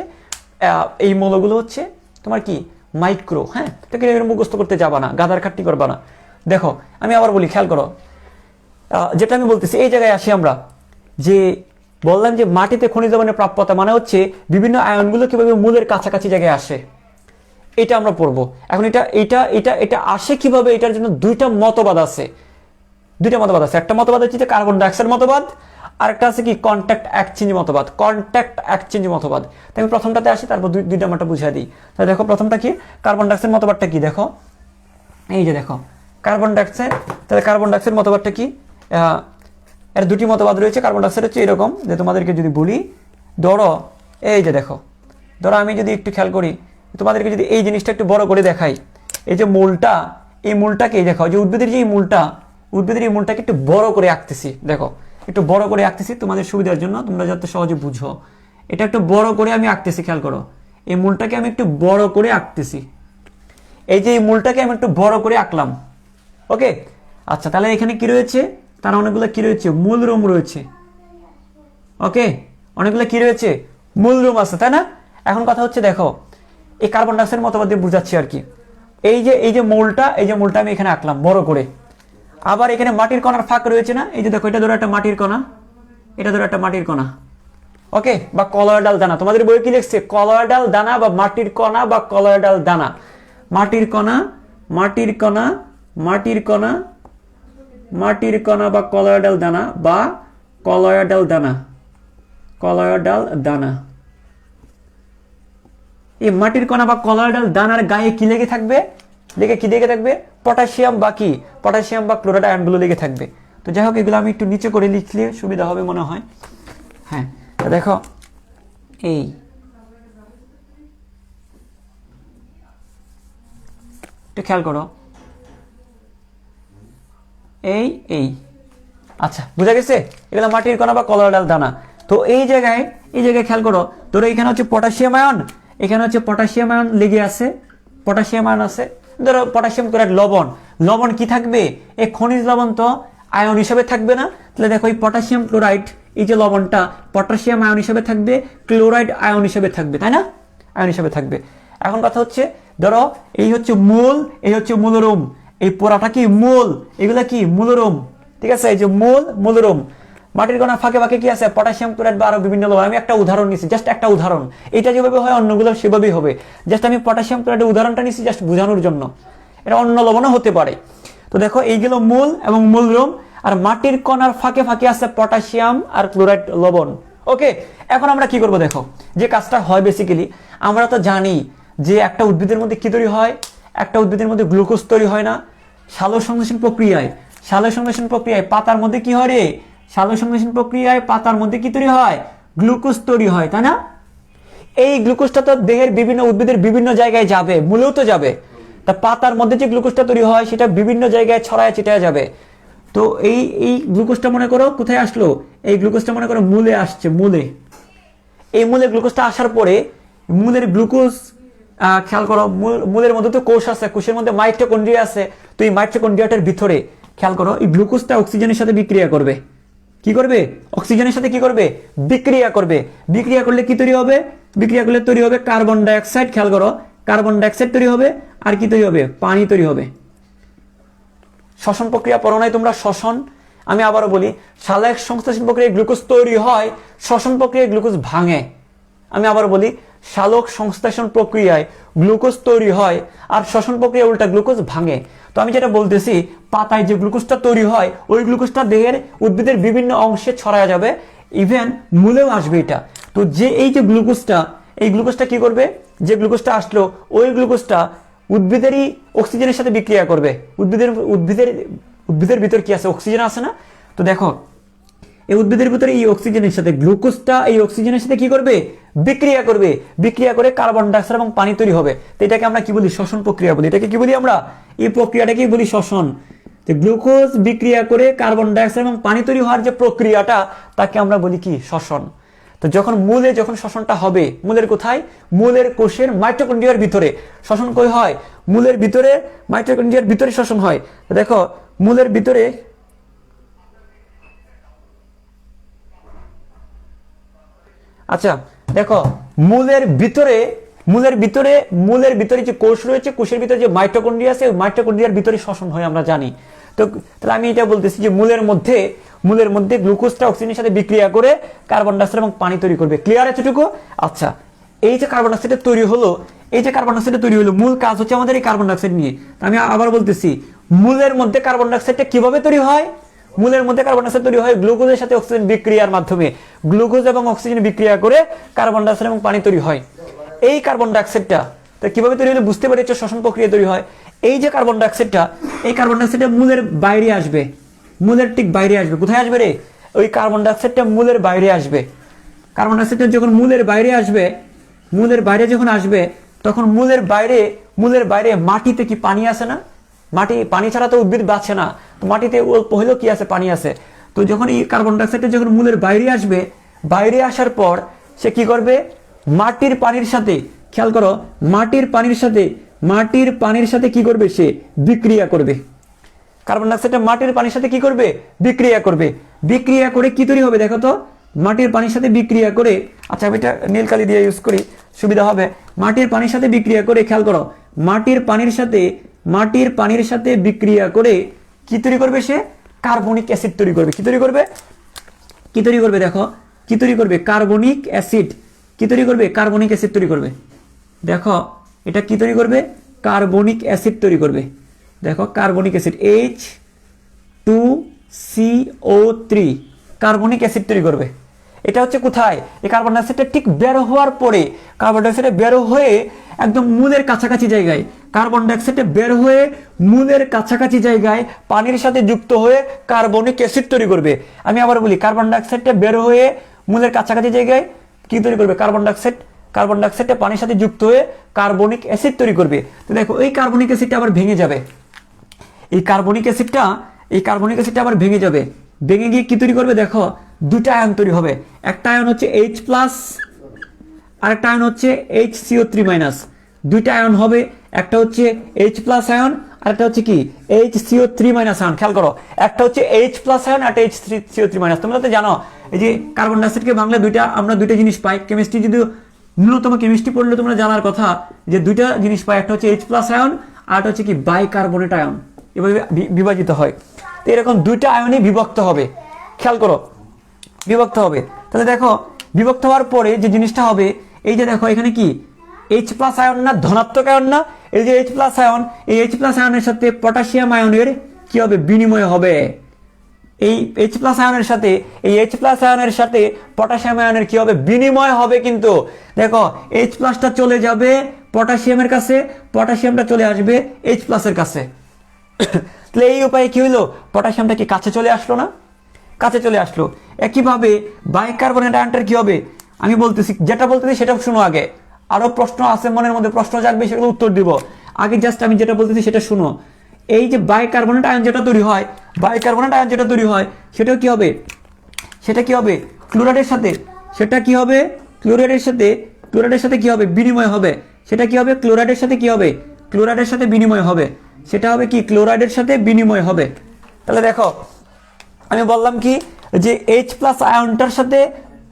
এই মৌলগুলো হচ্ছে তোমার কি মাইক্রো। হ্যাঁ, তোকে এরকম মুখস্থ করতে যাবা না, গাদার খাটনি করবা না। দেখো আমি আবার বলি, খেয়াল করো যেটা আমি বলতেছি। এই জায়গায় আসি আমরা, যে বললাম যে মাটিতে খনিজ লবণের প্রাপ্যতা মানে হচ্ছে বিভিন্ন আয়নগুলো কিভাবে মূলের কাছাকাছি জায়গায় আসে, এটা আমরা পড়বো এখন। এটা এটা এটা এটা আসে কিভাবে, এটার জন্য দুইটা মতবাদ আছে। একটা মতবাদ হচ্ছে কার্বন ডাইঅক্সাইড মতবাদ, আর একটা আছে কি কন্ট্যাক্ট এক্সচেঞ্জ মতবাদ। কন্ট্যাক্ট এক্সচেঞ্জ মতবাদ, তাই আমি প্রথমটাতে আসি, তারপর দুই নাম্বারটা বুঝিয়ে দিই। তাহলে দেখো প্রথমটা কি, কার্বন ডাইঅক্সাইড মতবাদটা কি দেখো। এই যে দেখো কার্বন ডাইঅক্সাইড, তাহলে কার্বন ডাইঅক্সাইড মতবাদটা কি, এর দুটি মতবাদ রয়েছে। কার্বন ডাইঅক্সাইড হচ্ছে এরকম, যে তোমাদেরকে যদি বলি, ধরো এই যে দেখো, ধরো আমি যদি একটু খেয়াল করি, তোমাদেরকে যদি এই জিনিসটা একটু বড় করে দেখাই, এই যে মূলটা, এই মূলটাকে দেখো, যে উদ্ভিদের যে উদ্ভিদের এই মূলটাকে একটু বড় করে আঁকতেছি। দেখো একটু বড় করে আঁকতেছি তোমাদের সুবিধার জন্য, তোমরা যাতে সহজে বুঝো। এটা একটু বড় করে আমি আঁকতেছি, খেয়াল করো। এই মূলটাকে আমি একটু বড় করে আঁকতেছি। এই যে এই মূলটাকে আমি একটু বড় করে আঁকলাম। ওকে, আচ্ছা, তাহলে এখানে কি রয়েছে, তার অনেকগুলো কি রয়েছে, মূলরোম রয়েছে। ওকে, অনেকগুলো কি রয়েছে, মূলরোম আছে, তাই না? এখন কথা হচ্ছে দেখো, এই কার্বন ডাইঅক্সাইড মতবাদ দিয়ে বুঝাচ্ছি আর কি। এই যে মূলটা আমি এখানে আঁকলাম বড় করে। আবার এখানে মাটির কণার ফাঁক রয়েছে না, এই যে দেখো, এটা ধরো একটা মাটির কণা, এটা ধরো একটা মাটির কণা। ওকে, বা কলয়েডাল দানা, তোমাদের বইয়ে কি লিখছে, কলয়েডাল দানা বা মাটির কণা বা কলয়েডাল দানা। মাটির কণা, মাটির কণা, মাটির কণা, মাটির কণা বা কলয়েডাল দানা বা কলয়েডাল দানা, কলয়েডাল দানা। এই মাটির কণা বা কলয়েডাল দানার গায়ে কি লেগে থাকবে, কি লেগে থাকবে, পটাশিয়াম বা কি, পটাশিয়াম বা ক্লোরাইড আয়নগুলো লেগে থাকবে। তো যাই হোক, এগুলো আমি একটু নিচে করে লিখলে সুবিধা হবে মনে হয়। হ্যাঁ, দেখো এই একটু খেয়াল করো, এই আচ্ছা, বুঝা গেছে, এগুলো মাটির কণা বা কলয়েডাল দানা। তো এই জায়গায় খেয়াল করো, ধরো এখানে হচ্ছে পটাশিয়াম আয়ন, এখানে হচ্ছে পটাশিয়াম আয়ন লেগে আছে, পটাশিয়াম আয়ন আছে। ধরো পটাশিয়াম ক্লোরাইড, লবণ কি থাকবে, এই খনিজ লবণ তো আয়ন হিসেবে থাকবে না। তাহলে দেখো এই পটাশিয়াম ক্লোরাইড, এই যে লবণটা পটাশিয়াম আয়ন হিসেবে থাকবে, ক্লোরাইড আয়ন হিসেবে থাকবে, তাই না? আয়ন হিসেবে থাকবে। এখন কথা হচ্ছে, ধরো এই হচ্ছে মূল, এই হচ্ছে মূলরোম, এই পোড়াটা কি মূল, এগুলা কি মূলরোম। ঠিক আছে, এই যে মূলরোম। মাটির কণা ফাঁকে ফাঁকে কি আছে, পটাশিয়াম ক্লোরাইড বা আরো বিভিন্ন লবণ। আমি একটা উদাহরণ নিচ্ছি, জাস্ট একটা উদাহরণ। এটা যেভাবে হয় অন্যগুলো সেভাবেই হবে, জাস্ট আমি পটাশিয়াম ক্লোরাইডের উদাহরণটা নিচ্ছি জাস্ট বোঝানোর জন্য। এটা অন্য লবণও হতে পারে। তো দেখো এইগুলো মূল এবং মূলরোম, আর মাটির কণার ফাঁকে ফাঁকে আছে পটাশিয়াম আর ক্লোরাইড লবণ। ওকে, এখন আমরা কি করব, দেখো যে কাজটা হয় বেসিক্যালি, আমরা তো জানি যে একটা উদ্ভিদের মধ্যে কি তৈরি হয়, একটা উদ্ভিদের মধ্যে গ্লুকোজ তৈরি হয় না, সালোক সংশ্লেষণ প্রক্রিয়ায়। সালোক সংশ্লেষণ প্রক্রিয়ায় পাতার মধ্যে কি হয় রে, সালোক সংশ্লেষণ প্রক্রিয়ায় পাতার মধ্যে কি তৈরি হয়, গ্লুকোজ তৈরি হয়, তাই না? এই গ্লুকোজটা তো দেহের বিভিন্ন উদ্ভিদের বিভিন্ন জায়গায় যাবে, মূলেও তো যাবে। তা পাতার মধ্যে যে গ্লুকোজটা তৈরি হয় সেটা বিভিন্ন জায়গায় ছড়ায় ছিটায় যাবে। তো এই গ্লুকোজটা মনে করো কোথায় আসলো, এই গ্লুকোজটা মনে করো মূলে আসছে, এই মূলে গ্লুকোজটা আসার পরে মূলের গ্লুকোজ, খেয়াল করো, মূলের মধ্যে তো কোষ আছে, কোষের মধ্যে মাইটোকন্ড্রিয়া আছে। তো এই মাইটোকন্ড্রিয়াটার ভিতরে খেয়াল করো, এই গ্লুকোজটা অক্সিজেনের সাথে বিক্রিয়া করবে। কি করবে, অক্সিজেনের সাথে কি করবে, বিক্রিয়া করবে। বিক্রিয়া করলে কি তৈরি হবে, বিক্রিয়া করলে তৈরি হবে কার্বন ডাইঅক্সাইড। খেয়াল করো, কার্বন ডাইঅক্সাইড তৈরি হবে, আর কি তৈরি হবে, পানি তৈরি হবে। শ্বসন প্রক্রিয়া পড়ো নাই তোমরা, শ্বসন। আমি আবারও বলি, সালোক সংশ্লেষণ প্রক্রিয়ায় গ্লুকোজ তৈরি হয়, শ্বসন প্রক্রিয়ায় গ্লুকোজ ভাঙে। আমি আবারও বলি, সালোক সংশ্লেষণ প্রক্রিয়ায় গ্লুকোজ তৈরি হয়, আর শ্বসন প্রক্রিয়া উল্টা গ্লুকোজ ভাঙে। তো আমি যেটা বলতেছি, পাতায় যে গ্লুকোজটা তৈরি হয় ওই গ্লুকোজটা দেহের উদ্ভিদের বিভিন্ন অংশে ছড়ায় যাবে, ইভেন মূলেও আসবে এটা। তো যে এই যে গ্লুকোজটা, এই গ্লুকোজটা কি করবে, যে গ্লুকোজটা আসলো ওই গ্লুকোজটা উদ্ভিদেরই অক্সিজেনের সাথে বিক্রিয়া করবে। উদ্ভিদের ভিতর কি আছে, অক্সিজেন আছে না? তো দেখো এই উদ্ভিদের ভিতরে এই অক্সিজেনের সাথে গ্লুকোজটা এই অক্সিজেনের সাথে কি করবে, বিক্রিয়া করবে। বিক্রিয়া করে কার্বন ডাইঅক্সাইড এবং পানি তৈরি হবে। তো এটাকে আমরা কি বলি, শ্বসন প্রক্রিয়া বলি। এটাকে কি বলি আমরা, এই প্রক্রিয়াটাকে বলি শ্বসন। যে গ্লুকোজ বিক্রিয়া করে কার্বন ডাইঅক্সাইড এবং পানি তৈরি হওয়ার যে প্রক্রিয়াটা, তাকে আমরা বলি কি, শ্বসন। তো যখন শ্বসনটা হবে, মূলের কোথায়, মূলের কোষের মাইটোকন্ড্রিয়ার ভিতরে শ্বসন কই হয়, মূলের ভিতরে মাইটোকন্ড্রিয়ার ভিতরে শ্বসন হয়। দেখো মূলের ভিতরে, আচ্ছা দেখো মূলের ভিতরে যে কোষ রয়েছে, কোষের ভিতরে যে মাইটোকন্ড্রিয়া আছে, মাইটোকন্ড্রিয়ার ভিতরে শ্বসন হয় আমরা জানি। তো তাহলে আমি এটা বলতেছি যে মূলের মধ্যে গ্লুকোজটা অক্সিজেনের সাথে বিক্রিয়া করে কার্বন ডাইঅক্সাইড এবং পানি তৈরি করবে। ক্লিয়ার এতটুকু? আচ্ছা, এই যে কার্বন ডাইঅক্সাইড তৈরি হলো, মূল কাজ হচ্ছে আমাদের এই কার্বন ডাইঅক্সাইড নিয়ে। আমি আবার বলতেছি, মূলের মধ্যে কার্বন ডাইঅক্সাইডটা কিভাবে তৈরি হয়, মূলের মধ্যে কার্বন ডাইঅক্সাইড তৈরি হয় গ্লুকোজের সাথে অক্সিজেন বিক্রিয়ার মাধ্যমে। গ্লুকোজ এবং অক্সিজেন বিক্রিয়া করে কার্বন ডাইঅক্সাইড এবং পানি তৈরি হয়। এই কার্বন ডাইঅক্সাইডটা কিভাবে তৈরি হলে বুঝতে পারছো, শ্বসন প্রক্রিয়া তৈরি হয়। এই যে কার্বন ডাইঅক্সাইডটা, এই কার্বন ডাইঅক্সাইডটা মূলের বাইরে আসবে, মূলের ঠিক বাইরে আসবে। কোথায় আসবে রে, ওই কার্বন ডাইঅক্সাইডটা মূলের বাইরে আসবে। কার্বন ডাইঅক্সাইডটা যখন মূলের বাইরে যখন আসবে, তখন মূলের বাইরে মাটিতে কি পানি আছে না? পানি ছাড়া তো উদ্ভিদ বাঁচে না। তো মাটিতে অল্প হলেও কি আছে, পানি আছে। তো যখন এই কার্বন ডাইঅক্সাইডটা যখন মূলের বাইরে আসবে, বাইরে আসার পর সে কি করবে, মাটির পানির সাথে, খেয়াল করো, মাটির পানির সাথে কি করবে, সে বিক্রিয়া করবে। কার্বন ডাইঅক্সাইডটা মাটির পানির সাথে কি করবে, বিক্রিয়া করবে। বিক্রিয়া করে কি তৈরি হবে দেখো তো, মাটির পানির সাথে বিক্রিয়া করে, আচ্ছা আমি এটা নীল কালি দিয়ে ইউজ করি, সুবিধা হবে। মাটির পানির সাথে বিক্রিয়া করে, খেয়াল করো, মাটির পানির সাথে বিক্রিয়া করে কি তৈরি করবে, সে কার্বনিক অ্যাসিড তৈরি করবে। কি তৈরি করবে দেখো, কি তৈরি করবে, কার্বনিক অ্যাসিড। কি তৈরি করবে, কার্বনিক অ্যাসিড তৈরি করবে। দেখো এটা কি তৈরি করবে, কার্বনিক অ্যাসিড তৈরি করবে। দেখো carbonic acid H2CO3, carbonic acid তৈরি করবে। এটা হচ্ছে কোথায়, এই কার্বন ডাইঅক্সাইডটা ঠিক বের হওয়ার পরে, কার্বন ডাইঅক্সাইড বের হয়ে একদম মূলের কাছাকাছি জায়গায়, কার্বন ডাইঅক্সাইড বের হয়ে মূলের কাছাকাছি জায়গায় পানির সাথে যুক্ত হয়ে কার্বনিক অ্যাসিড তৈরি করবে। আমি আবার বলি, কার্বন ডাইঅক্সাইডটা বের হয়ে মূলের কাছাকাছি জায়গায় কি তৈরি করবে, কার্বন ডাইঅক্সাইডটা পানির সাথে যুক্ত হয়ে কার্বনিক অ্যাসিড তৈরি করবে। তো দেখো এই কার্বনিক অ্যাসিডটা আবার ভেঙে যাবে, এই কার্বনিক অ্যাসিডটা আবার ভেঙে যাবে। ভেঙে গিয়ে কি তৈরি করবে, দেখো দুটা আয়ন তৈরি হবে। একটা আয়ন হচ্ছে H+, আর একটা আয়ন হচ্ছে HCO3-। দুইটা আয়ন হবে, একটা হচ্ছে H+ আয়ন, আর একটা হচ্ছে কি HCO3- আয়ন। খেয়াল করো, একটা হচ্ছে H+ আয়ন, একটা HCO3-। তোমরা তো জানো, এই যে কার্বন ডাইঅক্সাইডকে ভাঙলে আমরা দুইটা জিনিস পাই। কেমিস্ট্রি যদি ন্যূনতম কেমিস্ট্রি পড়লে তোমরা জানার কথা যে দুইটা জিনিস পাই, একটা হচ্ছে H+ আয়ন, আর একটা হচ্ছে কি বাইকার্বনেট আয়ন। এভাবে বিভাজিত হয়। তো এরকম দুইটা আয়নই বিভক্ত হবে, খেয়াল করো, বিভক্ত হবে। তাহলে দেখো বিভক্ত হওয়ার পরে যে জিনিসটা হবে, এই যে দেখো এখানে কি H+ আয়ন না, ধনাত্মক আয়ন না, এই যে H+ আয়ন, এই H+ আয়নের সাথে পটাশিয়াম আয়নের কি হবে, বিনিময় হবে। এই H+ আয়নের সাথে পটাশিয়াম আয়নের কি হবে, বিনিময় হবে। কিন্তু দেখো H+টা চলে যাবে পটাশিয়ামের কাছে, পটাশিয়ামটা চলে আসবে H+ এর কাছে। তাহলে এই উপায়ে কি হইলো, পটাশিয়ামটা কি কাছে চলে আসলো না, কাছে চলে আসলো। একইভাবে বাইকার্বনেট আয়নটার কি হবে, আমি যেটা বলতেছি সেটা শুনো আগে। আরো প্রশ্ন আছে মনের মধ্যে, প্রশ্ন জাগবে, সেগুলো উত্তর দিব। আগে জাস্ট আমি যেটা বলতেছি সেটা শুনো। এই যে বাইকার্বনেট আয়ন যেটা তৈরি হয়, সেটা কি হবে, ক্লোরাইডের সাথে, ক্লোরাইডের সাথে কি হবে, বিনিময় হবে। সেটা কি হবে, ক্লোরাইডের সাথে বিনিময় হবে। সেটা হবে কি, ক্লোরাইডের সাথে বিনিময় হবে। তাহলে দেখো আমি বললাম কি, যে H+ আয়নটার সাথে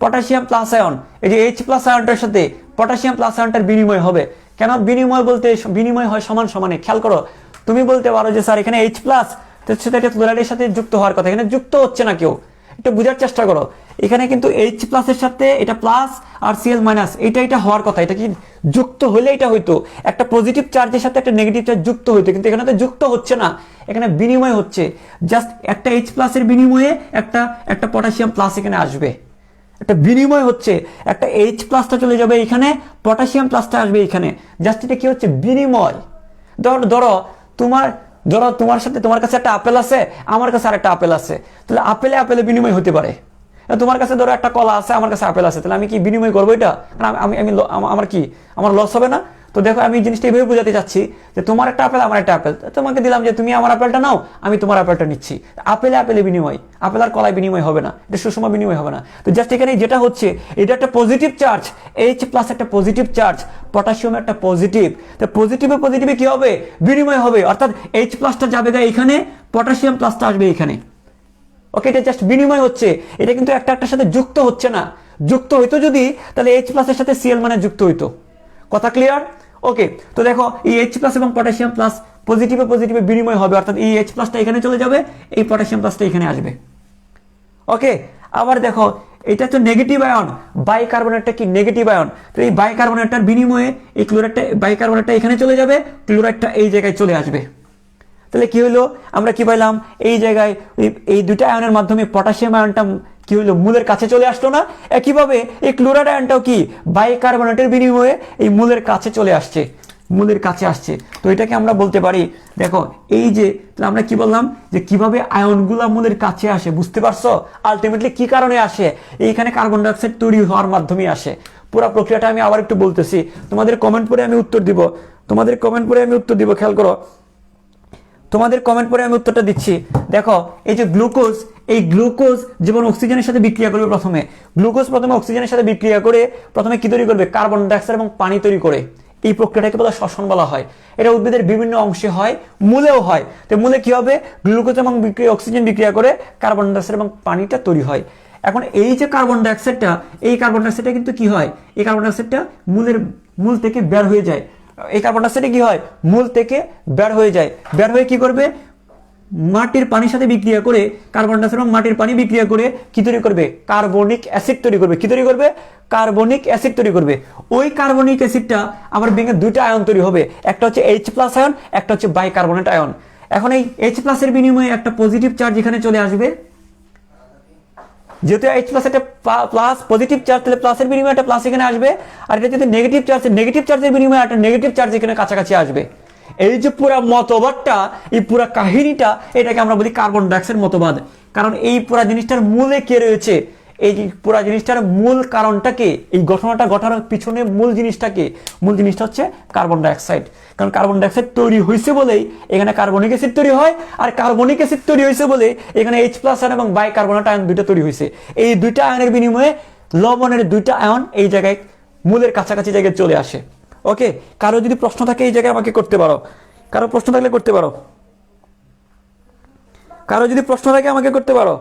পটাশিয়াম প্লাস আয়ন, এই যে H+ আয়নটার সাথে পটাশিয়াম প্লাস আয়নটার বিনিময় হবে। কেন বিনিময় বলতে, বিনিময় হয় সমান সমানে। খেয়াল করো, তুমি বলতে পারো যে স্যার এখানে H+ সাথে এটা ক্লোরাইডের সাথে যুক্ত হওয়ার কথা, এখানে যুক্ত হচ্ছে না কেউ, এটা বোঝার চেষ্টা করো। এখানে কিন্তু H প্লাসের সাথে এটা প্লাস আর Cl মাইনাস, এটা হওয়ার কথা, এটা কি যুক্ত হলে এটা হইতো, একটা পজিটিভ চার্জের সাথে একটা নেগেটিভ চার্জ যুক্ত হইতো, কিন্তু এখানে তো যুক্ত হচ্ছে না, এখানে বিনিময় হচ্ছে। জাস্ট একটা H প্লাসের বিনিময়ে একটা পটাশিয়াম প্লাস এখানে আসবে, একটা বিনিময় হচ্ছে, একটা H প্লাসটা চলে যাবে এখানে, পটাশিয়াম প্লাসটা আসবে এখানে, জাস্ট এটা কি হচ্ছে বিনিময়। ধরো তোমার সাথে, তোমার কাছে একটা আপেল আছে, আমার কাছে আরেকটা আপেল আছে, তাহলে আপেলে বিনিময় হতে পারে। তোমার কাছে ধরো একটা কলা আছে, আমার কাছে আপেল আছে, তাহলে আমি কি বিনিময় করবো এটা? আমার লস হবে না? তো দেখো আমি জিনিসটা এইভাবে বোঝাতে চাচ্ছি যে তোমার একটা আপেল, আমার একটা আপেল, তোমাকে দিলাম যে তুমি আমার আপেলটা নাও, আমি তোমার আপেলটা নিচ্ছি, আপেলে বিনিময়, আপেল আর কলায় বিনিময় হবে না, এটা সুষম বিনিময় হবে না। তো জাস্ট এখানে যেটা হচ্ছে, এটা একটা পজিটিভ চার্জ, H প্লাস একটা পজিটিভ চার্জ, পটাশিয়াম একটা পজিটিভ, তো পজিটিভে কি হবে? বিনিময় হবে, অর্থাৎ H প্লাসটা যাবে এখানে, পটাশিয়াম প্লাসটা আসবে এখানে। ওকে, এটা জাস্ট বিনিময় হচ্ছে, এটা কিন্তু একটার সাথে যুক্ত হচ্ছে না। যুক্ত হইতো যদি, তাহলে H প্লাসের সাথে Cl মানে যুক্ত হইতো। কথা ক্লিয়ার? ওকে, তো দেখো এই H প্লাস এবং পটাশিয়াম প্লাস পজিটিভে বিনিময় হবে, অর্থাৎ এই H প্লাসটা এখানে চলে যাবে, এই পটাশিয়াম প্লাসটা এখানে আসবে। ওকে, আবার দেখো এটা তো নেগেটিভ আয়ন, বাইকার্বনেটটা কি নেগেটিভ আয়ন, তো এই বাইকার্বনেটটার বিনিময়ে এই বাইকার্বনেটটা এখানে চলে যাবে, ক্লোরাইডটা এই জায়গায় চলে আসবে। তাহলে কি হলো, আমরা কি পাইলাম, এই জায়গায় এই দুইটা আয়নের মাধ্যমে পটাশিয়াম আয়নটা কি হলো, মূলের কাছে চলে আসলো না? একইভাবে এই ক্লোরাইড আয়নটাও কি বাইকার্বনেটের বিনিময়ে এই মূলের কাছে চলে আসছে, মূলের কাছে আসছে। তো এটাকে আমরা বলতে পারি, দেখো এই যে আমরা কি বললাম যে কিভাবে আয়নগুলা মূলের কাছে আসে, বুঝতে পারছো? আলটিমেটলি কি কারণে আসে? এইখানে কার্বন ডাইঅক্সাইড তৈরি হওয়ার মাধ্যমে আসে। পুরো প্রক্রিয়াটা আমি আবার একটু বলতেছি, তোমাদের কমেন্ট পড়ে আমি উত্তর দিব, খেয়াল করো, তোমাদের কমেন্ট পরে আমি উত্তরটা দিচ্ছি। দেখো এই যে গ্লুকোজ যেমন অক্সিজেনের সাথে বিক্রিয়া করবে, প্রথমে অক্সিজেনের সাথে বিক্রিয়া করে প্রথমে কি তৈরি করবে? কার্বন ডাইঅক্সাইড এবং পানি তৈরি করে। এই প্রক্রিয়াটাকে বলা শ্বসন বলা হয়। এটা উদ্ভিদের বিভিন্ন অংশে হয়, মূলেও হয়। তো মূলে কি হবে? গ্লুকোজ এবং অক্সিজেন বিক্রিয়া করে কার্বন ডাইঅক্সাইড এবং পানিটা তৈরি হয়। এখন এই যে কার্বন ডাইঅক্সাইডটা কিন্তু কি হয়? এই কার্বন ডাইঅক্সাইডটা মূল থেকে বের হয়ে যায়। এই কার্বন ডাইঅক্সাইড কি হয়? মূল থেকে বের হয়ে যায়। বের হয়ে কি করবে? মাটির পানির সাথে বিক্রিয়া করে, কার্বন ডাইঅক্সাইড এবং মাটির পানি বিক্রিয়া করে কি তৈরি করবে? কার্বনিক অ্যাসিড তৈরি করবে। কি তৈরি করবে? কার্বনিক অ্যাসিড তৈরি করবে। ওই কার্বনিক অ্যাসিডটা আবার ভেঙে দুইটা আয়ন তৈরি হবে, একটা হচ্ছে H প্লাস আয়ন, একটা হচ্ছে বাইকার্বনেট আয়ন। এখন এই H প্লাসের বিনিময়ে একটা পজিটিভ চার্জ এখানে চলে আসবে, যেহেতু H প্লাস একটা প্লাস পজিটিভ চার্জ, তাহলে প্লাসের বিনিময়ে একটা প্লাস এখানে আসবে, আর এটা যদি নেগেটিভ চার্জের বিনিময়ে একটা নেগেটিভ চার্জ এখানে কাছাকাছি আসবে। এই যে পুরো মতবাদটা, এই পুরো কাহিনীটা, এটাকে আমরা বলি কার্বন ডাইঅক্সাইড মতবাদ। কারণ এই পুরো জিনিসটার মূলে কে রয়েছে? এই পুরো জিনিসটার মূল কারণটাকে, এই ঘটনাটা ঘটানোর পিছনে মূল জিনিসটা হচ্ছে কার্বন ডাইঅক্সাইড। কারণ কার্বন ডাইঅক্সাইড তৈরি হয়েছে বলেই এখানে কার্বনিক অ্যাসিড তৈরি হয়, আর কার্বনিক অ্যাসিড তৈরি হয়েছে বলে এখানে H প্লাস আয়ন এবং বাইকার্বনেট আয়ন দুইটা তৈরি হয়েছে। এই দুইটা আয়নের বিনিময়ে লবণের দুইটা আয়ন এই জায়গায় মূলের কাছাকাছি জায়গায় চলে আসে। ওকে, কারো যদি প্রশ্ন থাকে এই জায়গায় আমাকে করতে পারো, কারো প্রশ্ন থাকলে করতে পারো, কারো যদি প্রশ্ন থাকে আমাকে করতে পারো।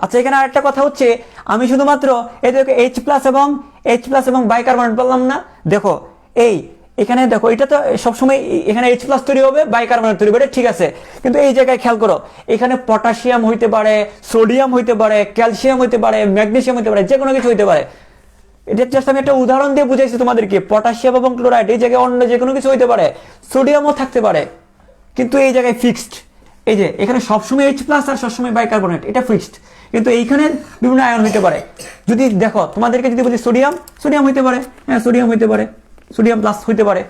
আচ্ছা, এখানে আরেকটা কথা হচ্ছে, আমি শুধুমাত্র এদেরকে H প্লাস এবং বাইকার্বনেট বললাম না। দেখো এখানে দেখো, এটা তো সবসময় এখানে H প্লাস তৈরি হবে, বাইকার্বনেট তৈরি হবে, ঠিক আছে। কিন্তু এই জায়গায় খেয়াল করো, এখানে পটাশিয়াম হইতে পারে, সোডিয়াম হইতে পারে, ক্যালসিয়াম হইতে পারে, ম্যাগনেসিয়াম হইতে পারে, যে কোনো কিছু হইতে পারে। এটা জাস্ট আমি একটা উদাহরণ দিয়ে বুঝাইছি তোমাদেরকে। পটাশিয়াম এবং ক্লোরাইড, এই জায়গায় অন্য যে কোনো কিছু হইতে পারে, সোডিয়ামও থাকতে পারে, কিন্তু এই জায়গায় ফিক্সড। এই যে এখানে সবসময় H প্লাস আর সবসময় বাইকার্বনেট, এটা ফিক্সড। কিন্তু এইখানে বিভিন্ন আয়ন হইতে পারে। যদি দেখো তোমাদেরকে যদি বলি সোডিয়াম হইতে পারে, হ্যাঁ সোডিয়াম হইতে পারে, সোডিয়াম প্লাস হইতে পারে।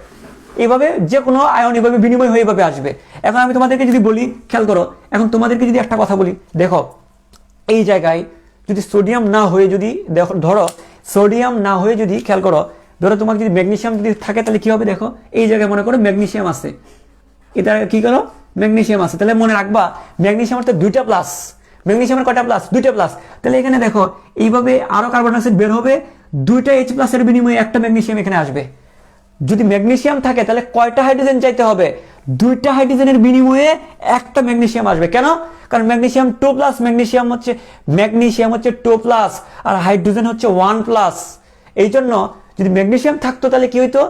এইভাবে যে কোনো আয়ন এভাবে বিনিময় হয়ে এভাবে আসবে। এখন আমি তোমাদেরকে যদি বলি, খেয়াল করো, এখন তোমাদেরকে যদি একটা কথা বলি, দেখো এই জায়গায় যদি সোডিয়াম না হয়ে যদি ধরো সোডিয়াম না হয়ে যদি খেয়াল করো, ধরো তোমার যদি ম্যাগনেসিয়াম যদি থাকে, তাহলে কি হবে? দেখো এই জায়গায় মনে করো ম্যাগনেসিয়াম আছে, এটা কি করো? ম্যাগনেসিয়াম আছে, তাহলে মনে রাখবা ম্যাগনেসিয়ামের তো দুইটা প্লাস, ম্যাগনেসিয়ামের কয়টা প্লাস? দুইটা প্লাস। তাহলে এখানে দেখো এইভাবে আরো কার্বন ডাইঅক্সাইড বের হবে, দুইটা H প্লাসের বিনিময়ে একটা ম্যাগনেসিয়াম এখানে আসবে। যদি ম্যাগনেসিয়াম থাকে তাহলে কয়টা হাইড্রোজেন চাইতে হবে? দুইটা হাইড্রোজেনের বিনিময়ে একটা ম্যাগনেসিয়াম আসবে। কেন? কারণ ম্যাগনেসিয়াম 2+, ম্যাগনেসিয়াম হচ্ছে 2+, আর হাইড্রোজেন হচ্ছে 1+। এই জন্য যদি ম্যাগনেসিয়াম থাকতো তাহলে কি হইতো,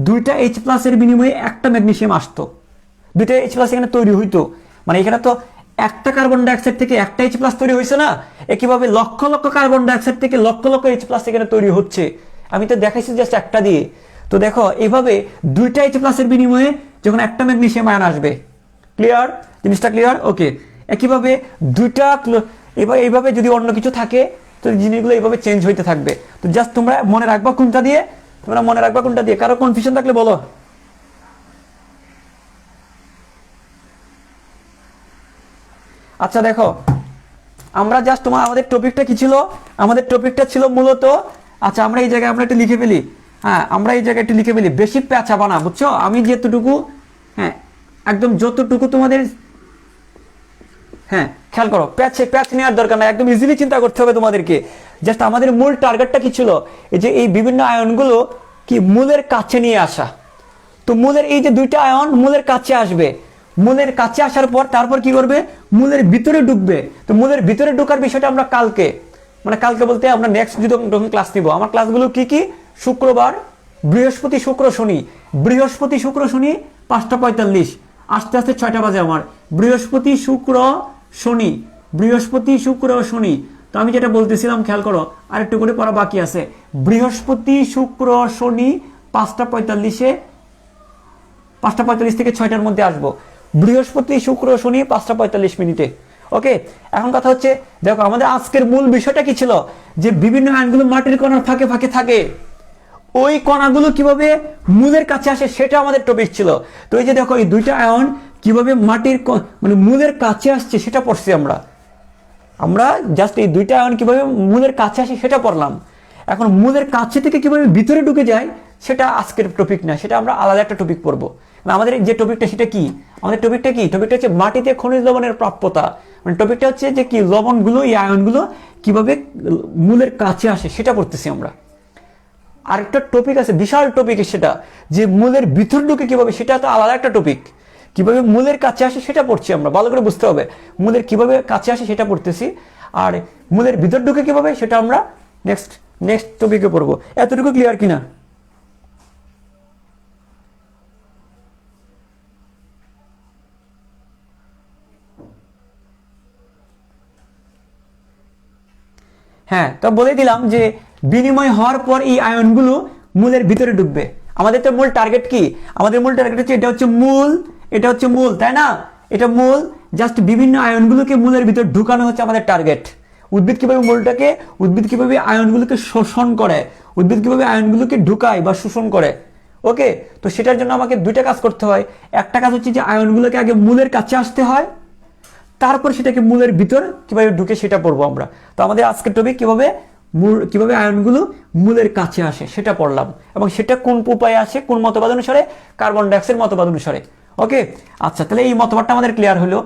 দুইটা H প্লাসের বিনিময়ে একটা ম্যাগনেসিয়াম আসতো, দুইটা H প্লাস এখানে তৈরি হইতো। মানে এখানে তো একটা কার্বন ডাইঅক্সাইড থেকে একটা H প্লাস তৈরি হয়েছে না, একইভাবে লক্ষ লক্ষ কার্বন ডাইঅক্সাইড থেকে লক্ষ লক্ষ H প্লাস এখানে তৈরি হচ্ছে। আমি তো দেখাইছি জাস্ট একটা দিয়ে। তো দেখো এইভাবে দুইটা H প্লাসের বিনিময়ে যখন একটা ম্যাগনেসিয়াম আয়ন আসবে, ক্লিয়ার, জিনিসটা ক্লিয়ার? ওকে। একইভাবে দুইটা এবার এইভাবে যদি অন্য কিছু থাকে তো জিনিসগুলো এইভাবে চেঞ্জ হইতে থাকবে। তো জাস্ট তোমরা মনে রাখবা কোনটা দিয়ে, তোমরা মনে রাখবা কোনটা দিয়ে। কারো কনফিউশন থাকলে বলো। আচ্ছা দেখো, আমরা জাস্ট আমাদের টপিকটা কি ছিল, আমাদের টপিকটা ছিল মূলত, আচ্ছা আমরা এই জায়গায় আমরা একটু লিখে ফেলি, হ্যাঁ আমরা এই জায়গায় একটু লিখে ফেলি, বেশি প্যাঁচাবা না, বুঝছো? আমি যেতটুকু, হ্যাঁ একদম যতটুকু তোমাদের, হ্যাঁ খেয়াল করো, প্যাচ নেওয়ার দরকার নাই, একদম ইজিলি চিন্তা করতে হবে তোমাদেরকে। জাস্ট আমাদের মূল টার্গেটটা কি ছিল, এই যে এই বিভিন্ন আয়নগুলো কি মূলের কাছে নিয়ে আসা। তো মূলের এই যে দুইটা আয়ন মূলের কাছে আসবে, মূলের কাছে আসার পর তারপর কি করবে, মূলের ভিতরে ঢুকবে। তো মূলের ভিতরে ঢোকার বিষয়টা আমরা কালকে, মানে কালকে বলতে আমরা নেক্সট যখন ক্লাস নিব, আমার ক্লাসগুলো কি কি, শুক্রবার, বৃহস্পতি শুক্র শনি, বৃহস্পতি শুক্র শনি 5:45, আস্তে আস্তে 6টা বাজে আমার, বৃহস্পতি শুক্র শনি, বৃহস্পতি শুক্র শনি। তো আমি যেটা বলতেছিলাম খেয়াল করো, আর একটু করে পড়া বাকি আছে। বৃহস্পতি শুক্র শনি 5:45, 5:45 থেকে 6টার মধ্যে আসবো। বৃহস্পতি শুক্র শনি 5:45। ওকে, এখন কথা হচ্ছে দেখো আমাদের আজকের মূল বিষয়টা কি ছিল, যে বিভিন্ন আয়নগুলো মাটির কণার ফাঁকে ফাঁকে থাকে, ওই কণাগুলো কিভাবে মূলের কাছে আসে সেটা আমাদের টপিক ছিল। তো এই যে দেখো এই দুইটা আয়ন কিভাবে মাটির মানে মূলের কাছে আসছে সেটা পড়ছি আমরা। আমরা জাস্ট এই দুইটা আয়ন কিভাবে মূলের কাছে আসে সেটা পড়লাম। এখন মূলের কাছে থেকে কিভাবে ভিতরে ঢুকে যায় সেটা আজকের টপিক না, সেটা আমরা আলাদা একটা টপিক পড়বো। আমাদের যে টপিকটা সেটা কি, আমাদের টপিকটা কি, টপিকটা হচ্ছে মাটিতে খনিজ লবণের প্রাপ্যতা। মানে টপিকটা হচ্ছে যে কি লবণগুলো, এই আয়নগুলো কিভাবে মূলের কাছে আসে সেটা পড়তেছি আমরা। আরেকটা টপিক আছে, বিশাল টপিক, সেটা যে মূলের ভিতর ঢুকে কিভাবে, সেটা তো আলাদা একটা টপিক। কিভাবে মূলের কাছে আসে সেটা পড়ছি আমরা, ভালো করে বুঝতে হবে। মূলের কিভাবে কাছে আসে সেটা পড়তেছি, আর মূলের ভিতর ঢুকে কিভাবে সেটা আমরা নেক্সট টপিকে পড়বো। এতটুকু ক্লিয়ার কিনা? হ্যাঁ, তো বলে দিলাম যে বিনিময় হওয়ার পর এই আয়নগুলো মূলের ভিতরে ঢুকবে। আমাদের তো মূল টার্গেট কি, আমাদের মূল টার্গেট হচ্ছে এটা হচ্ছে মূল, এটা হচ্ছে মূল, তাই না? এটা মূল, জাস্ট বিভিন্ন আয়নগুলোকে মূলের ভিতর ঢুকানো হচ্ছে আমাদের টার্গেট। উদ্ভিদ কিভাবে মূলটাকে, উদ্ভিদ কিভাবে আয়নগুলোকে শোষণ করে, উদ্ভিদ কিভাবে আয়নগুলোকে ঢুকায় বা শোষণ করে। ওকে, তো সেটার জন্য আমাকে দুইটা কাজ করতে হয়। একটা কাজ হচ্ছে যে আয়নগুলোকে আগে মূলের কাছে আসতে হয়, তারপর সেটাকে মূলের ভিতর কিভাবে ঢুকে সেটা পড়বো আমরা। তো আমাদের আজকের টপিক কিভাবে আয়নগুলো মূলের কাছে আসে সেটা পড়লাম, এবং সেটা কোন উপায়ে আসে, কোন মতবাদ অনুসারে, কার্বন ডাইঅক্সাইড মতবাদ অনুসারে। ওকে, আচ্ছা তাহলে এই মতবাদটা আমাদের ক্লিয়ার হলো।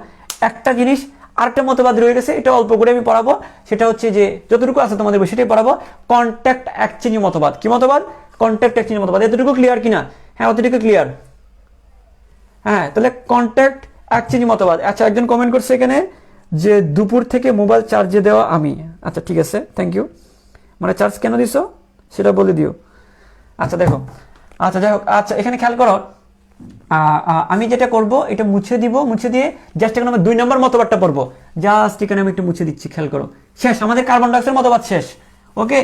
একটা জিনিস, আরেকটা মতবাদ রয়ে গেছে, এটা অল্প করে আমি পড়াবো। সেটা হচ্ছে যে যতটুকু আছে তোমাদের সেটাই পড়াবো, কন্ট্যাক্ট এক্সচেঞ্জ মতবাদ। কি মতবাদ? কন্ট্যাক্ট এক্সচেঞ্জ মতবাদ। এতটুকু ক্লিয়ার কিনা? হ্যাঁ, অতটুকু ক্লিয়ার। হ্যাঁ, তাহলে কন্ট্যাক্ট এক্সচেঞ্জ মতবাদ। আচ্ছা, একজন কমেন্ট করছে এখানে যে দুপুর থেকে মোবাইল চার্জে দেওয়া আমি। আচ্ছা ঠিক আছে, থ্যাংক ইউ। মানে চার্জ কেন দিছো সেটা বলে দিও। আচ্ছা দেখো, আচ্ছা যাই হোক, আচ্ছা এখানে খেয়াল করো, আমি যেটা করব এটা মুছে দিব, মুছে দিয়ে জাস্ট এখানে আমরা 2 নম্বর মতবাদটা পড়বো। জাস্ট এখানে আমি একটু মুছে দিচ্ছি, খেয়াল করো। শেষ, আমাদের কার্বন ডাইঅক্সাইড মতবাদ শেষ। ওকে,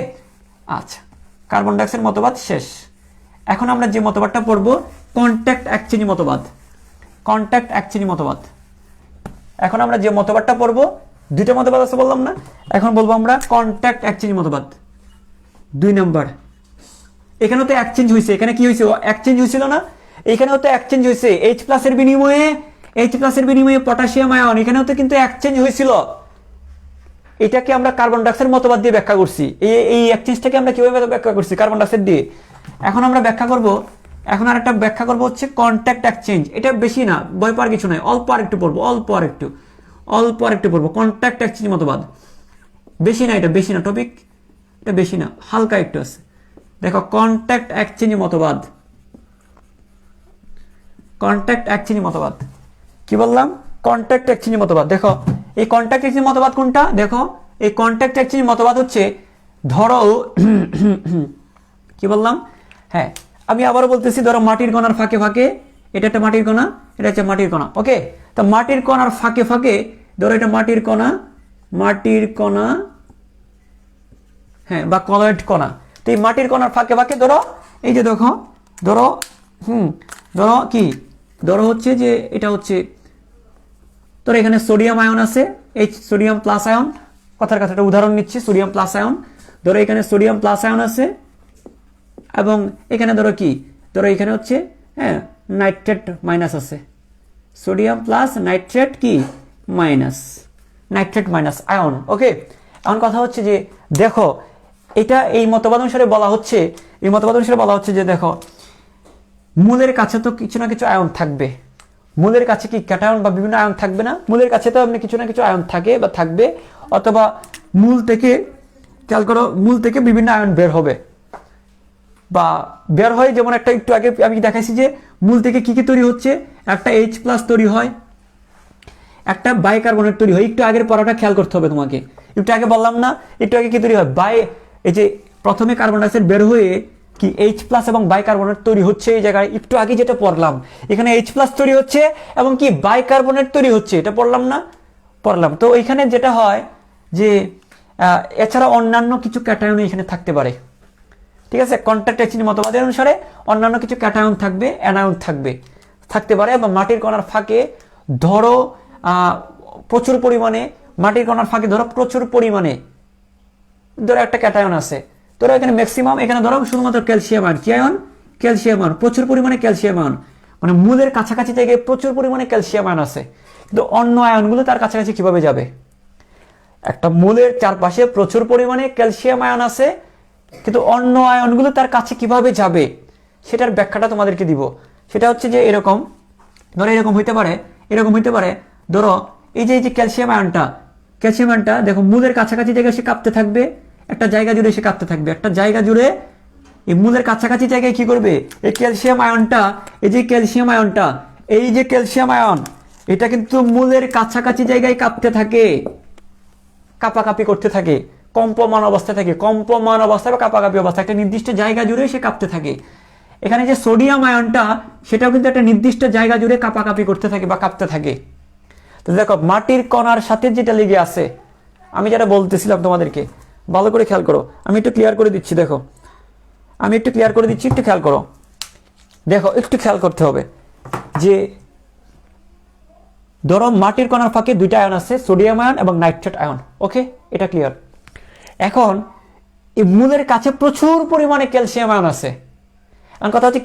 আচ্ছা কার্বন ডাইঅক্সাইড মতবাদ শেষ। এখন আমরা যে মতবাদটা পড়বো, কন্ট্যাক্ট এক্সচেঞ্জ মতবাদ। কন্ট্যাক্ট এক্সচেঞ্জ মতবাদ। এখন আমরা যে মতবাদটা পড়বো, দুইটা মতবাদ আছে বললাম না, এখন বলবো আমরা কন্ট্যাক্ট এক্সচেঞ্জ মতবাদ 2 নম্বর। এখানেও তো এক্সচেঞ্জ হয়েছে, এখানে কি হয়েছে, এক্সচেঞ্জ হয়েছিল না? এখানেও তো এক্সচেঞ্জ হয়েছে, H প্লাসের বিনিময়ে পটাশিয়াম আয়ন, এখানেও তো কিন্তু এক্সচেঞ্জ হয়েছিল। এটাকে আমরা কার্বন ডাইঅক্সাইড মতবাদ দিয়ে ব্যাখ্যা করছি। এই এক্সচেঞ্জটাকে আমরা কিভাবে ব্যাখ্যা করছি? কার্বন ডাইঅক্সাইড দিয়ে। এখন আমরা ব্যাখ্যা করব, এখন আর একটা ব্যাখ্যা করব হচ্ছে কন্ট্যাক্ট এক্সচেঞ্জ। এটা বেশি না, ভয় পাওয়ার কিছু নাই, অল্প আর একটু পড়বো, অল্প আর একটু পড়বো। কন্ট্যাক্ট এক্সচেঞ্জ মতবাদ বেশি না, এটা বেশি না টপিক, এটা বেশি না, হালকা একটু আছে। দেখো কন্ট্যাক্ট এক্সচেঞ্জ মতবাদ, কন্ট্যাক্ট এক্সচেঞ্জ মতবাদ কি বললাম? কন্ট্যাক্ট এক্সচেঞ্জ মতবাদ। দেখো এই কন্ট্যাক্ট এক্সচেঞ্জ মতবাদ কোনটা? দেখো এই কন্ট্যাক্ট এক্সচেঞ্জ মতবাদ হচ্ছে, ধরো কি বললাম? হ্যাঁ, আমি আবারও বলতেছি, ধরো মাটির কণার ফাঁকে ফাঁকে, এটা একটা মাটির কণা, এটা হচ্ছে মাটির কণা। ওকে, তো মাটির কণার ফাঁকে ফাঁকে ধরো এটা মাটির কণা, হ্যাঁ, বা কলয়েড কণা। তো এই মাটির কণার ফাঁকে ফাঁকে ধরো এই যে দেখো, ধরো ধরো কি, ধরো হচ্ছে যে এটা হচ্ছে, ধরো এখানে সোডিয়াম আয়ন আছে, এই সোডিয়াম প্লাস আয়ন, কথার কথা একটা উদাহরণ নিচ্ছি, সোডিয়াম প্লাস আয়ন, ধরো এখানে সোডিয়াম প্লাস আয়ন আছে, এবং এখানে ধরো কি, ধরো এখানে হচ্ছে হ্যাঁ নাইট্রেট মাইনাস আছে, সোডিয়াম প্লাস নাইট্রেট কি মাইনাস, নাইট্রেট মাইনাস আয়ন। ওকে, এখন কথা হচ্ছে যে দেখো, এটা এই মতবাদ অনুসারে বলা হচ্ছে, এই মতবাদ অনুসারে বলা হচ্ছে যে দেখো, মূলের কাছে তো কিছু না কিছু আয়ন থাকবে, মূলের কাছে কি ক্যাটায়ন বা বিভিন্ন আয়ন থাকবে না? মূলের কাছে তো আপনি কিছু না কিছু আয়ন থাকে বা থাকবে, অথবা মূল থেকে, খেয়াল করো, মূল থেকে বিভিন্ন আয়ন বের হবে বা বের হয়। যেমন একটা একটু আগে আমি দেখাইছি যে মূল থেকে কি কি তৈরি হচ্ছে, একটা H+ তৈরি হয়, একটা বাইকার্বনেট তৈরি হয়। একটু আগের পড়াটা খেয়াল করতে হবে তোমাকে, একটু আগে বললাম না, একটু আগে কি তৈরি হয়, এই যে প্রথমে কার্বন ডাইঅক্সাইড বের হয়ে কি H+ এবং বাইকার্বনেট তৈরি হচ্ছে। এই জায়গায় একটু আগে যেটা পড়লাম, এখানে H+ তৈরি হচ্ছে এবং কি বাইকার্বনেট তৈরি হচ্ছে, এটা পড়লাম না, পড়লাম। তো এখানে যেটা হয় যে এছাড়া অন্যান্য কিছু ক্যাটায়ন এখানে থাকতে পারে, ঠিক আছে? কন্ট্যাক্ট এক্সচেঞ্জ মতবাদের অনুসারে অন্যান্য কিছু ক্যাটায়ন থাকবে, অ্যানায়ন থাকতে পারে। এবং মাটির কণার ফাঁকে ধরো প্রচুর পরিমাণে, মাটির কণার ফাঁকে ধরো প্রচুর পরিমাণে ধরো একটা ক্যাটায়ন আছে, ধরো এখানে ম্যাক্সিমাম, এখানে ধরো শুধুমাত্র ক্যালসিয়াম আয়ন, কি আয়ন? ক্যালসিয়াম আয়ন, প্রচুর পরিমাণে ক্যালসিয়াম আয়ন, মানে মূলের কাছাকাছি থেকে প্রচুর পরিমাণে ক্যালসিয়াম আয়ন আছে, কিন্তু অন্য আয়নগুলো তার কাছাকাছি কিভাবে যাবে? একটা মূলের চারপাশে প্রচুর পরিমাণে ক্যালসিয়াম আয়ন আছে, কিন্তু অন্য আয়নগুলো তার কাছে কিভাবে যাবে সেটার ব্যাখ্যাটা তোমাদেরকে দিব। সেটা হচ্ছে যে এরকম, ধরো এরকম হইতে পারে, এরকম হইতে পারে, ধরো এই যে ক্যালসিয়াম আয়নটা দেখো মূলের কাছাকাছি জায়গায় সে কাঁপতে থাকবে, একটা জায়গা জুড়ে সে কাঁপতে থাকবে, একটা জায়গা জুড়ে এই মূলের কাছাকাছি জায়গায় কি করবে, এই ক্যালসিয়াম আয়নটা, এই যে ক্যালসিয়াম আয়ন, এটা কিন্তু মূলের কাছাকাছি জায়গায় কাঁপতে থাকে, কাঁপাকাঁপি করতে থাকে, কম্পমান অবস্থায় থাকে, কম্পমান অবস্থায় বা কাঁপাকাঁপি অবস্থায় একটা নির্দিষ্ট জায়গা জুড়ে সে কাঁপতে থাকে। এখানে যে সোডিয়াম আয়নটা, সেটাও কিন্তু একটা নির্দিষ্ট জায়গা জুড়ে কাঁপাকাঁপি করতে থাকে বা কাঁপতে থাকে। তো দেখো মাটির কণার সাথে যেটা লেগে আছে, আমি যেটা বলতেছিলাম তোমাদেরকে, ভালো করে খেয়াল করো, আমি একটু ক্লিয়ার করে দিচ্ছি, দেখো আমি একটু ক্লিয়ার করে দিচ্ছি, একটু খেয়াল করো, দেখো একটু খেয়াল করতে হবে যে ধরো মাটির কণার ফাঁকে দুইটা আয়ন আছে, সোডিয়াম আয়ন এবং নাইট্রেট আয়ন। ওকে, এটা ক্লিয়ার। এখন এই মূলের কাছে প্রচুর পরিমাণে ক্যালসিয়াম আয়ন আছে। এখন কথা হচ্ছে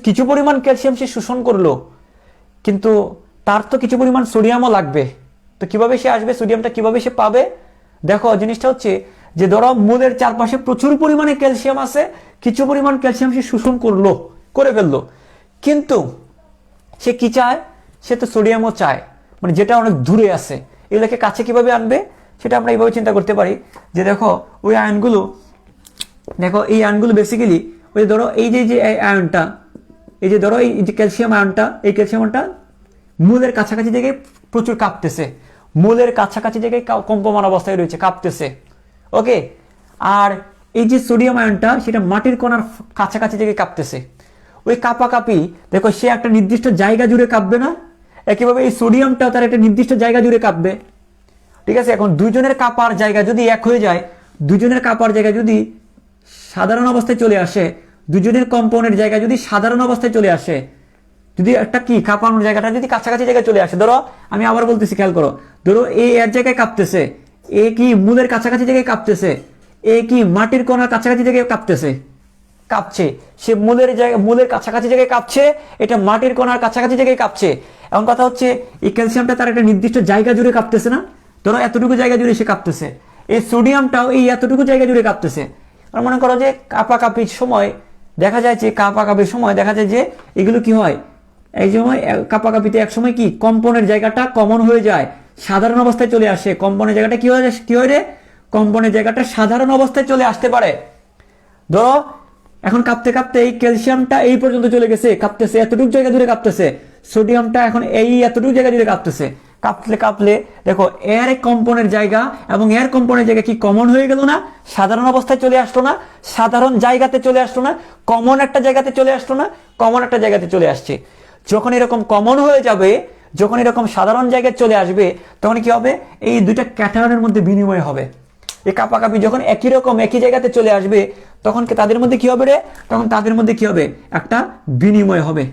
কিছু পরিমাণ ক্যালসিয়াম সে শোষণ করলো, কিন্তু তার তো কিছু পরিমাণ সোডিয়ামও লাগবে। তো কিভাবে সে আসবে, সোডিয়ামটা কিভাবে সে পাবে? দেখো জিনিসটা হচ্ছে যে ধরো মূলের চারপাশে প্রচুর পরিমাণে ক্যালসিয়াম আছে, কিছু পরিমাণ ক্যালসিয়াম সে শোষণ করে ফেললো, কিন্তু সে কি চায়? সে তো সোডিয়ামও চায়, মানে যেটা অনেক দূরে আছে। এগুলোকে কাছে কিভাবে আনবে সেটা আমরা এইভাবে চিন্তা করতে পারি যে দেখো ওই আয়নগুলো, দেখো এই আয়নগুলো বেসিক্যালি ওই ধরো এই যে আয়নটা, এই যে ধরো এই যে ক্যালসিয়াম আয়নটা, এই ক্যালসিয়াম আয়নটা মূলের কাছাকাছি জায়গায় প্রচুর কাঁপতেছে, মূলের কাছাকাছি জায়গায় কম্পমান অবস্থায় রয়েছে, কাঁপতেছে। ওকে, আর এই যে সোডিয়াম আয়নটা, সেটা মাটির কণার কাছাকাছি জায়গায় কাঁপতেছে। ওই কাঁপাকাঁপি দেখো সে একটা নির্দিষ্ট জায়গা জুড়ে কাঁপবে না, একইভাবে এই সোডিয়ামটাও তার একটা নির্দিষ্ট জায়গা জুড়ে কাঁপবে, ঠিক আছে? এখন দুইজনের কাঁপার জায়গা যদি এক হয়ে যায়, দুইজনের কাঁপার জায়গা যদি সাধারণ অবস্থায় চলে আসে, দুজনের কম্পাউন্ডের জায়গা যদি সাধারণ অবস্থায় চলে আসে, যদি একটা কি কাঁপানোর জায়গাটা যদি কাছাকাছি জায়গায় চলে আসে, ধরো আমি আবার বলতেছি, খেয়াল করো, ধরো এর জায়গায় কাঁপতেছে, এ কি মূলের কাছাকাছি জায়গায় কাঁপতেছে, এ কি মাটির কণার কাছাকাছি জায়গায় কাঁপছে, সে মূলের কাছাকাছি জায়গায় কাঁপছে, এটা মাটির কণার কাছাকাছি জায়গায় কাঁপছে। এখন কথা হচ্ছে এই ক্যালসিয়ামটা তার একটা নির্দিষ্ট জায়গা জুড়ে কাঁপতেছে না, ধরো এতটুকু জায়গা জুড়ে সে কাঁপতেছে, এই সোডিয়ামটাও এই এতটুকু জায়গা জুড়ে কাঁপতেছে। আর মনে করো যে কাঁপাকাঁপির সময় দেখা যায় যে এগুলো কি হয়, এই সময় কাঁপাকাঁপিতে এক সময় কি কম্পনের জায়গাটা কমন হয়ে যায়, সাধারণ অবস্থায় চলে আসে, কম্পনের জায়গাটা কি হয় রে, কম্পনের জায়গাটা সাধারণ অবস্থায় চলে আসতে পারে। ধরো এখন কাঁপতে কাঁপতে এই ক্যালসিয়ামটা এই পর্যন্ত চলে গেছে, কাঁপতেছে, এতটুকু জায়গা জুড়ে কাঁপতেছে, সোডিয়ামটা এখন এই এতটুকু জায়গা জুড়ে কাঁপতেছে, কাঁপলে কাঁপলে দেখো এর কম্পনের জায়গা এবং এর কম্পনের জায়গা কি কমন হয়ে গেল না? সাধারণ অবস্থায় চলে আসলো না? সাধারণ জায়গাতে চলে আসলো না? কমন একটা জায়গাতে চলে আসলো না? কমন একটা জায়গাতে চলে আসছে। যখন এরকম কমন হয়ে যাবে, যখন এরকম সাধারণ জায়গায় চলে আসবে, তখন কি হবে? এই দুইটা ক্যাটায়নের মধ্যে বিনিময় হবে। এই কাপাকাপি যখন একই রকম একই জায়গাতে চলে আসবে, তখন তাদের মধ্যে কি হবে রে? তখন তাদের মধ্যে কি হবে? একটা বিনিময় হবে।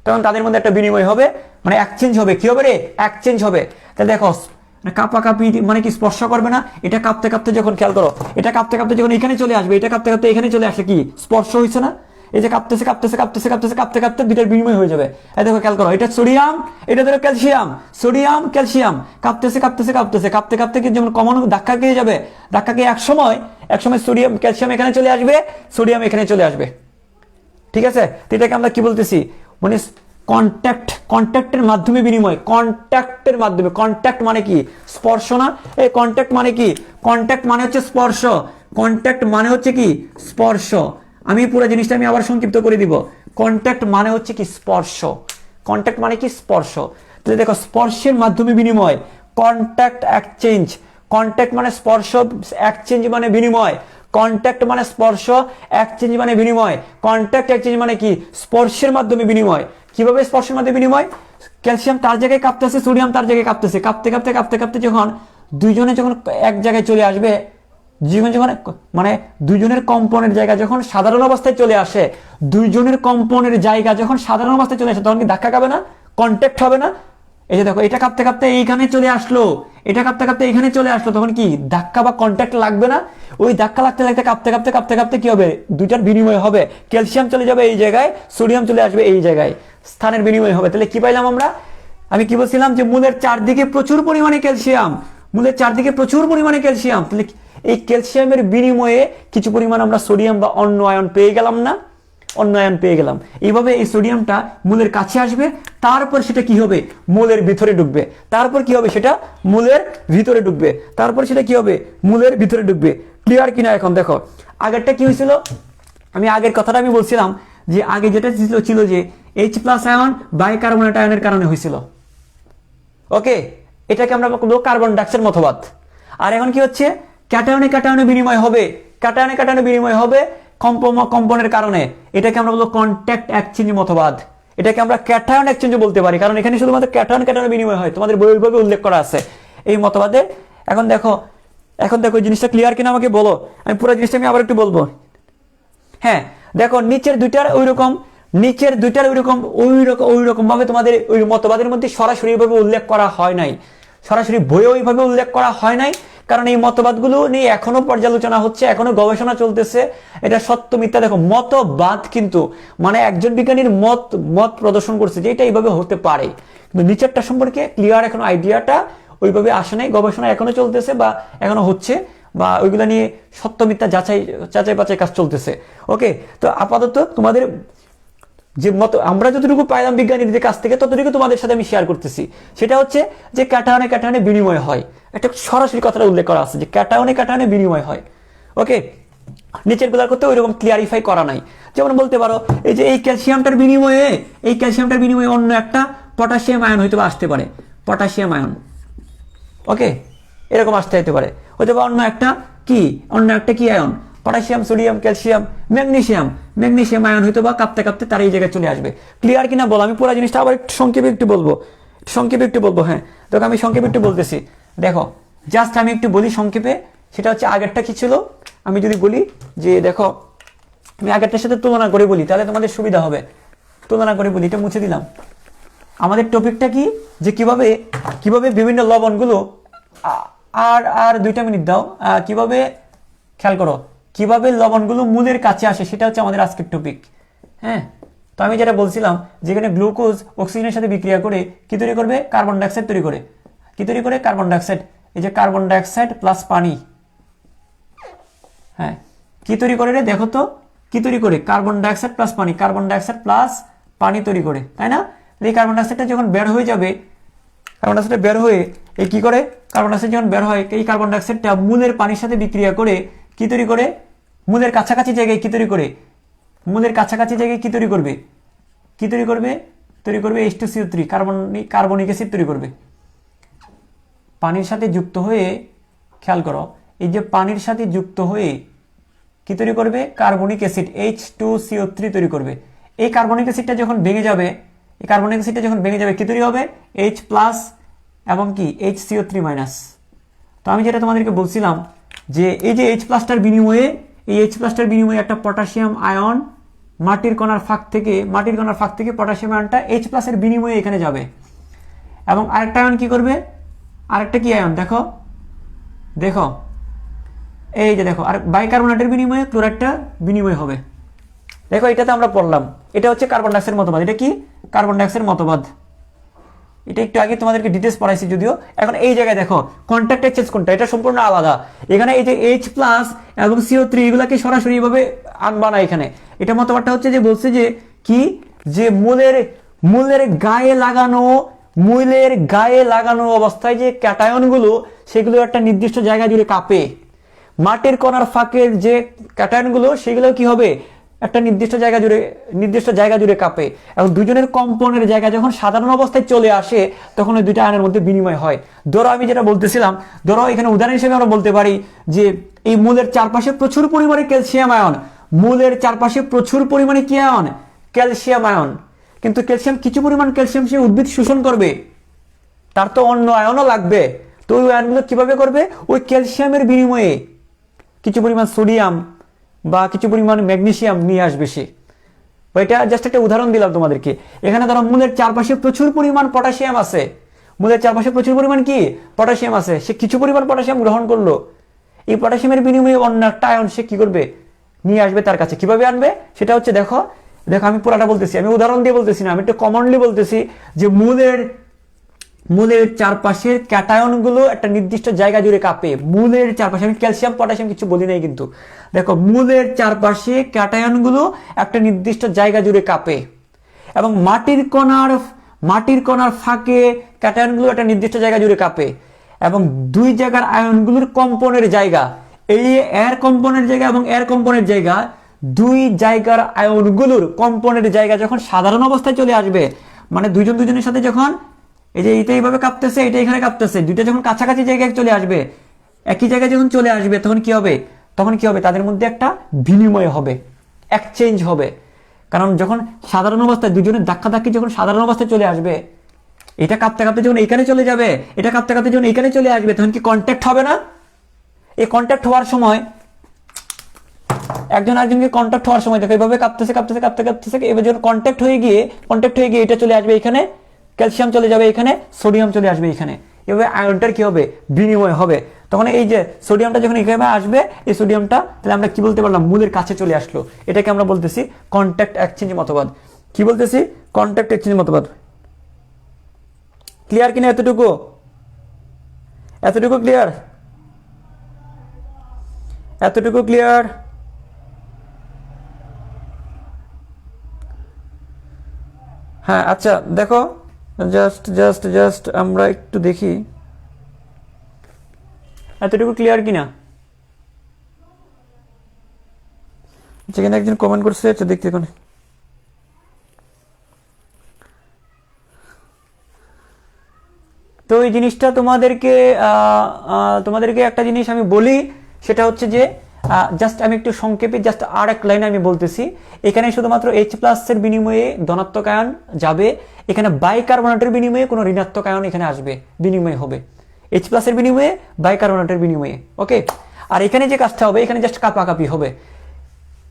তখন তাদের মধ্যে একটা বিনিময় হবে, মানে এক্সচেঞ্জ হবে। কি হবে রে? এক্সচেঞ্জ হবে। তাহলে দেখো কাপাকাপি মানে কি স্পর্শ করবে না? এটা কাঁপতে কাঁপতে যখন, খেয়াল করো, এটা কাঁপতে কাঁপতে যখন এখানে চলে আসবে, এটা কাঁপতে কাঁপতে এখানে চলে আসে, কি স্পর্শ হয়েছে না? এই যে কাঁপতেছে কাঁপতেছে কাঁপতেছে কাঁপতেছে কাঁপতে কাঁপতে দুইটার বিনিময় হয়ে যাবে। এই দেখো খেয়াল করো, এটা সোডিয়াম, এটা ধরো ক্যালসিয়াম, সোডিয়াম ক্যালসিয়াম কাঁপতেছে কাঁপতেছে কাঁপতেছে কাঁপতে কাঁপতে কি যেমন কমন ধাক্কা খেয়ে যাবে, ধাক্কা খেয়ে এক সময় সোডিয়াম ক্যালসিয়াম এখানে চলে আসবে, সোডিয়াম এখানে চলে আসবে। ঠিক আছে? তো এটাকে আমরা কি বলতেছি? মানে কন্ট্যাক্টের মাধ্যমে বিনিময়, কন্ট্যাক্টের মাধ্যমে। কন্ট্যাক্ট মানে কি? স্পর্শ না? এই কন্ট্যাক্ট মানে কি? কন্ট্যাক্ট মানে হচ্ছে স্পর্শ। কন্ট্যাক্ট মানে হচ্ছে কি? স্পর্শ। আমি পুরো জিনিসটা আমি আবার সংক্ষিপ্ত করে দিব। কন্ট্যাক্ট মানে হচ্ছে কি? স্পর্শ। কন্ট্যাক্ট মানে কি? স্পর্শ। তাহলে দেখো, স্পর্শের মাধ্যমে বিনিময়, কন্ট্যাক্ট এক্সচেঞ্জ। কন্ট্যাক্ট মানে স্পর্শ, এক্সচেঞ্জ মানে বিনিময়। কন্ট্যাক্ট মানে স্পর্শ, এক্সচেঞ্জ মানে বিনিময়। কন্ট্যাক্ট এক্সচেঞ্জ মানে কি? স্পর্শের মাধ্যমে বিনিময়। কিভাবে স্পর্শের মাধ্যমে বিনিময়? ক্যালসিয়াম তার জায়গায় কাঁপতেছে, সোডিয়াম তার জায়গায় কাঁপতেছে, কাঁপতে কাঁপতে কাঁপতে কাঁপতে যখন দুইজনে যখন এক জায়গায় চলে আসবে, যখন মানে দুইজনের কম্পনের জায়গা যখন সাধারণ অবস্থায় চলে আসে, দুইজনের কম্পনের জায়গা যখন সাধারণ অবস্থায় চলে আসে, তখন কি ধাক্কা খাবে না? কন্ট্যাক্ট হবে না? এই যে দেখো, এটা কাঁপতে কাঁপতে এইখানে চলে আসলো, এটা কাঁপতে কাঁপতে এইখানে চলে আসলো, তখন কি ধাক্কা বা কন্ট্যাক্ট লাগবে না? ওই ধাক্কা লাগতে লাগতে কাঁপতে কাঁপতে কাঁপতে কাঁপতে কি হবে? দুইটার বিনিময় হবে। ক্যালসিয়াম চলে যাবে এই জায়গায়, সোডিয়াম চলে আসবে এই জায়গায়, স্থানের বিনিময় হবে। তাহলে কি পাইলাম আমরা? আমি কি বলছিলাম? যে মূলের চারদিকে প্রচুর পরিমাণে ক্যালসিয়াম, মূলের চারদিকে প্রচুর পরিমাণে ক্যালসিয়াম। তাহলে এই ক্যালসিয়ামের বিনিময়ে কিছু পরিমাণ আমরা সোডিয়াম বা অন্য আয়ন পেয়ে গেলাম না? অন্য আয়ন পেয়ে গেলাম। এইভাবে এই সোডিয়ামটা মূলের কাছে আসবে, তারপর সেটা কি হবে? মূলের ভিতরে ঢুকবে। তারপর কি হবে? সেটা মূলের ভিতরে ঢুকবে। তারপর সেটা কি হবে? মূলের ভিতরে ঢুকবে। ক্লিয়ার কিনা? এখন দেখো, আগেরটা কি হয়েছিল? আমি আগের কথাটা আমি বলছিলাম যে আগে যেটা ছিল যে H+ আয়ন বাইকার্বনেট আয়নের কারণে হয়েছিল। ওকে, এটাকে আমরা বলবো কার্বন ডাইঅক্সাইড মতবাদ। আর এখন কি হচ্ছে? ক্যাটায়নে ক্যাটায়নে বিনিময় হবে, ক্যাটায়নে ক্যাটায়নে বিনিময় হবে কম্পনের কারণে। এটাকে আমরা বলবো কন্ট্যাক্ট এক্সচেঞ্জ মতবাদ। এটাকে আমরা ক্যাটায়ন এক্সচেঞ্জ বলতে পারি, কারণ এখানে শুধুমাত্র ক্যাটায়ন ক্যাটায়নে বিনিময় হয়, তোমাদের বইভাবে উল্লেখ করা আছে এই মতবাদে। এখন দেখো এই জিনিসটা ক্লিয়ার কিনা আমাকে বলো। আমি পুরো জিনিসটা আমি আবার একটু বলবো। হ্যাঁ, দেখো নিচের দুইটার ওই রকম ভাবে তোমাদের ওই মতবাদের মধ্যে সরাসরি ভাবে উল্লেখ করা হয় নাই, সরাসরি বইয়ে ওইভাবে উল্লেখ করা হয় নাই, কারণ এই মতবাদগুলো নিয়ে এখনো পর্যালোচনা হচ্ছে, এখনো গবেষণা চলতেছে। এটা সত্য মিথ্যা, দেখো মতবাদ কিন্তু মানে একজন বিজ্ঞানীর মত প্রদর্শন করছে যে এটা এইভাবে হতে পারে, কিন্তু নিচেরটা সম্পর্কে ক্লিয়ার এখনো আইডিয়াটা ওইভাবে আসে নাই। গবেষণা এখনো চলতেছে বা এখনো হচ্ছে, বা ওইগুলা নিয়ে সত্য মিথ্যা যাচাই বাছাই কাজ চলতেছে। ওকে, তো আপাতত তোমাদের যে মত আমরা যতটুকু পাইলাম বিজ্ঞানীদের কাছ থেকে, ততটুকু তোমাদের সাথে আমি শেয়ার করতেছি। সেটা হচ্ছে যে ক্যাটায়নে ক্যাটায়নে বিনিময় হয়। একটা সরাসরি কথাটা উল্লেখ করা আছে যে ক্যাটায়নে ক্যাটায়নে বিনিময় হয়। ওকে, নিচের গুলার করতে ওইরকম ক্লিয়ারিফাই করা নাই। যেমন বলতে পারো এই যে এই ক্যালসিয়ামটার বিনিময়ে অন্য একটা পটাশিয়াম আয়ন হয়তো আসতে পারে, পটাশিয়াম আয়ন। ওকে, এরকম আসতে হতে পারে, হয়তো বা অন্য একটা কি ion, potassium, sodium, calcium, magnesium ion হয়তো বা কাঁপতে কাঁপতে তার এই জায়গায় চলে আসবে। ক্লিয়ার কিনা বলো? আমি পুরো জিনিসটা আবার একটু সংক্ষেপে একটু বলবো। হ্যাঁ, দেখো আমি সংক্ষেপে একটু বলতেছি। দেখো জাস্ট আমি একটু বলি সংক্ষেপে। সেটা হচ্ছে আগেরটা কি ছিল, আমি যদি বলি যে দেখো, আমি আগেরটার সাথে তুলনা করে বলি তাহলে তোমাদের সুবিধা হবে। তুলনা করে বলি, এটা মুছে দিলাম। আমাদের টপিকটা কি, যে কিভাবে বিভিন্ন লবণগুলো আর 2 মিনিট দাও, কিভাবে, খেয়াল করো, কিভাবে লবণগুলো মূলের কাছে আসে, সেটা হচ্ছে আমাদের আজকের টপিক। হ্যাঁ, তো আমি যেটা বলছিলাম, যেখানে গ্লুকোজ অক্সিজেনের সাথে বিক্রিয়া করে কি তৈরি করবে? কার্বন ডাইঅক্সাইড তৈরি করে। কি তৈরি করে? Carbon dioxide. এই যে কার্বন ডাইঅক্সাইড প্লাস পানি, হ্যাঁ, কি তৈরি করে রে? দেখো তো কি তৈরি করে? কার্বন ডাইঅক্সাইড প্লাস পানি, কার্বন ডাইঅক্সাইড প্লাস পানি তৈরি করে, তাই না? এই কার্বন ডাইঅক্সাইডটা যখন বের হয়ে যাবে, কার্বন ডাইঅক্সাইড বের হয়ে এই কি করে? কার্বন ডাইঅক্সাইড যখন বের হয়, এই কার্বন ডাইঅক্সাইডটা মূলের পানির সাথে বিক্রিয়া করে কি তৈরি করে? মূলের কাছাকাছি জায়গায় কি তৈরি করে? মূলের কাছাকাছি জায়গায় কি তৈরি করবে? তৈরি করবে H2CO3, কার্বনিক অ্যাসিড তৈরি করবে। পানির সাথে যুক্ত হয়ে, খেয়াল করো, এই যে পানির সাথে যুক্ত হয়ে কি তৈরি করবে? কার্বনিক অ্যাসিড H2CO3 তৈরি করবে। এই কার্বনিক অ্যাসিডটা যখন ভেঙে যাবে, কি তৈরি হবে? H+ এবং কি HCO3-। তো আমি যেটা তোমাদেরকে বলছিলাম যে এই যে H+টার বিনিময়ে, একটা পটাশিয়াম আয়ন মাটির কণার ফাঁক থেকে পটাশিয়াম আয়নটা H+ এর বিনিময়ে এখানে যাবে। এবং আরেকটা আয়ন কি করবে? আরেকটা কি আয়ন দেখো, এই যে দেখো, আর বাইকার্বনেটের বিনিময়ে ক্লোরাইডটা বিনিময় হবে। দেখো এটাতে আমরা পড়লাম, এটা হচ্ছে কার্বন ডাইঅক্সাইড মতবাদ। এটা কি? কার্বন ডাইঅক্সাইড মতবাদ। এটা একটু আগে তোমাদেরকে ডিটেলস পড়াইছি যদিও। এখন এই জায়গায় দেখো কন্ট্যাক্ট এক্সচেঞ্জ কোনটা, এটা সম্পূর্ণ আলাদা। এখানে এই যে H+ এবং CO3 এগুলাকে সরাসরি ভাবে আনবা না এখানে। এটা মতবাদটা হচ্ছে যে বলছে যে কি, যে মূলের গায়ে লাগানো অবস্থায় যে ক্যাটায়নগুলো, সেগুলো একটা নির্দিষ্ট জায়গা জুড়ে কাঁপে। মাটির কণার ফাঁকের যে ক্যাটায়নগুলো, সেগুলো কি হবে? একটা নির্দিষ্ট জায়গা জুড়ে কাঁপে। এবং দুজনের কম্পনের জায়গা যখন সাধারণ অবস্থায় চলে আসে, তখন ওই দুইটা আয়নের মধ্যে বিনিময় হয়। ধরো আমি যেটা বলতেছিলাম, ধরো এখানে উদাহরণ হিসেবে আমরা বলতে পারি যে এই মূলের চারপাশে প্রচুর পরিমাণে ক্যালসিয়াম আয়ন, কি আয়ন? Calcium ion. কিন্তু কিছু পরিমাণ ক্যালসিয়াম সে উদ্ভিদ শোষণ করবে, তার তো অন্য আয়নও লাগবে। তো ওই আয়নগুলো কিভাবে করবে? ওই ক্যালসিয়ামের বিনিময়ে কিছু পরিমাণ সোডিয়াম বা কিছু পরিমাণ ম্যাগনেসিয়াম নিয়ে আসবে সে। এটা জাস্ট একটা উদাহরণ দিলাম তোমাদেরকে। এখানে ধরো মূলের চারপাশে প্রচুর পরিমাণ পটাশিয়াম আছে, সে কিছু পরিমাণ পটাশিয়াম গ্রহণ করলো। এই পটাশিয়ামের বিনিময়ে অন্য একটা আয়ন সে কি করবে? নিয়ে আসবে তার কাছে। কিভাবে আনবে? সেটা হচ্ছে দেখো আমি পুরাটা বলতেছি, আমি উদাহরণ দিয়ে বলতেছি না, আমি একটু কমনলি বলতেছি যে মূলের চারপাশের ক্যাটায়নগুলো একটা নির্দিষ্ট জায়গা জুড়ে কাঁপে। মূলের চারপাশে, আমি ক্যালসিয়াম পটাশিয়াম কিছু বলি নাই কিন্তু, দেখো মূলের চারপাশে ক্যাটায়নগুলো একটা নির্দিষ্ট জায়গা জুড়ে কাঁপে। এবং মাটির কণার ফাঁকে ক্যাটায়নগুলো একটা নির্দিষ্ট জায়গা জুড়ে কাঁপে। এবং দুই জায়গার আয়নগুলোর কম্পনের জায়গা, এই এর কম্পনের জায়গা এবং এর কম্পনের জায়গা, দুই জায়গার আয়নগুলোর কম্পনের জায়গা যখন সাধারণ অবস্থায় চলে আসবে, মানে দুজনের সাথে যখন এই যে এইটা এইভাবে কাঁপতেছে, এটা এখানে কাঁপতেছে, দুইটা যখন কাছাকাছি জায়গায় চলে আসবে, একই জায়গায় যখন চলে আসবে, তখন কি হবে? তাদের মধ্যে একটা বিনিময় হবে, এক্সচেঞ্জ হবে। কারণ যখন সাধারণ অবস্থায় দুজনের ধাক্কাধাক্কি যখন সাধারণ অবস্থায় চলে আসবে, এটা কাঁপতে যখন এখানে চলে যাবে, এটা কাঁপতে যখন এখানে চলে আসবে, তখন কি কন্ট্যাক্ট হবে না? এই কন্ট্যাক্ট হওয়ার সময়, একজন আরেকজনকে কন্ট্যাক্ট হওয়ার সময় দেখো এইভাবে কাঁপতেছে, এবার যখন কন্ট্যাক্ট হয়ে গিয়ে এটা চলে আসবে এখানে, ক্যালসিয়াম চলে যাবে এখানে, সোডিয়াম চলে আসবে এখানে। এভাবে আয়নটার কি হবে? বিনিময় হবে। তখন এই যে সোডিয়ামটা যখন এখানে আসবে, এই সোডিয়ামটা তাহলে আমরা কি বলতে পারলাম? মূলের কাছে চলে আসলো। এটাকে আমরা বলতেছি কন্ট্যাক্ট এক্সচেঞ্জ মতবাদ। কি বলতেছি? কন্ট্যাক্ট এক্সচেঞ্জ মতবাদ। ক্লিয়ার কিনা? এতটুকু ক্লিয়ার? হ্যাঁ, আচ্ছা দেখো, জাস্ট আমরা একটু দেখি এতটুকু ক্লিয়ার কিনা। যেখানে একজন কমেন্ট করছে, আচ্ছা দেখতে কোন, তো এই জিনিসটা তোমাদেরকে একটা জিনিস আমি বলি, সেটা হচ্ছে যে জাস্ট আমি একটু সংক্ষেপে জাস্ট আর এক লাইন আমি বলতেছি। এখানে শুধুমাত্র H+ এর বিনিময়ে ধনাত্মক আয়ন যাবে, এখানে বাইকার্বনেটের বিনিময়ে কোনো ঋণাত্মক আয়ন এখানে আসবে, বিনিময় হবে H+ এর বিনিময়ে, বাইকার্বনেটের বিনিময়ে। ওকে, আর এখানে যে কাজটা হবে, এখানে জাস্ট কাপাকাপি হবে।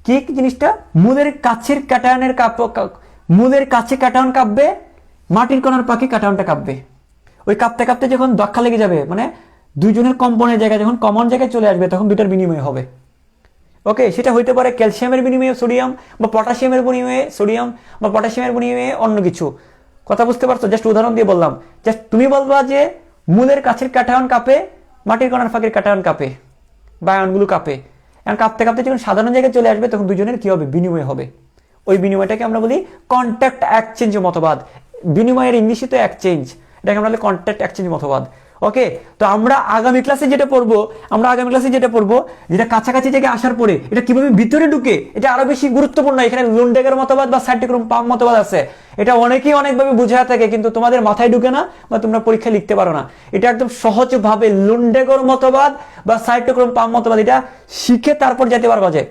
কি জিনিসটা? মূলের কাছে ক্যাটায়ন কাঁপবে, মাটির কণার পাখি ক্যাটায়নটা কাঁপবে। ওই কাঁপতে যখন ধাক্কা লেগে যাবে, মানে দুইজনের কম্পনের জায়গায় যখন কমন জায়গায় চলে আসবে, তখন দুইটার বিনিময় হবে। ওকে, সেটা হইতে পারে ক্যালসিয়ামের বিনিময়ে সোডিয়াম, বা পটাশিয়ামের বিনিময়ে সোডিয়াম, বা পটাশিয়ামের বিনিময়ে অন্য কিছু। কথা বুঝতে পারছো? জাস্ট উদাহরণ দিয়ে বললাম। জাস্ট তুমি বলবা যে মূলের কাছের ক্যাটায়ন কাঁপে, মাটির কণার ফাঁকের ক্যাটায়ন কাঁপে, বা আয়নগুলো কাঁপে। এখন কাঁপতে যখন সাধারণ জায়গায় চলে আসবে, তখন দুজনের কি হবে? বিনিময় হবে। ওই বিনিময়টাকে আমরা বলি কন্ট্যাক্ট এক্সচেঞ্জ মতবাদ। বিনিময়ের ইংলিশে তো এক্সচেঞ্জ, এটাকে আমরা বলি কন্ট্যাক্ট এক্সচেঞ্জ মতবাদ। ওকে, তো আমরা আগামী ক্লাসে যেটা পড়বো যেটা কাছাকাছি থেকে আসার পরে এটা কিভাবে ভিতরে ঢুকে, এটা আরো বেশি গুরুত্বপূর্ণ। এখানে লুন্ডেগের মতবাদ বা সাইটোক্রোম পাম মতবাদ আছে, এটা অনেকেই অনেকভাবে বুঝায় থাকে, কিন্তু তোমাদের মাথায় ঢুকে না বা তোমরা পরীক্ষা লিখতে পারো না। এটা একদম সহজভাবে লুন্ডেগর মতবাদ বা সাইটোক্রোম পাম মতবাদ এটা শিখে তারপর যেতে পারবা যে।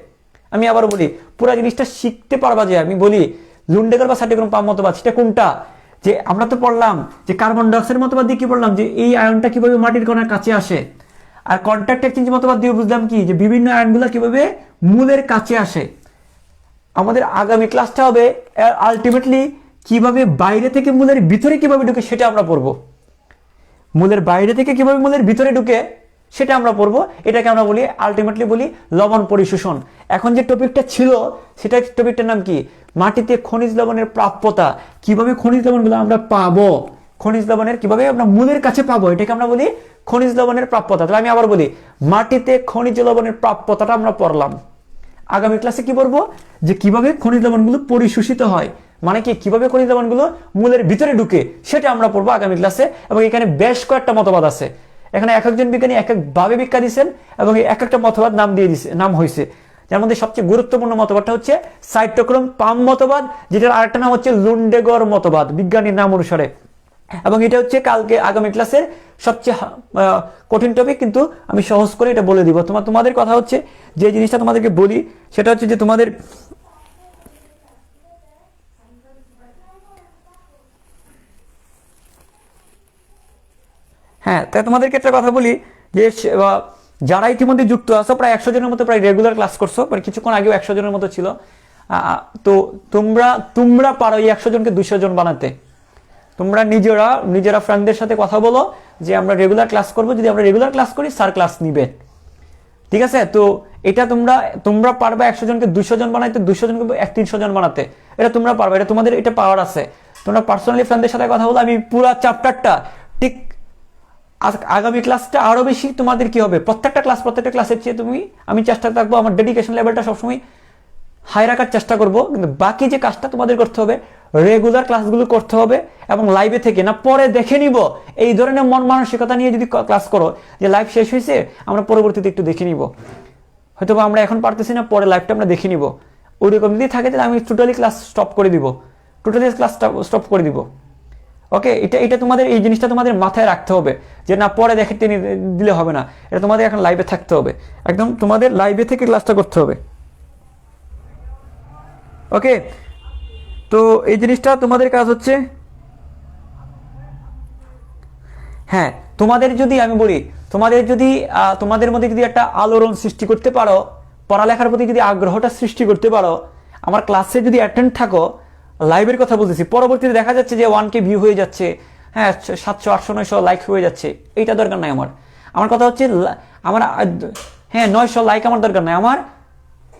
আমি আবার বলি, পুরো জিনিসটা শিখতে পারবা যে। আমি বলি লুন্ডেগর বা সাইটোক্রোম পাম মতবাদ সেটা কোনটা, যে আমরা তো পড়লাম যে কার্বন ডাইঅক্সাইড মতবাদ দিয়ে কি বললাম যে এই আয়নটা কিভাবে মাটির কণার কাছে আসে, আর কন্ট্যাক্ট এক্সচেঞ্জ মতবাদ দিয়ে বুঝলাম কি যে বিভিন্ন আয়নগুলো কিভাবে মূলের কাছে আসে। আমাদের আগামী ক্লাসটা হবে আলটিমেটলি কিভাবে বাইরে থেকে মূলের ভিতরে কিভাবে ঢুকে সেটা আমরা পড়বো। মূলের বাইরে থেকে কিভাবে মূলের ভিতরে ঢুকে সেটা আমরা পড়বো। এটাকে আমরা বলি আলটিমেটলি বলি লবণ পরিশোষণ। এখন যে টপিকটা ছিল সেটা টপিকটার নাম কি, মাটিতে খনিজ লবণের প্রাপ্যতা, কিভাবে খনিজ লবণগুলো আমরা পাবো, খনিজ লবণের কিভাবে আমরা মূলের কাছে পাবো, এটাকে আমরা বলি খনিজ লবণের প্রাপ্যতা। তাহলে আমি আবার বলি মাটিতে খনিজ লবণের প্রাপ্যতাটা আমরা পড়লাম। আগামী ক্লাসে কি পড়বো, যে কিভাবে খনিজ লবণগুলো পরিশোষিত হয়, মানে কি কিভাবে খনিজ লবণগুলো মূলের ভিতরে ঢুকে সেটা আমরা পড়বো আগামী ক্লাসে। এবং এখানে বেশ কয়েকটা মতবাদ আছে, এখানে এক একজন বিজ্ঞানী এক একভাবে ব্যাখ্যা দিচ্ছেন এবং এক একটা মতবাদ নাম হয়েছে। যার মধ্যে সবচেয়ে গুরুত্বপূর্ণ মতবাদটা হচ্ছে সাইটোক্রোম পাম মতবাদ, যেটার আরেকটা নাম হচ্ছে লুন্ডেগর মতবাদ বিজ্ঞানীর নাম অনুসারে। এবং এটা হচ্ছে কালকে আগামী ক্লাসের সবচেয়ে কঠিন টপিক, কিন্তু আমি সহজ করে এটা বলে দিব। তোমাদের কথা হচ্ছে যে জিনিসটা তোমাদেরকে বলি সেটা হচ্ছে যে তোমাদের হ্যাঁ, তাই তোমাদেরকে একটা কথা বলি যে যারা ইতিমধ্যে যুক্ত আছো, প্রায় 100 জনের মতো প্রায় রেগুলার ক্লাস করছো, মানে কিছুক্ষণ আগেও 100 জনের মতো ছিল। তো তোমরা পারো এই 100 জনকে 200 জন বানাতে। তোমরা নিজেরা ফ্রেন্ডদের সাথে কথা বলো যে আমরা রেগুলার ক্লাস করবো, যদি আমরা রেগুলার ক্লাস করি স্যার ক্লাস নিবে, ঠিক আছে? তো এটা তোমরা পারবে 100 জনকে 200 জন বানাইতে, 200 জনকে 300 জন বানাতে, এটা তোমরা পারবে, এটা তোমাদের এটা পাওয়ার আছে। তোমরা পার্সোনালি ফ্রেন্ডদের সাথে কথা বলো। আমি পুরো চ্যাপ্টারটা ঠিক আগামী ক্লাসটা আরো বেশি তোমাদের কি হবে, প্রত্যেকটা ক্লাসের চেয়ে আমি চেষ্টা থাকবো আমার ডেডিকেশন লেভেলটা সবসময় হাই রাখার চেষ্টা করব। কিন্তু বাকি যে কাজটা তোমাদের করতে হবে, রেগুলার ক্লাসগুলো করতে হবে এবং লাইভে থেকে না পরে দেখে নিব, এই ধরনের মন মানসিকতা নিয়ে যদি ক্লাস করো যে লাইভ শেষ হয়েছে আমরা পরবর্তীতে একটু দেখে নিব, হয়তো আমরা এখন পারতেছি না, পরে লাইভটা আমরা দেখে নিব, ওইরকম যদি থাকে তাহলে আমি টোটালি ক্লাস স্টপ করে দিব। ওকে, এটা তোমাদের এই জিনিসটা তোমাদের মাথায় রাখতে হবে যে না পরে দেখতে দিলে হবে না, এটা তোমাদের এখন লাইভে থাকতে হবে, একদম তোমাদের লাইভে থেকে ক্লাসটা করতে হবে। ওকে, তো এই জিনিসটা তোমাদের কাজ হচ্ছে, হ্যাঁ তোমাদের যদি আমি বলি, তোমাদের মধ্যে যদি একটা আলোড়ন সৃষ্টি করতে পারো, পড়ালেখার প্রতি যদি আগ্রহটা সৃষ্টি করতে পারো, আমার ক্লাসে যদি অ্যাটেন্ড থাকো, লাইভের কথা বলতেছি, পরবর্তীতে দেখা যাচ্ছে যে 1K ভিউ হয়ে যাচ্ছে, হ্যাঁ 700 800 900 লাইক হয়ে যাচ্ছে, এইটা দরকার নাই আমার কথা হচ্ছে আমার হ্যাঁ 900 লাইক আমার দরকার নাই, আমার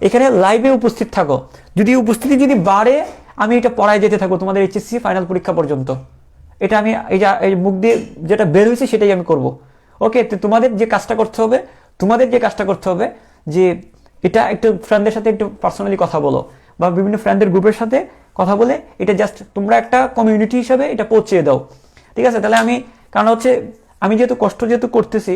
এখানে লাইভে উপস্থিত থাকো। যদি উপস্থিতি যদি বাড়ে আমি এটা পড়ায় যেতে থাকবো তোমাদের HSC ফাইনাল পরীক্ষা পর্যন্ত। এটা আমি এই মুখ দিয়ে যেটা বের হয়েছে সেটাই আমি করব। ওকে, তো তোমাদের যে কাজটা করতে হবে যে এটা একটু ফ্রেন্ডদের সাথে একটু পার্সোনালি কথা বলো বা বিভিন্ন ফ্রেন্ডদের গ্রুপের সাথে কথা বলে এটা জাস্ট তোমরা একটা কমিউনিটি হিসাবে এটা পৌঁছে দাও, ঠিক আছে? তাহলে কারণ হচ্ছে আমি যেহেতু কষ্ট করতেছি,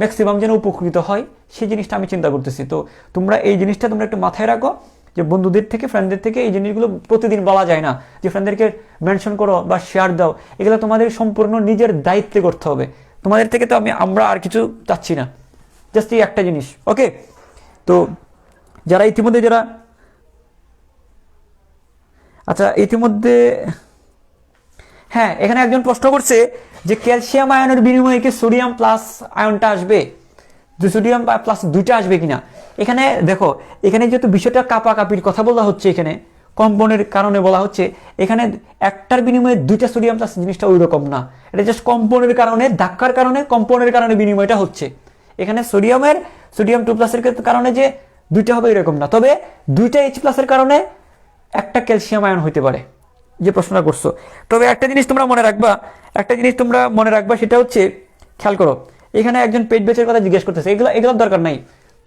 ম্যাক্সিমাম যেন উপকৃত হয় সেই জিনিসটা আমি চিন্তা করতেছি। তো তোমরা এই জিনিসটা একটু মাথায় রাখো যে বন্ধুদের থেকে ফ্রেন্ডদের থেকে এই জিনিসগুলো প্রতিদিন বলা যায় না যে ফ্রেন্ডদেরকে মেনশন করো বা শেয়ার দাও, এগুলো তোমাদের সম্পূর্ণ নিজের দায়িত্বে করতে হবে। তোমাদের থেকে তো আমরা আর কিছু চাচ্ছি না, জাস্ট এই একটা জিনিস। ওকে, তো ইতিমধ্যে হ্যাঁ এখানে একজন প্রশ্ন করছে যে ক্যালসিয়াম আয়নের বিনিময়ে কি সোডিয়াম প্লাস আয়নটা আসবে, সোডিয়াম প্লাস 2টা আসবে কিনা। এখানে দেখো, এখানে যেহেতু বিষয়টা কাপাকাপির কথা বলা হচ্ছে, এখানে কম্পনের কারণে বলা হচ্ছে, এখানে একটার বিনিময়ে 2টা সোডিয়াম প্লাস জিনিসটা ওই রকম না, এটা জাস্ট কম্পনের কারণে, ধাক্কার কারণে কম্পনের কারণে বিনিময়টা হচ্ছে। এখানে সোডিয়াম 2+ এর কারণে যে 2টা হবে এরকম না, তবে 2টা H+ এর কারণে একটা ক্যালসিয়াম আয়ন হইতে পারে, যে প্রশ্নটা করছো। তবে একটা জিনিস তোমরা মনে রাখবা, সেটা হচ্ছে খেয়াল করো, এখানে একজন পেট বেচের কথা জিজ্ঞেস করতেছে, এগুলোর দরকার নাই।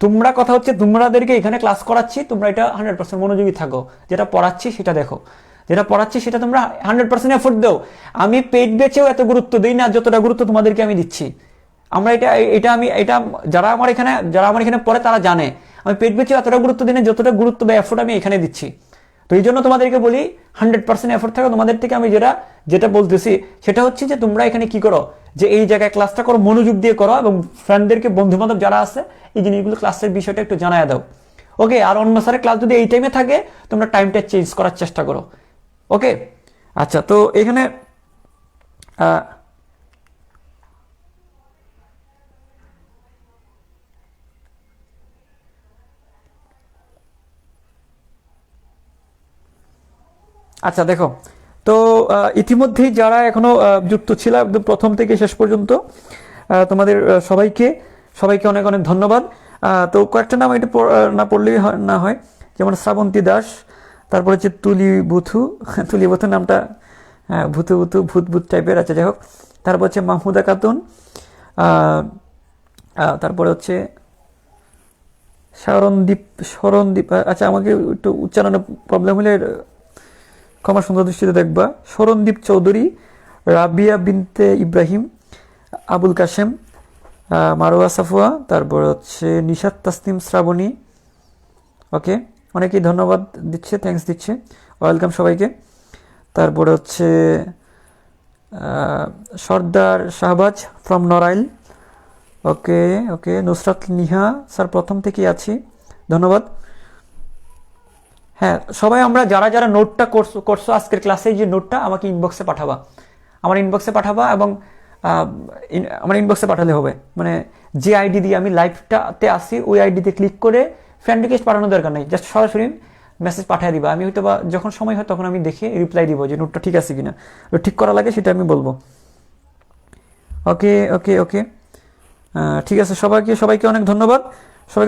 তোমরা কথা হচ্ছে তোমাদেরকে এখানে ক্লাস করাচ্ছি, তোমরা এটা 100% মনোযোগী থাকো, যেটা পড়াচ্ছি সেটা দেখো, যেটা পড়াচ্ছি সেটা তোমরা 100% এফোর্ট দাও। আমি পেইড ব্যাচেও এত গুরুত্ব দিই না যতটা গুরুত্ব তোমাদেরকে আমি দিচ্ছি। আমরা এটা যারা আমার এখানে পড়ে তারা জানে আমি পেইড ব্যাচেও এতটা গুরুত্ব দিই না যতটা গুরুত্ব বা এফোর্ট আমি এখানে দিচ্ছি। তো এই জন্য তোমাদেরকে বলি 100% এফোর্ট থাকো। তোমাদের থেকে আমি যেটা বলতেছি সেটা হচ্ছে যে তোমরা এখানে কি করো, যে এই জায়গায় ক্লাসটা করো, মনোযোগ দিয়ে করো এবং ফ্রেন্ডদেরকে, বন্ধু বান্ধব যারা আছে এই জিনিসগুলো, ক্লাসের বিষয়টা একটু জানায় দাও। ওকে, আর অন্য স্যারের ক্লাস যদি এই টাইমে থাকে তোমরা টাইমটা চেঞ্জ করার চেষ্টা করো। ওকে, আচ্ছা, তো এখানে আচ্ছা দেখো, তো ইতিমধ্যেই যারা এখনো যুক্ত ছিল একদম প্রথম থেকে শেষ পর্যন্ত, তোমাদের সবাইকে অনেক অনেক ধন্যবাদ। তো কয়েকটা নাম এটা না পড়লেই না হয়, যেমন শ্রাবন্তী দাস, তারপর হচ্ছে তুলি বুথু নামটা ভূত টাইপের, আচ্ছা যাই হোক। তারপর হচ্ছে মাহমুদা খাতুন, তারপরে হচ্ছে শরণদীপ, আচ্ছা আমাকে একটু উচ্চারণের প্রবলেম হলে ক্ষমা সুন্দর দৃষ্টিতে দেখবা। শরণদীপ চৌধুরী, রাবিয়া বিনতে ইব্রাহিম, আবুল কাশেম, মারোয়া সাফুয়া, তারপর হচ্ছে নিশাত তাসনিম শ্রাবণী। ওকে, অনেকেই ধন্যবাদ দিচ্ছে, থ্যাঙ্কস দিচ্ছে, ওয়েলকাম সবাইকে। তারপরে হচ্ছে Sardar Shahbaz from Narail. Okay okay, Nusrat Niha sir প্রথম থেকেই আছি, ধন্যবাদ। হ্যাঁ, সবাই আমরা যারা নোটটা করছো আজকের ক্লাসে, যে নোটটা আমাকে ইনবক্সে পাঠাবা, আমার ইনবক্সে পাঠাবা, এবং আমার ইনবক্সে পাঠালে হবে। মানে যে আইডি দিয়ে আমি লাইভটাতে আসি ওই আইডিতে ক্লিক করে ফ্রেন্ড রিকোয়েস্ট পাঠানোর দরকার নেই, জাস্ট সরাসরি মেসেজ পাঠিয়ে দিবা। আমি হয়তো বা যখন সময় হয় তখন আমি দেখে রিপ্লাই দিব যে নোটটা ঠিক আছে কিনা, ঠিক করা লাগে সেটা আমি বলবো। ওকে ওকে ওকে, ঠিক আছে, সবাইকে অনেক ধন্যবাদ, সবাই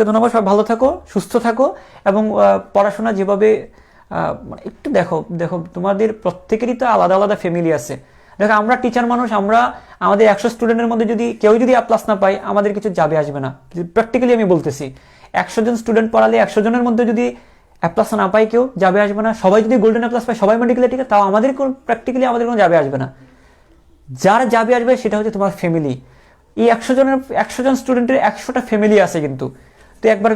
ভালো থাকো, সুস্থ থাকো, এবং পড়াশোনা যেভাবে একটু দেখো তোমাদের প্রত্যেকেরই তো আলাদা আলাদা ফ্যামিলি আছে। দেখো, আমরা টিচার মানুষ, আমাদের 100 স্টুডেন্টের মধ্যে যদি কেউ যদি A+ না পায় আমাদের কিছু যাবে আসবে না। প্র্যাকটিক্যালি আমি বলতেছি, 100 জন স্টুডেন্ট পড়ালে 100 জনের মধ্যে যদি A+ না পায় কেউ, যাবে আসবে না। সবাই যদি গোল্ডেন A+ পায়, সবাই মেডিকেলে, ঠিক আছে, তাও আমাদের প্র্যাকটিক্যালি আমাদের কোনো যাবে আসবে না। যার যাবে আসবে সেটা হচ্ছে তোমার ফ্যামিলি। এই 100 জন স্টুডেন্টের 100টা ফ্যামিলি আছে কিন্তু। তো একবার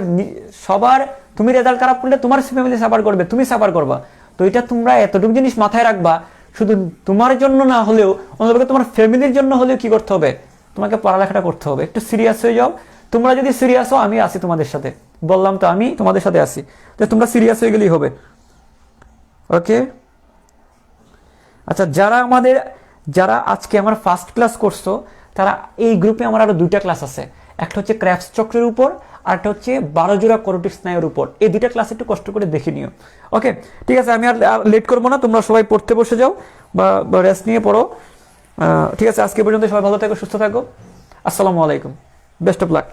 সবার, তুমি রেজাল্ট খারাপ করলে তোমার ফ্যামিলি সাফার করবে, তুমি সাফার করবা। তো এটা তোমরা এতটুকু জিনিস মাথায় রাখবা, শুধু তোমার জন্য না হলেও অন্যভাবে তোমার ফ্যামিলির জন্য হলেও কি করতে হবে, তোমাকে পড়ালেখাটা করতে হবে। একটু সিরিয়াস হয়ে যাও। তোমরা যদি সিরিয়াস হও, আমি আছি তোমাদের সাথে, বললাম তো আমি তোমাদের সাথে আছি, তো তোমরা সিরিয়াস হয়ে গেলেই হবে। ওকে, আচ্ছা, যারা আজকে আমার ফার্স্ট ক্লাস করছো, তারা এই গ্রুপে আমার আরো 2টা ক্লাস আছে। একটা হচ্ছে ক্র্যাপস চক্রের উপর, আর একটা হচ্ছে 12 জোড়া করোটিক স্নায়ুর উপর। এই 2টা ক্লাস একটু কষ্ট করে দেখে নিও। ওকে, ঠিক আছে, আমি আর লেট করবো না, তোমরা সবাই পড়তে বসে যাও বা রেস্ট নিয়ে পড়ো। ঠিক আছে, আজকে পর্যন্ত সবাই ভালো থাকো, সুস্থ থাকো। আসসালামু আলাইকুম, বেস্ট অফ লাক।